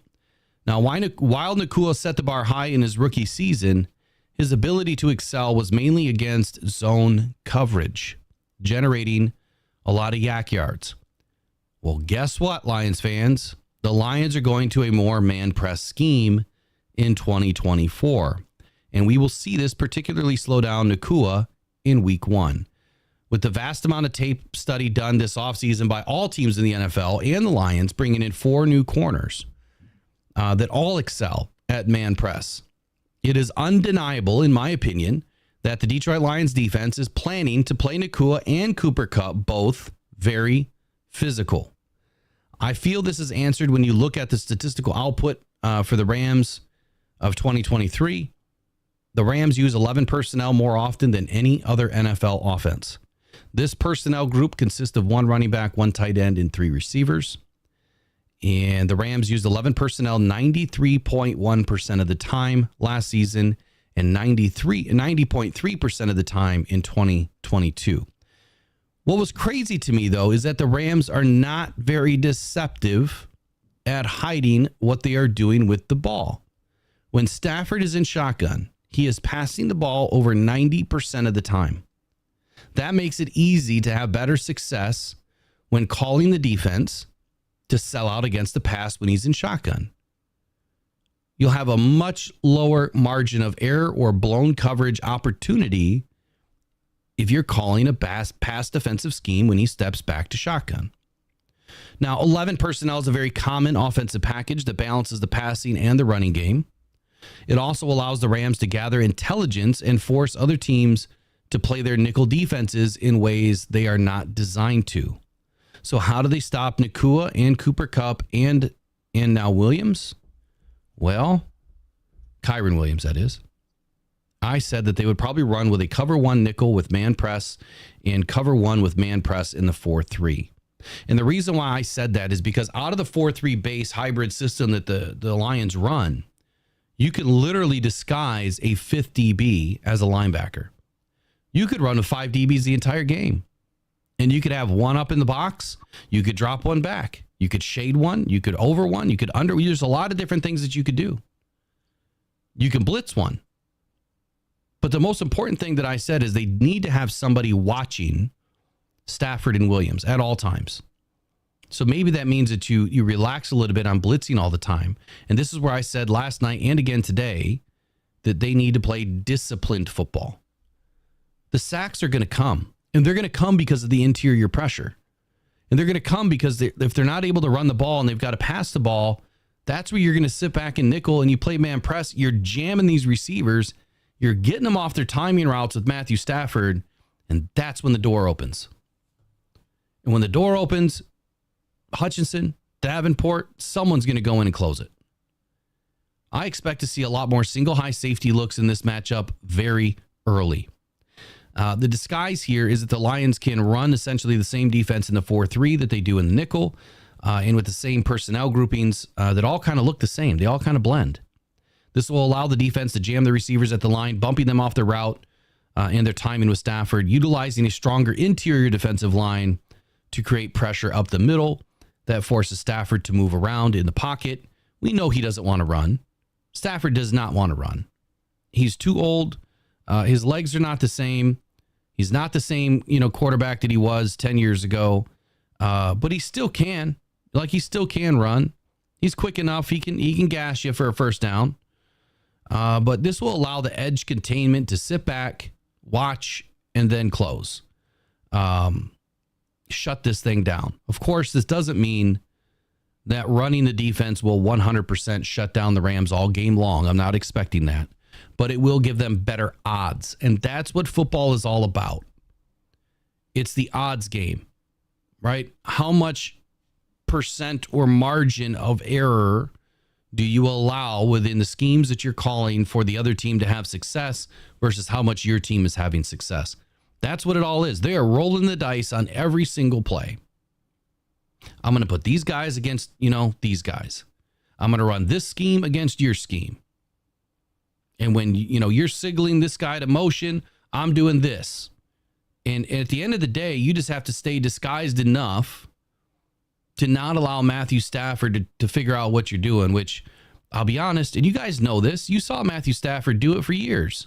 Speaker 1: Now, while Nacua set the bar high in his rookie season, his ability to excel was mainly against zone coverage, generating a lot of yak yards. Well, guess what, Lions fans? The Lions are going to a more man-press scheme in 2024, and we will see this particularly slow down Nacua in week 1. With the vast amount of tape study done this offseason by all teams in the NFL and the Lions bringing in 4 new corners that all excel at man press, it is undeniable, in my opinion, that the Detroit Lions defense is planning to play Nacua and Cooper Kupp both very physical. I feel this is answered when you look at the statistical output for the Rams of 2023. The Rams use 11 personnel more often than any other NFL offense. This personnel group consists of 1 running back, 1 tight end, and 3 receivers. And the Rams used 11 personnel 93.1% of the time last season and 90.3% of the time in 2022. What was crazy to me, though, is that the Rams are not very deceptive at hiding what they are doing with the ball. When Stafford is in shotgun, he is passing the ball over 90% of the time. That makes it easy to have better success when calling the defense to sell out against the pass when he's in shotgun. You'll have a much lower margin of error or blown coverage opportunity if you're calling a pass defensive scheme when he steps back to shotgun. Now, 11 personnel is a very common offensive package that balances the passing and the running game. It also allows the Rams to gather intelligence and force other teams to play their nickel defenses in ways they are not designed to. So how do they stop Nakua and Cooper Kupp and now Williams? Well, Kyron Williams, that is. I said that they would probably run with a cover 1 nickel with man press and cover 1 with man press in the 4-3. And the reason why I said that is because out of the 4-3 base hybrid system that the Lions run, you could literally disguise a 5th DB as a linebacker. You could run with 5 DBs the entire game. And you could have 1 up in the box. You could drop 1 back. You could shade 1. You could over 1. You could under. There's a lot of different things that you could do. You can blitz 1. But the most important thing that I said is they need to have somebody watching Stafford and Williams at all times. So maybe that means that you relax a little bit on blitzing all the time. And this is where I said last night and again today that they need to play disciplined football. The sacks are going to come, and they're going to come because of the interior pressure. And they're going to come because if they're not able to run the ball and they've got to pass the ball, that's where you're going to sit back in nickel and you play man press. You're jamming these receivers. You're getting them off their timing routes with Matthew Stafford, and that's when the door opens. And when the door opens, Hutchinson, Davenport, someone's going to go in and close it. I expect to see a lot more single high safety looks in this matchup very early. The disguise here is that the Lions can run essentially the same defense in the 4-3 that they do in the nickel, and with the same personnel groupings that all kind of look the same. They all kind of blend. This will allow the defense to jam the receivers at the line, bumping them off their route and their timing with Stafford, utilizing a stronger interior defensive line to create pressure up the middle that forces Stafford to move around in the pocket. We know he doesn't want to run. Stafford does not want to run. He's too old. His legs are not the same. He's not the same, quarterback that he was 10 years ago. But he still can. He still can run. He's quick enough. He can gas you for a first down. But this will allow the edge containment to sit back, watch, and then close. Shut this thing down. Of course, this doesn't mean that running the defense will 100% shut down the Rams all game long. I'm not expecting that. But it will give them better odds. And that's what football is all about. It's the odds game, right? How much percent or margin of error do you allow within the schemes that you're calling for the other team to have success versus how much your team is having success? That's what it all is. They are rolling the dice on every single play. I'm going to put these guys against, these guys. I'm going to run this scheme against your scheme. And when, you're signaling this guy to motion, I'm doing this. And at the end of the day, you just have to stay disguised enough to not allow Matthew Stafford to figure out what you're doing, which I'll be honest, and you guys know this, you saw Matthew Stafford do it for years.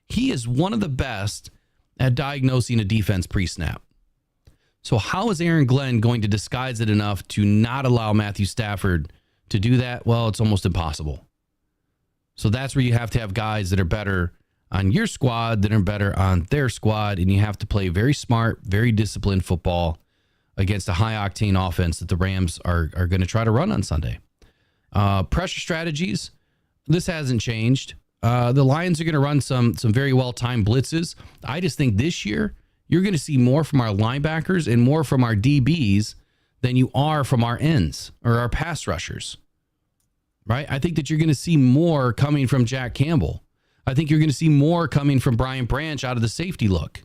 Speaker 1: He is one of the best at diagnosing a defense pre-snap. So how is Aaron Glenn going to disguise it enough to not allow Matthew Stafford to do that? Well, it's almost impossible. So that's where you have to have guys that are better on your squad, that are better on their squad, and you have to play very smart, very disciplined football against a high-octane offense that the Rams are going to try to run on Sunday. Pressure strategies, this hasn't changed. The Lions are going to run some very well-timed blitzes. I just think this year you're going to see more from our linebackers and more from our DBs than you are from our ends or our pass rushers, right? I think that you're going to see more coming from Jack Campbell. I think you're going to see more coming from Brian Branch out of the safety look.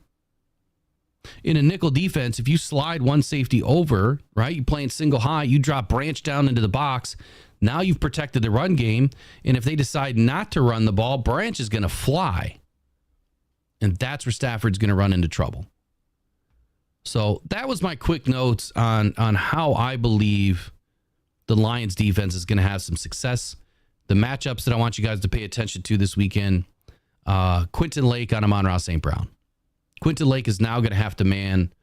Speaker 1: In a nickel defense, if you slide one safety over, right, you're playing single high, you drop Branch down into the box. Now you've protected the run game. And if they decide not to run the ball, Branch is going to fly. And that's where Stafford's going to run into trouble. So that was my quick notes on how I believe the Lions defense is going to have some success. The matchups that I want you guys to pay attention to this weekend, Quentin Lake on Amon-Ra St. Brown. Quentin Lake is now going to have to man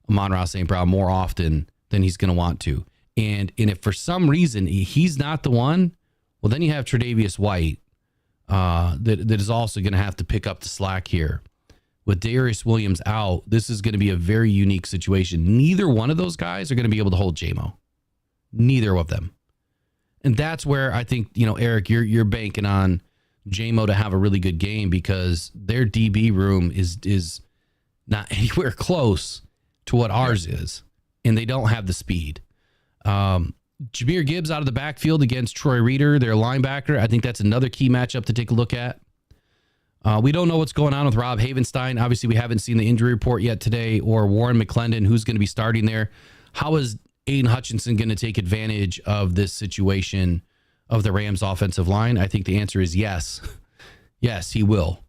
Speaker 1: Amon-Ra St. Brown more often than he's going to want to. And if for some reason he's not the one, well, then you have Tre'Davious White that is also going to have to pick up the slack here. With Darius Williams out, this is going to be a very unique situation. Neither one of those guys are going to be able to hold J-Mo. Neither of them. And that's where I think, Eric, you're banking on J-Mo to have a really good game because their DB room is not anywhere close to what ours is. And they don't have the speed. Jahmyr Gibbs out of the backfield against Troy Reeder, their linebacker. I think that's another key matchup to take a look at. We don't know what's going on with Rob Havenstein. Obviously, we haven't seen the injury report yet today, or Warren McClendon, who's going to be starting there. How is Aiden Hutchinson going to take advantage of this situation of the Rams offensive line? I think the answer is yes. Yes, he will.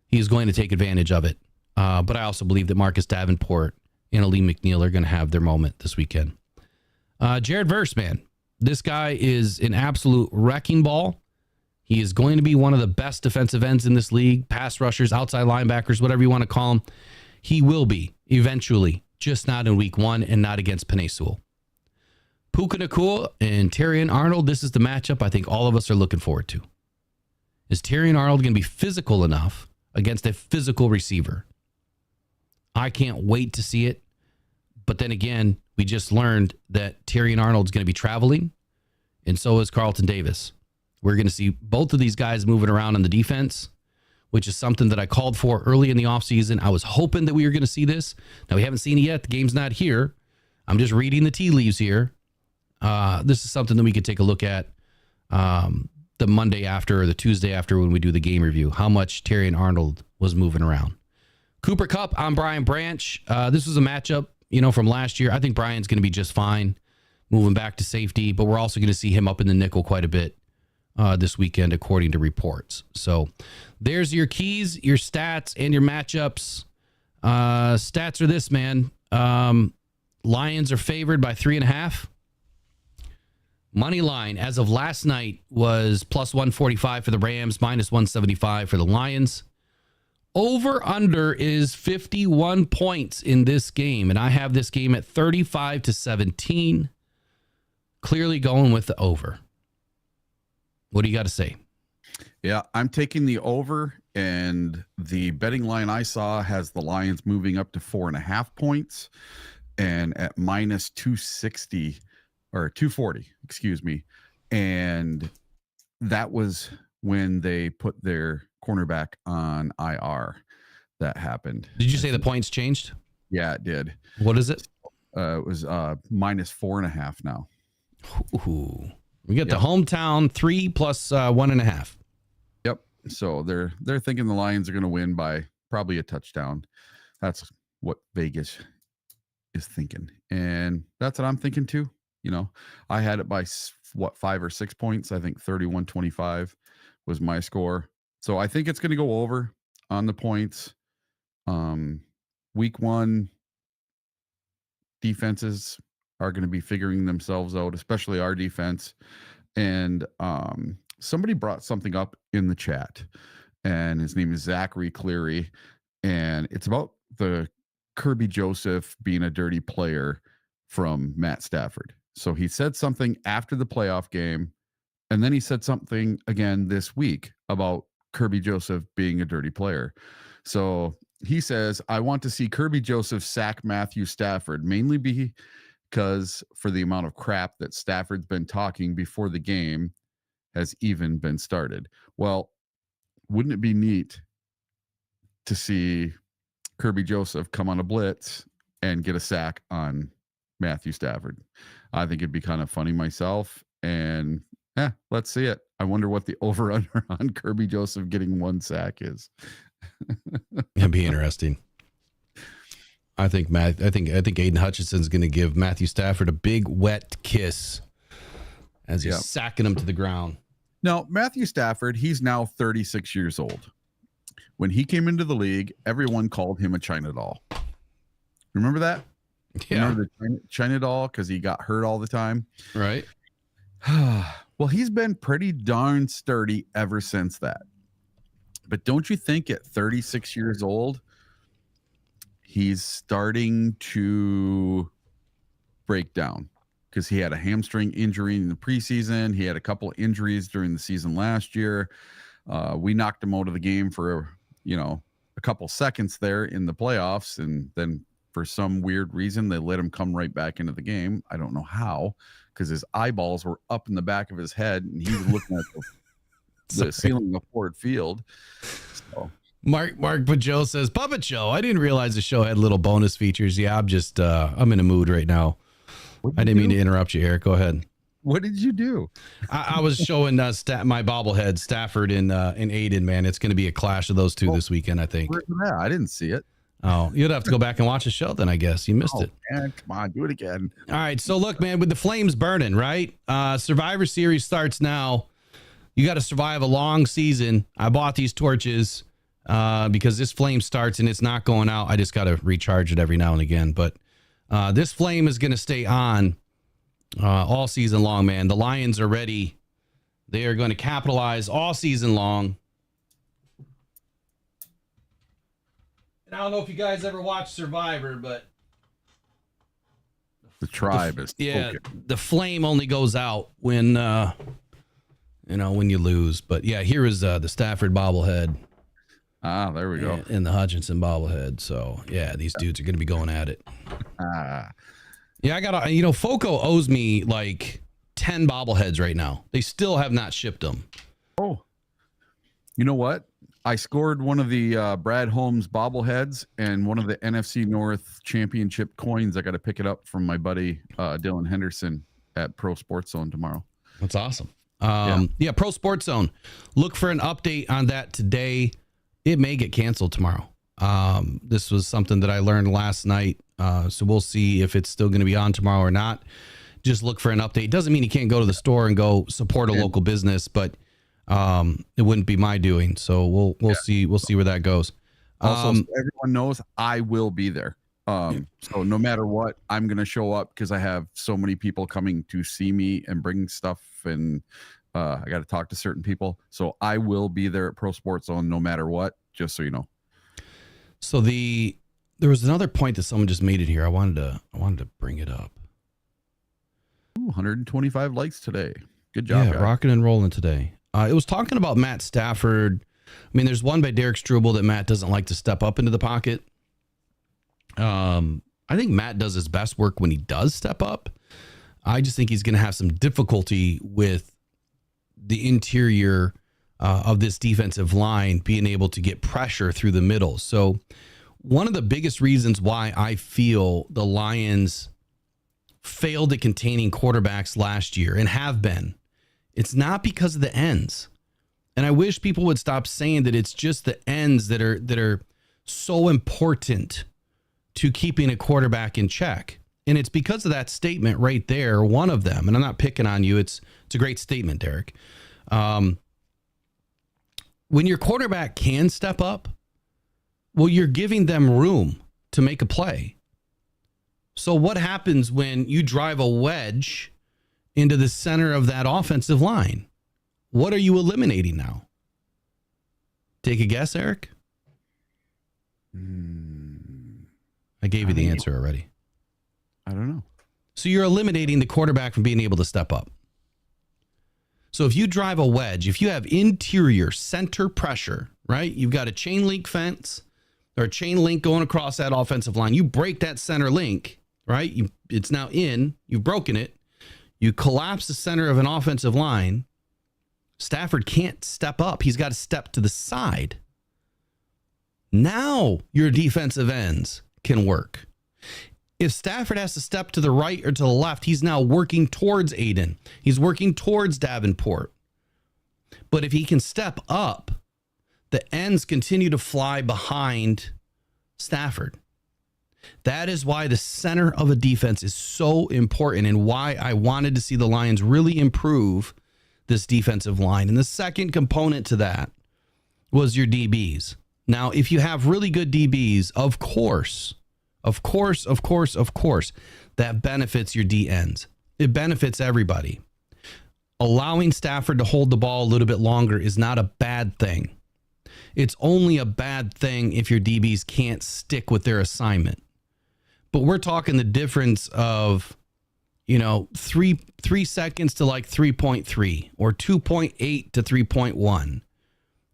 Speaker 1: He is going to take advantage of it. But I also believe that Marcus Davenport and Ali McNeil are going to have their moment this weekend. Jared Verse, man. This guy is an absolute wrecking ball. He is going to be one of the best defensive ends in this league, pass rushers, outside linebackers, whatever you want to call him. He will be eventually, just not in week 1 and not against Penei Sewell. Puka Nacua and Terrion Arnold, this is the matchup I think all of us are looking forward to. Is Terrion Arnold going to be physical enough against a physical receiver? I can't wait to see it. But then again, we just learned that Terrion Arnold's going to be traveling, and so is Carlton Davis. We're going to see both of these guys moving around on the defense, which is something that I called for early in the offseason. I was hoping that we were going to see this. Now, we haven't seen it yet. The game's not here. I'm just reading the tea leaves here. This is something that we could take a look at the Monday after or the Tuesday after when we do the game review, how much Terrion Arnold was moving around. Cooper Kupp on Brian Branch. This was a matchup, from last year. I think Brian's going to be just fine moving back to safety, but we're also going to see him up in the nickel quite a bit this weekend, according to reports. So there's your keys, your stats, and your matchups. Stats are this, man. Lions are favored by 3.5. Money line, as of last night, was plus 145 for the Rams, minus 175 for the Lions. Over under is 51 points in this game, and I have this game at 35-17. Clearly going with the over. What do you got to say?
Speaker 2: Yeah, I'm taking the over, and the betting line I saw has the Lions moving up to 4.5 points, and at minus 260 or 240, excuse me. And that was when they put their cornerback on IR. That happened.
Speaker 1: Did you say the points changed?
Speaker 2: Yeah, it did.
Speaker 1: What is it?
Speaker 2: It was minus 4.5 now.
Speaker 1: Ooh. We get the hometown 3 plus 1.5.
Speaker 2: Yep. So they're thinking the Lions are going to win by probably a touchdown. That's what Vegas is thinking, and that's what I'm thinking too. I had it by 5 or 6 points. I think 31-25 was my score. So I think it's going to go over on the points. Week 1 defenses are going to be figuring themselves out, especially our defense. And somebody brought something up in the chat, and his name is Zachary Cleary, and it's about the Kirby Joseph being a dirty player from Matt Stafford. So he said something after the playoff game, and then he said something again this week about Kirby Joseph being a dirty player. So he says, I want to see Kirby Joseph sack Matthew Stafford, mainly because for the amount of crap that Stafford's been talking before the game has even been started. Well, wouldn't it be neat to see Kirby Joseph come on a blitz and get a sack on Matthew Stafford. I think it'd be kind of funny myself. And let's see it. I wonder what the over-under on Kirby Joseph getting 1 sack is.
Speaker 1: It'd be interesting. I think Aiden Hutchinson's going to give Matthew Stafford a big wet kiss as he's sacking him to the ground.
Speaker 2: Now, Matthew Stafford, he's now 36 years old. When he came into the league, everyone called him a China doll. Remember that?
Speaker 1: Yeah.
Speaker 2: Remember the China doll because he got hurt all the time?
Speaker 1: Right.
Speaker 2: Well, he's been pretty darn sturdy ever since that. But don't you think at 36 years old, he's starting to break down? Because he had a hamstring injury in the preseason. He had a couple of injuries during the season last year. We knocked him out of the game for, a couple seconds there in the playoffs. And then for some weird reason, they let him come right back into the game. I don't know how, because his eyeballs were up in the back of his head and he was looking at the ceiling of Ford Field. So.
Speaker 1: Mark Pajot says, Puppet Show. I didn't realize the show had little bonus features. Yeah, I'm in a mood right now. I didn't mean to interrupt you, Eric. Go ahead.
Speaker 2: What did you do?
Speaker 1: I was showing my bobblehead, Stafford and Aiden, man. It's going to be a clash of those two this weekend, I think.
Speaker 2: Yeah, I didn't see it.
Speaker 1: Oh, you'd have to go back and watch the show then, I guess. You missed it.
Speaker 2: Man, come on, do it again.
Speaker 1: All right, so look, man, with the flames burning, right? Survivor Series starts now. You got to survive a long season. I bought these torches because this flame starts and it's not going out. I just got to recharge it every now and again. But this flame is going to stay on all season long, man. The Lions are ready. They are going to capitalize all season long. And I don't know if you guys ever watched Survivor, but
Speaker 2: the tribe is
Speaker 1: the flame only goes out when when you lose. But yeah, here is the Stafford bobblehead.
Speaker 2: Ah, there we go.
Speaker 1: And the Hutchinson bobblehead. So yeah, these dudes are going to be going at it. Yeah, I got Foco owes me like 10 bobbleheads right now. They still have not shipped them.
Speaker 2: Oh, you know what? I scored one of the Brad Holmes bobbleheads and one of the NFC North championship coins. I got to pick it up from my buddy Dylan Henderson at Pro Sports Zone tomorrow.
Speaker 1: That's awesome. Pro Sports Zone. Look for an update on that today. It may get canceled tomorrow. This was something that I learned last night. So we'll see if it's still going to be on tomorrow or not. Just look for an update. Doesn't mean you can't go to the store and go support a local business, but it wouldn't be my doing. So we'll see. We'll see where that goes.
Speaker 2: Also, so everyone knows I will be there. So no matter what, I'm going to show up because I have so many people coming to see me and bring stuff, and I got to talk to certain people. So I will be there at Pro Sports Zone no matter what, just so you know.
Speaker 1: So there was another point that someone just made it here. I wanted to bring it up.
Speaker 2: 125 likes today. Good job.
Speaker 1: Yeah, rocking and rolling today. It was talking about Matt Stafford. I mean, there's one by Derek Struble that Matt doesn't like to step up into the pocket. I think Matt does his best work when he does step up. I just think he's going to have some difficulty with the interior of this defensive line being able to get pressure through the middle. So one of the biggest reasons why I feel the Lions failed at containing quarterbacks last year and have been, it's not because of the ends. And I wish people would stop saying that it's just the ends that are so important to keeping a quarterback in check. And it's because of that statement right there, one of them. And I'm not picking on you. It's a great statement, Derek. When your quarterback can step up, well, you're giving them room to make a play. So what happens when you drive a wedge into the center of that offensive line? What are you eliminating now? Take a guess, Eric. I gave you the answer already.
Speaker 2: I don't know.
Speaker 1: So you're eliminating the quarterback from being able to step up. So if you drive a wedge, if you have interior center pressure, right? You've got a chain link fence or a chain link going across that offensive line. You break that center link, right? It's now in. You've broken it. You collapse the center of an offensive line. Stafford can't step up. He's got to step to the side. Now your defensive ends can work. If Stafford has to step to the right or to the left, he's now working towards Aiden. He's working towards Davenport. But if he can step up, the ends continue to fly behind Stafford. That is why the center of a defense is so important and why I wanted to see the Lions really improve this defensive line. And the second component to that was your DBs. Now, if you have really good DBs, of course, that benefits your D ends. It benefits everybody. Allowing Stafford to hold the ball a little bit longer is not a bad thing. It's only a bad thing if your DBs can't stick with their assignment. But we're talking the difference of, 3 seconds to like 3.3 or 2.8 to 3.1.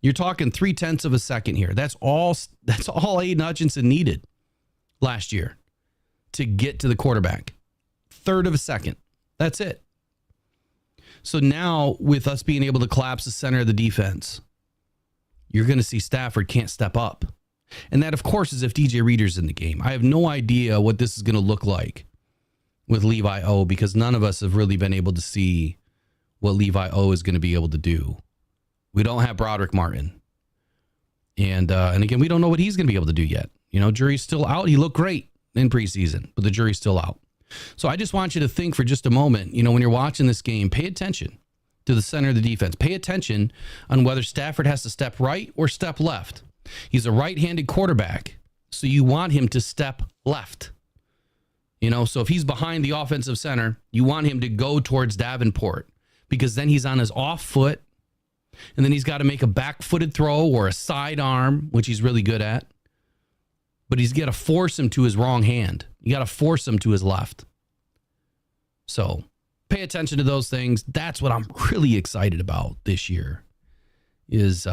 Speaker 1: You're talking 0.3 of a second here. That's all Aiden Hutchinson needed last year to get to the quarterback. 1/3 of a second. That's it. So now with us being able to collapse the center of the defense, you're going to see Stafford can't step up. And that, of course, is if DJ Reader's in the game. I have no idea what this is going to look like with Levi O because none of us have really been able to see what Levi O is going to be able to do. We don't have Broderick Martin. And again, we don't know what he's going to be able to do yet. Jury's still out. He looked great in preseason, but the jury's still out. So I just want you to think for just a moment, when you're watching this game, pay attention to the center of the defense. Pay attention on whether Stafford has to step right or step left. He's a right-handed quarterback, so you want him to step left. So if he's behind the offensive center, you want him to go towards Davenport because then he's on his off foot, and then he's got to make a back-footed throw or a sidearm, which he's really good at. But he's got to force him to his wrong hand. You got to force him to his left. So pay attention to those things. That's what I'm really excited about this year is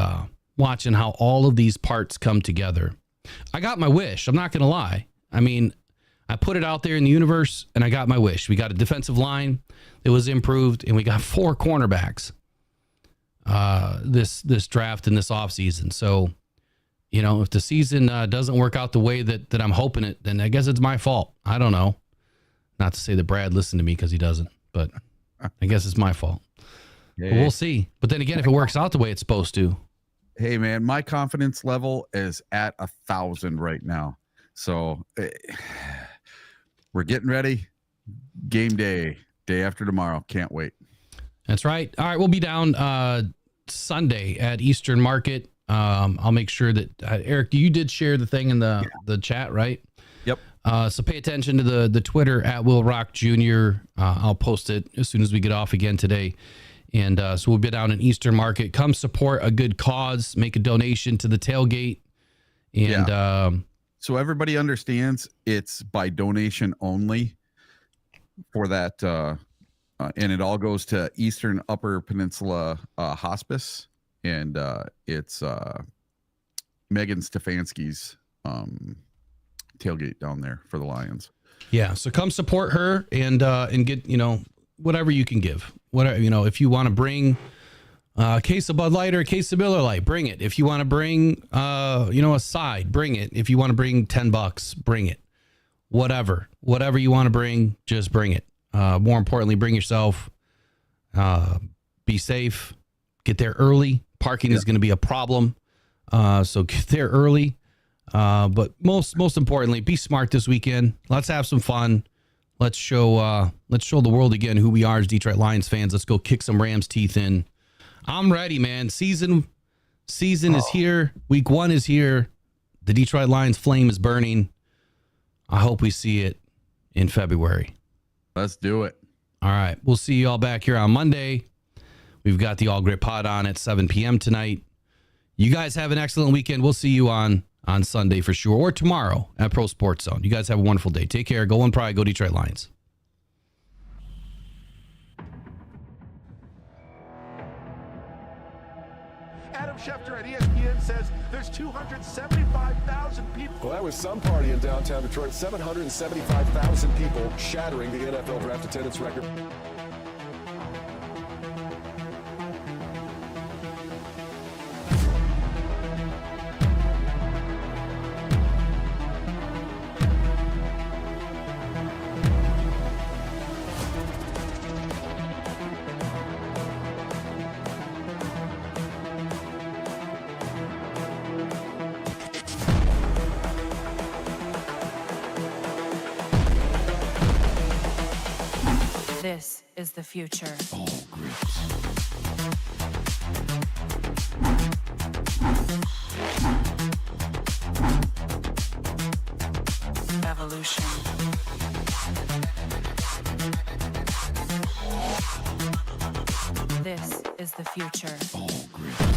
Speaker 1: watching how all of these parts come together. I got my wish. I'm not going to lie. I mean, I put it out there in the universe and I got my wish. We got a defensive line that was improved and we got 4 cornerbacks this draft and this offseason. So, if the season doesn't work out the way that I'm hoping it, then I guess it's my fault. I don't know. Not to say that Brad listened to me because he doesn't, but I guess it's my fault.
Speaker 2: Yeah.
Speaker 1: But we'll see. But then again, if it works out the way it's supposed to.
Speaker 2: Hey, man, my confidence level is at 1,000 right now. So we're getting ready. Game day after tomorrow. Can't wait.
Speaker 1: That's right. All right, we'll be down Sunday at Eastern Market. I'll make sure that Eric, you did share the thing in the chat, right?
Speaker 2: Yep.
Speaker 1: So pay attention to the Twitter at Will Rock Jr. I'll post it as soon as we get off again today. And so we'll be down in Eastern Market. Come support a good cause. Make a donation to the tailgate. And
Speaker 2: so everybody understands it's by donation only for that. And it all goes to Eastern Upper Peninsula Hospice. And it's Megan Stefanski's tailgate down there for the Lions.
Speaker 1: Yeah, so come support her and get whatever you can give. Whatever if you want to bring a case of Bud Light or a case of Miller Lite, bring it. If you want to bring a side, bring it. If you want to bring $10, bring it. Whatever you want to bring, just bring it. More importantly, bring yourself. Be safe. Get there early. Parking is going to be a problem. So get there early. But most importantly, be smart this weekend. Let's have some fun. Let's show the world again who we are as Detroit Lions fans. Let's go kick some Rams teeth in. I'm ready, man. Season is here. Week 1 is here. The Detroit Lions flame is burning. I hope we see it in February.
Speaker 2: Let's do it.
Speaker 1: All right. We'll see you all back here on Monday. We've got the All Grit Pod on at 7 p.m. tonight. You guys have an excellent weekend. We'll see you on Sunday for sure, or tomorrow at Pro Sports Zone. You guys have a wonderful day. Take care. Go on Pride. Go Detroit Lions.
Speaker 4: Adam Schefter at ESPN says there's 275,000 people.
Speaker 5: Well, that was some party in downtown Detroit. 775,000 people shattering the NFL draft attendance record.
Speaker 6: This is the future.
Speaker 3: All grips.
Speaker 6: Evolution. This is the future.
Speaker 3: All grips.